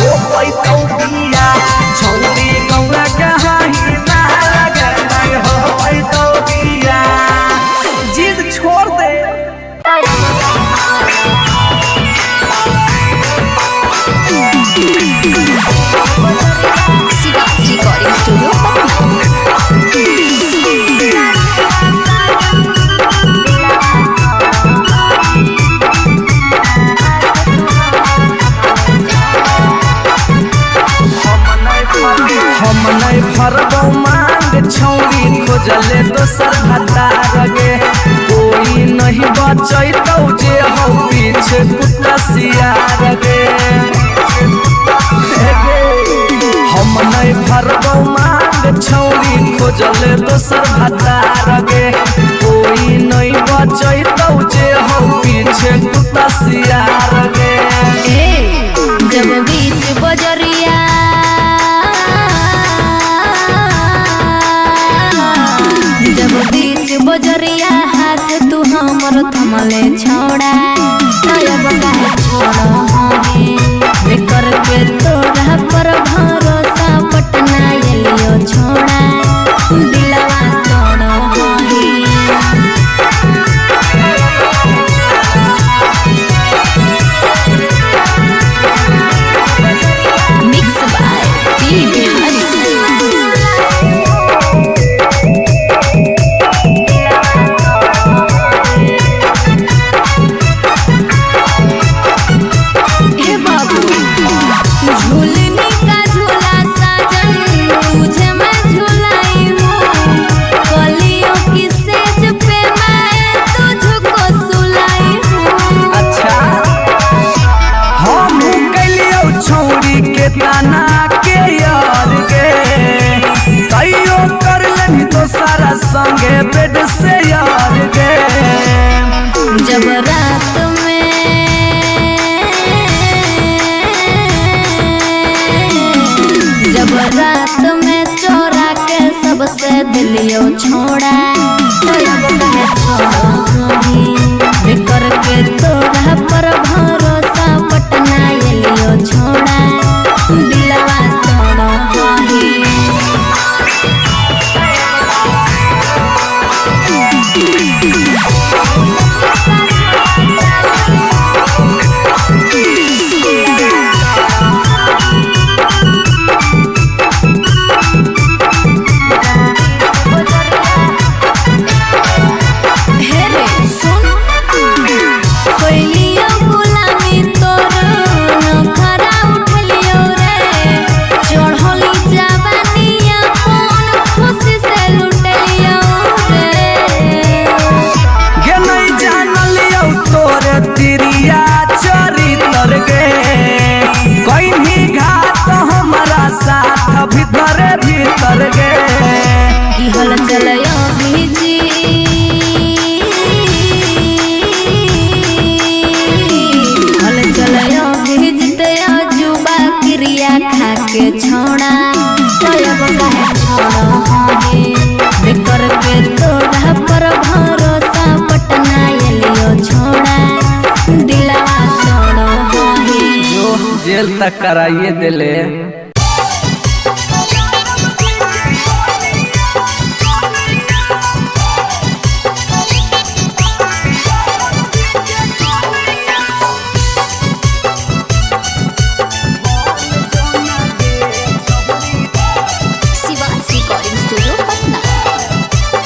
हो पैतौ बिया छौरी गौरा कहाही ना लगे नहीं हो पैतौ बिया जिद छोड़ दे शिवा रिकॉर्डिंग स्टूडियो पटना। हम नहीं भरबौ मांग छौरी खोजले दोसर भतार गे कोई नहीं बचैतौ जे हो पीछे कुत्ता सियार गे हम नहीं भरबौ मांग छौरी खोजले दोसर भतार गे कोई नहीं बचैतौ जे हो पीछे कुत्ता सियार गे जब बीच बजरिया जब बीच बजरिया हाथ तू हमर थमले छोड़ा तब काहे छोड़ हे करके तोरा पर भरोसा पटना एलियो छोड़ा दिलवा तोड़ मिक्स बाय पी बिहारी। झूलने का झूला साजन तुझे मैं झूलाई हूँ कलियों की सेज पे मैं तुझको सुलाई हूँ। अच्छा हम कलियो छौरी के ताना के यार गे कहियो कर लेनी तो सारा संगे बेड से यार गे जब रात में चोरा के सबसे दिलियो छोड़ा तब काहे छोड़ी करके तोरा पर भरोसा पटना एलियो छोड़ा दिलवा तोड़ भीतर गे की हल चलयो भीजी हल चलयो भीजते जुबा क्रिया खा के छोड़ा तब काहे छोड़ करके तोरा पर भरोसा पटना एलियो छोड़ा दिलवा तोड़ जो जेल तक कराइए दिले शिवा रिकॉर्डिंग स्टूडियो पटना।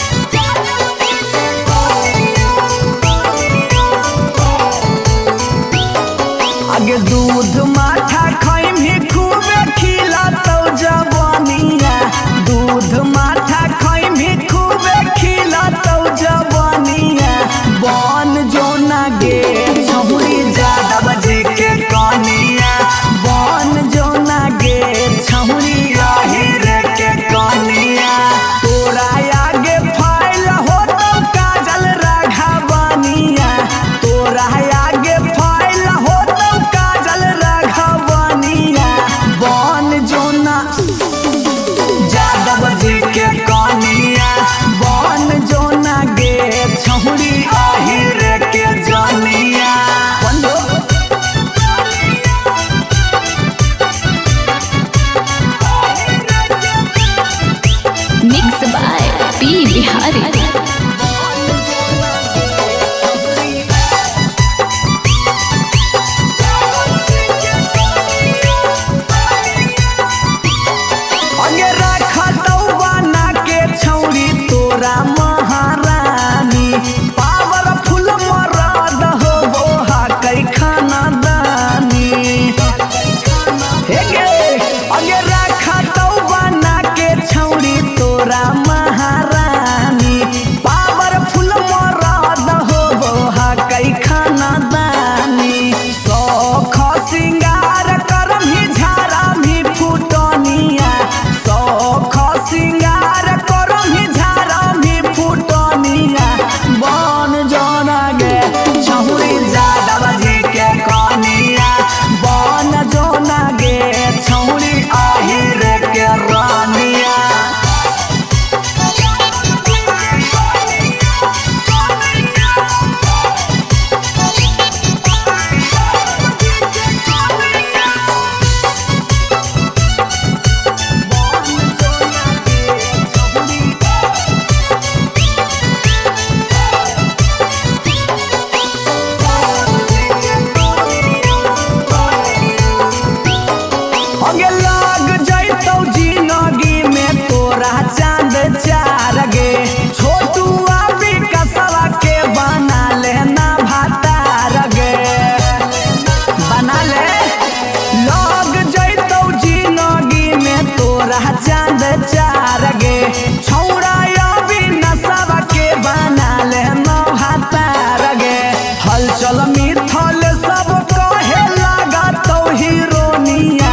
आगे दूध माठा खाई भी खूबे खी लग जैतौ जिंदगी में तोरा चांद चार गे छोटू अभी कसवा के बना लेना भातार गे बना ले लग जैतौ जिंदगी में तोरा चांद चार गे छौड़ा अभी नसवा के बना लेना भातार गे हलचल मिथल सब कहे लगा तो हीरोनिया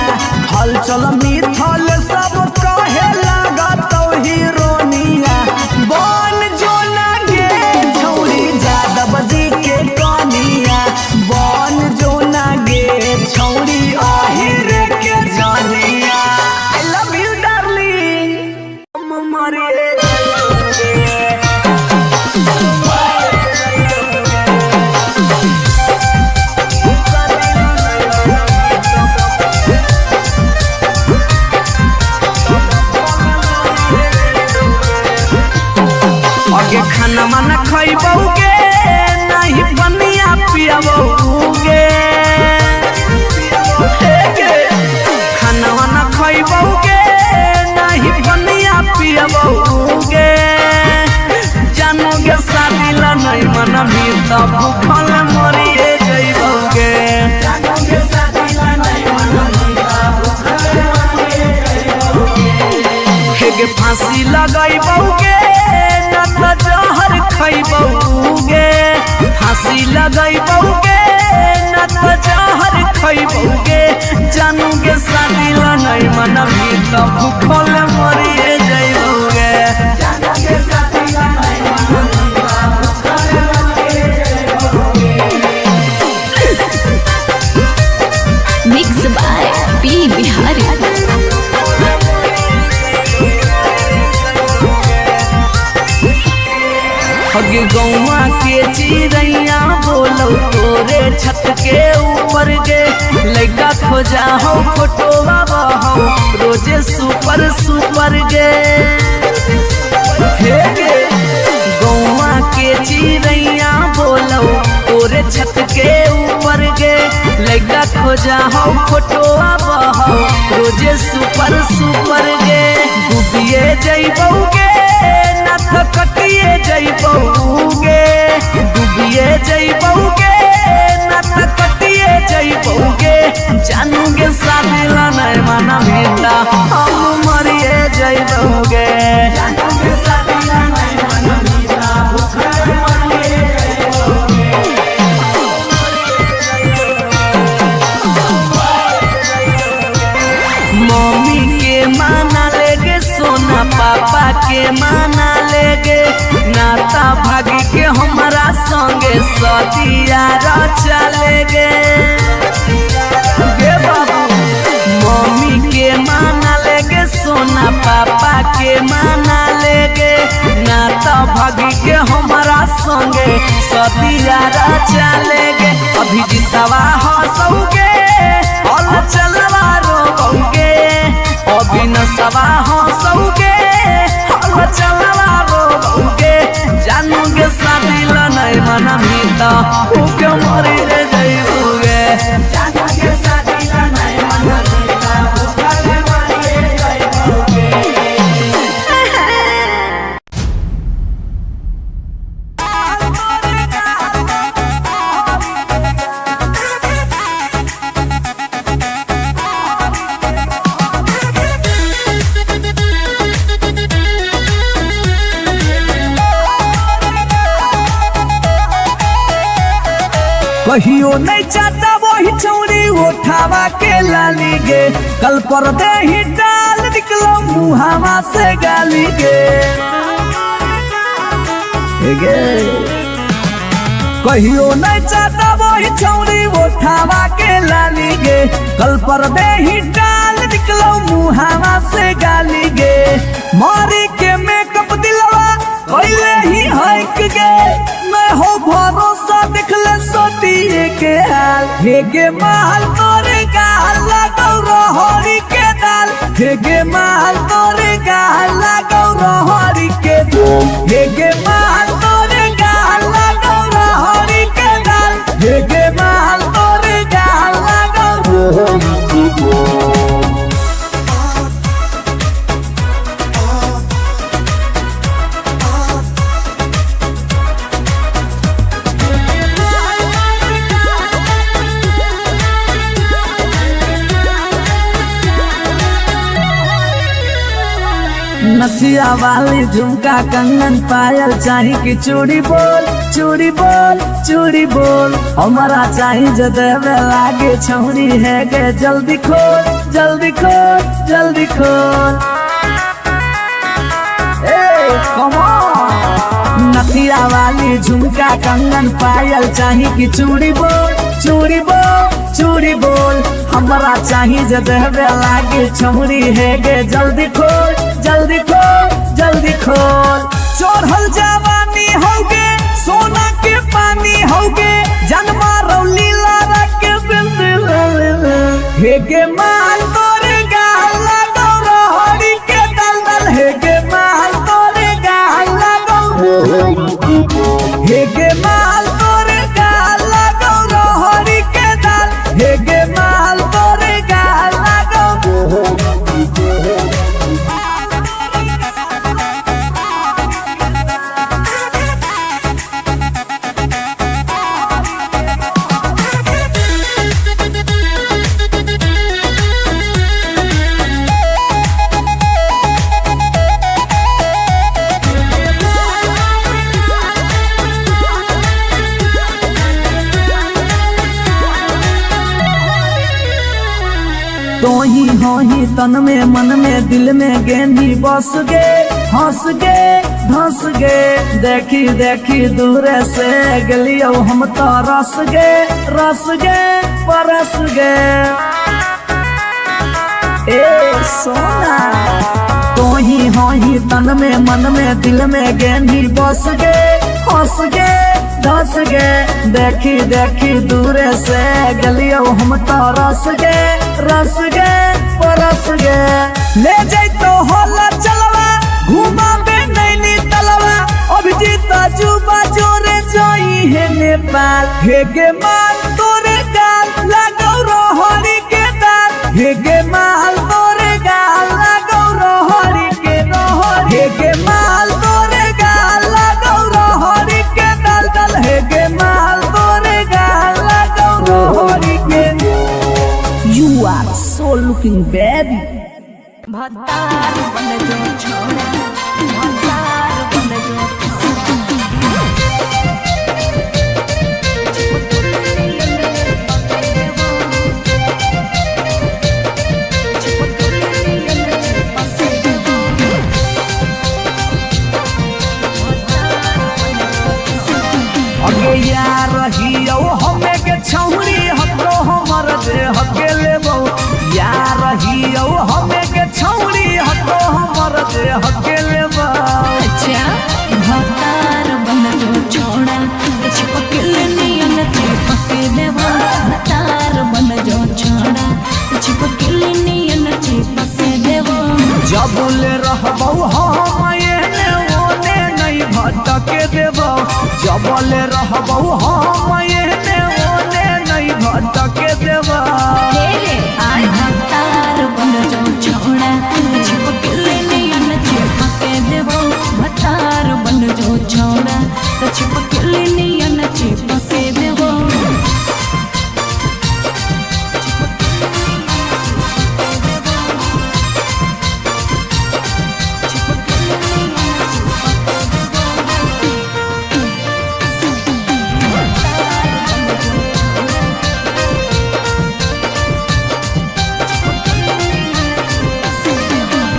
हलचल मिथल सब कहे लगा तो हीरोनिया बन जो गे छौड़ी जादव जी के कनिया बन जो गे छौड़ी आहिर के जानिया आई लव यू डार्लिंग मरे आगे खाना माना खैबौगे नहीं बनिया पियबौगे खाना माना खैबौगे नहीं बनिया पियबौगे जानोगे शादी ला नहीं मन भी तो भूखल मरिए जइबौगे जानोगे शादी ला नहीं मन भी तो भूखल मरिए जइबौगे फांसी लगैबौगे जहर खैबौगे फांसी लगैबौगे न त जहर खैबौगे जानूगे शादी ला नहीं मन भी तो भूखल मरिए जइबौगे जानूगे शादी ला नहीं मन भी तो भूखल मरिए जइबौगे मिक्स बाय पी बिहारी। हगे गौवा के चिड़ैया बोलो तोरे छत के ऊपर गे लड़का खोजा हो फोटोवा बहो रोजे सुपर सुपर गे हे गे गौवा के चिड़ैया बोलो तोरे छत के ऊपर गे लड़का खोजा हो फोटोवा बहो रोजे सुपर सुपर गे डूबिए जइबौगे कटिए जइबौगे डूबिए जइबौगे न त कटिए जइबौगे जानूगे शादी ला नहीं माना भीता हम मरिए जइबौगे जानूगे शादी ला नहीं माना भीता भूखल मरिए जइबौगे मम्मी के माना लेगे सोना पापा के माना लेगे नाता भागी के हमारा संगे सदिया चलेगे गे बाबू मम्मी के माना लेगे सोना पापा के माना लेगे नाता भागी के हमारा संगे सदिया चलेगे अभी जितवा हंसोगे और चलवा रोगे अभी नसवा हंसोगे और चलवा रोगे जानूगे शादी ला नहीं मना भीता भूखे मरी जइबौगे जानूगे शादी ला नहीं मना भीता भूखल मरी जइबौगे कहियो नहीं चाहता वही चौड़ी उठावा के लाली गे कल पर दे ही डाल निकलो मुहावा से गाली गे कहियो नहीं चाहता वही चौड़ी उठावा के लाली गे कल पर दे ही डाल निकलो मुहावा से गाली गे मारी के मेकअप दिलवा कोइले ही हक गे मैं हो भरोसा दिखले सोटिए के हाल हे गे माल तोरे गाल लगौ रहरी के दाल हे गे माल तोरे गाल लगौ रहरी के दाल हे गे माल तोरे गाल लगौ रहरी के दाल हे गे माल तोरे गाल लगौ रहरी के दाल नथिया वाली झुमका कंगन पायल चाही कि चूड़ी बोल चूड़ी बोल चूड़ी बोल हमारा चाही जो देवे लागे छौरी है गे जल्दी खोल जल्दी खोल जल्दी खोल। कम ऑन नथिया वाली झुमका कंगन पायल चाही कि चूड़ी बोल चूड़ी बोल चूड़ी बोल हमारा चाही जो देवे लागे छौरी है गे जल्दी खोल जल्दी खोल जल्दी खोल। चढ़ल जवानी होगे सोना के पानी होगे जन्मा रौली लारा के बिंद हे गे माल तोरे गाल लगो रोहड़ी के दलदल हे गे माल तोरे गाल लगो हे गे माल तोरे गाल लगो रोहड़ी के दल हे गे माल तोरे गाल लगो। तो ही हो ही तन में मन में दिल में गेंदी बस गे हंस गे धंस गे देखी देखी दूर से गलियो हम तो रस गे परस गे। ए सोना तो ही हो ही तन में मन में दिल में गेंदी बस गे हंस गे धस गे देखी देखी दूर से गलियो हम तो रस गे परस गे। ले जाई तो होला चलवा घुमा बे नैनी तलवा अभिजीत जुबा जोरे जोई है नेपाल हे गे माल तोरे गाल लगो रोहड़ी के दाल हे गे माल तोरे गाल लगो रोहड़ी के रोहड़ी हे गे माल तोरे गाल लगो रोहड़ी के दल दल हे गे माल तोरे गाल लगो रोहड़ी के। You are so looking baby भतार बन जो छोड़ा भतार बन जो अगे यार रहियो हमें के छौरी हतो हमर दे हके लेबो यार रहियो हमें के छौरी हतो हमर दे हके लेबो। अच्छा भतार बन जो छोड़ा चिपकल नियन चिपके देबो भतार बन जो छोड़ा चिपकल नियन चिपके देबो। जबले रहबो हम एने ओने नहीं भटके देबो जबले रहबो हम एने ओने नहीं भटके देबो। भतार बन जो छोड़ा चिपकल नियन चिपके देबो भतार बन जो छोड़ा चिपकल नियन चिपके देबो।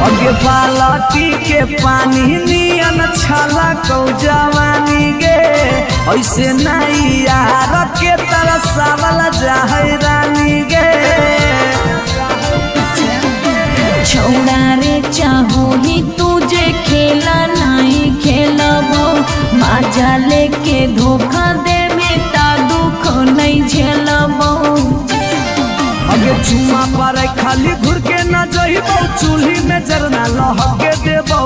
अगे बालटी के पानी नियन छला कौ जवानी गे ऐसे नहीं यार के तरसावल जाहै रानी गे। छोड़ा रे चाहो ही तुझे खेला नहीं खेलबो माजा लेके धोखा दे बेटा दुख नहीं झेलबो। अगे चुमा पर खाली घुर के न जइबो चूल्ही में जरना लहके देबो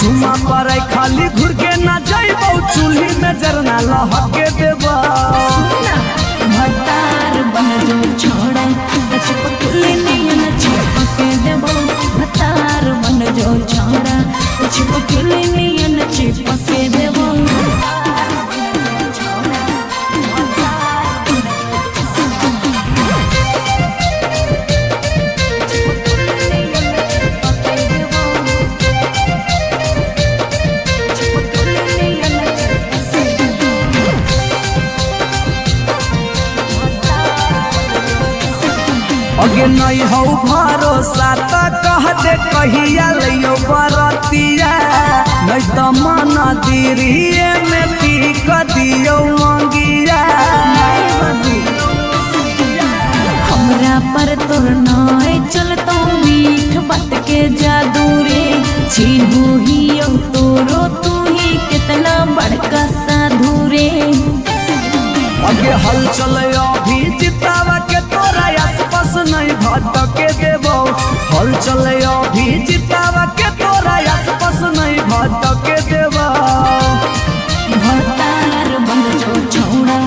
चुमा पर खाली घुर के न जइबो चूल्ही में जरना लहके देबो। भतार बन जो छोड़ा चिपकल नियन चिपके देबो भतार बन जो छोड़ा चिपकल नियन चिपके देबो। अगे नहीं हो भरोसा तो कह दे कहिया लियो बरतिया नहीं तो मन दिरिए में पीक दियो मंगिया हमरा पर तोर नाय चलतो मीठ बात के जादू रे छीनू ही तोरो तू ही कितना बड़का साधु रे अगे हल चले अभी जितावा के तोरा आसपास नहीं भटके देबो हल चले अभी जितावा के तोरा आसपास नहीं भटके देबो भतार बन जो छौड़ा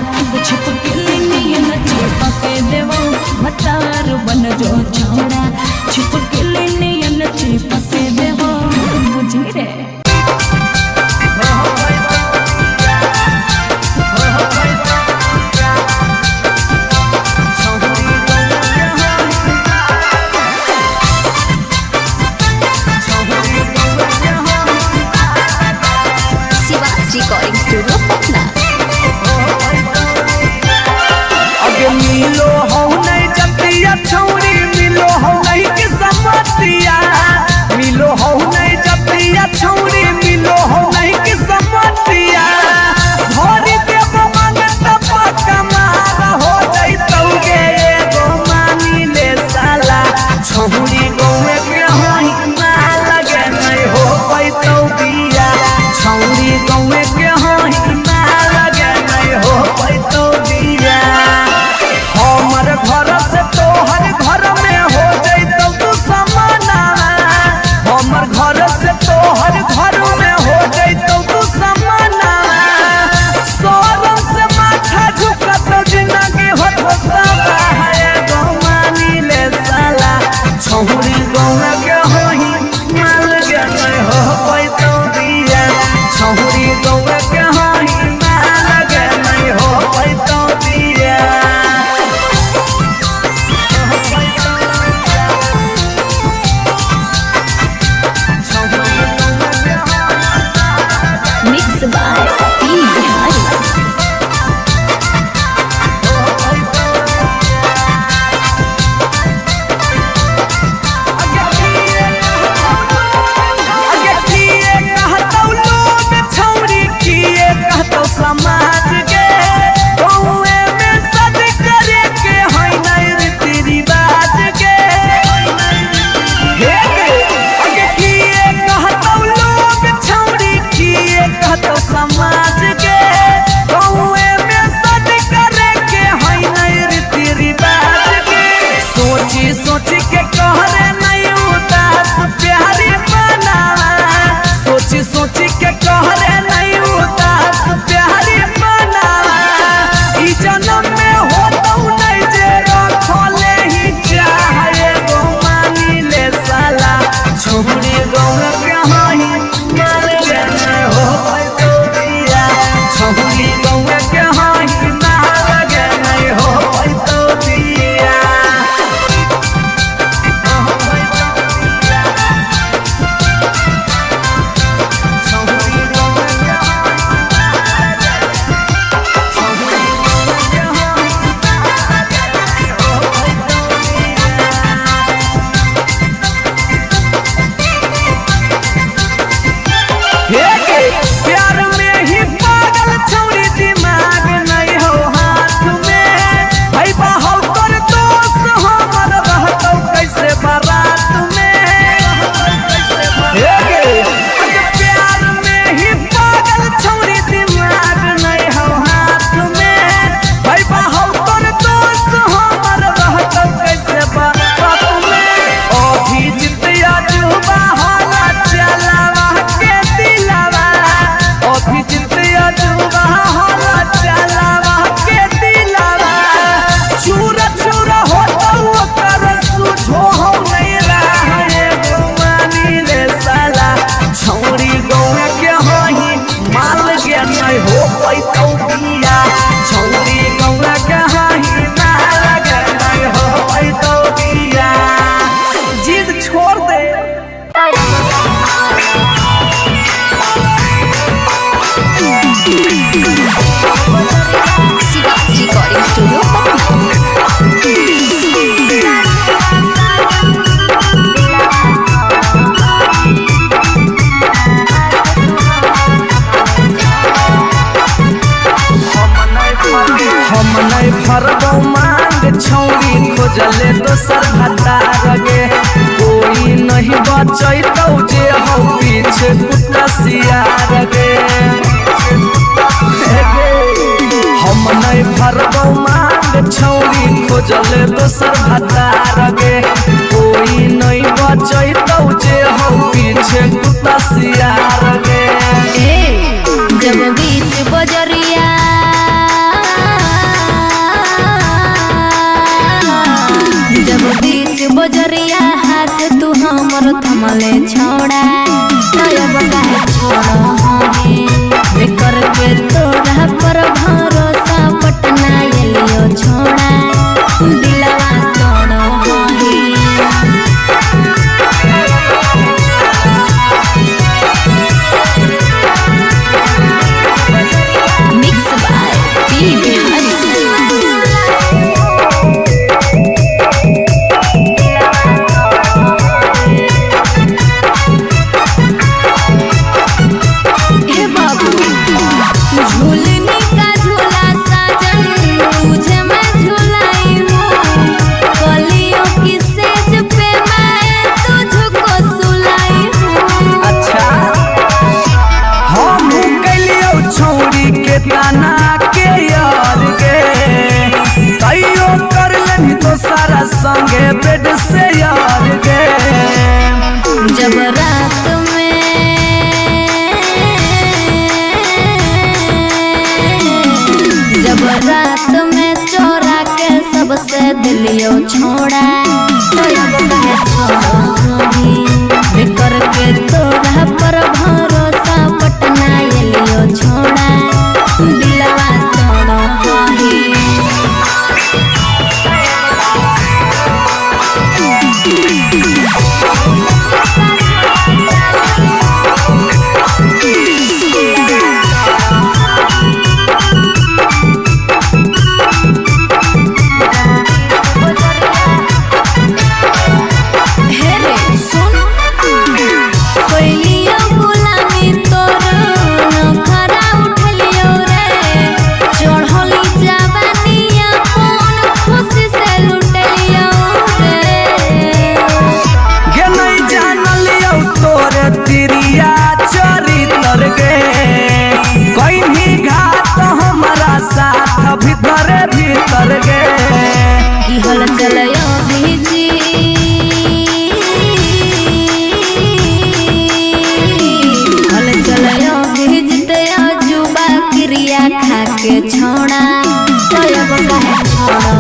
छिप के नियन छिप के देवो भतार बन जो छौड़ा छिप के नियन छिप के देवो बुझी रे खोजले दोसर भतार गे कोई नहीं बचैतौ जे हो पीछे कुत्ता सियार गे हम नहीं भरबौ मांग छौरी खोजले दोसर भतार गे कोई नहीं बचैतौ जे हो पीछे कुत्ता सियार गे जब बीच बजरिया जब बीच बजरिया हाथ तू हमर थमले छोड़ा तब काहे छोड़ो हे करके तोरा पर भरोसा पटना एलियो छोड़ा दिलवा तोड़ो हे Mix by B Bihari. झूलने का झूला साजन तुझे मैं झूलाई हूँ कलियों की सेज पे मैं तुझको सुलाई हूँ। अच्छा हम कलियो छौरी के ताना के यार गे तैयो कर लेनी तो सारा संगे बेड से यार गे जब रात में चोरा के सबसे दिलियो छोड़ा तो अब काहे छोड़ो करके तोरा पर भरोसा पटना एलियो छोड़ा दिलवा तोड़ो भीतर गे की हल चलयो भीजी हल चलयो भीजते जुबा क्रिया खा के छोड़ा तब काहे छोड़ो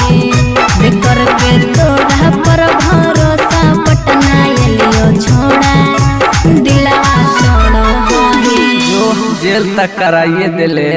हे करके तोरा पर भरोसा पटना एलियो छोड़ा दिलवा तोड़ो हे जो जेल तक कराइए दिले।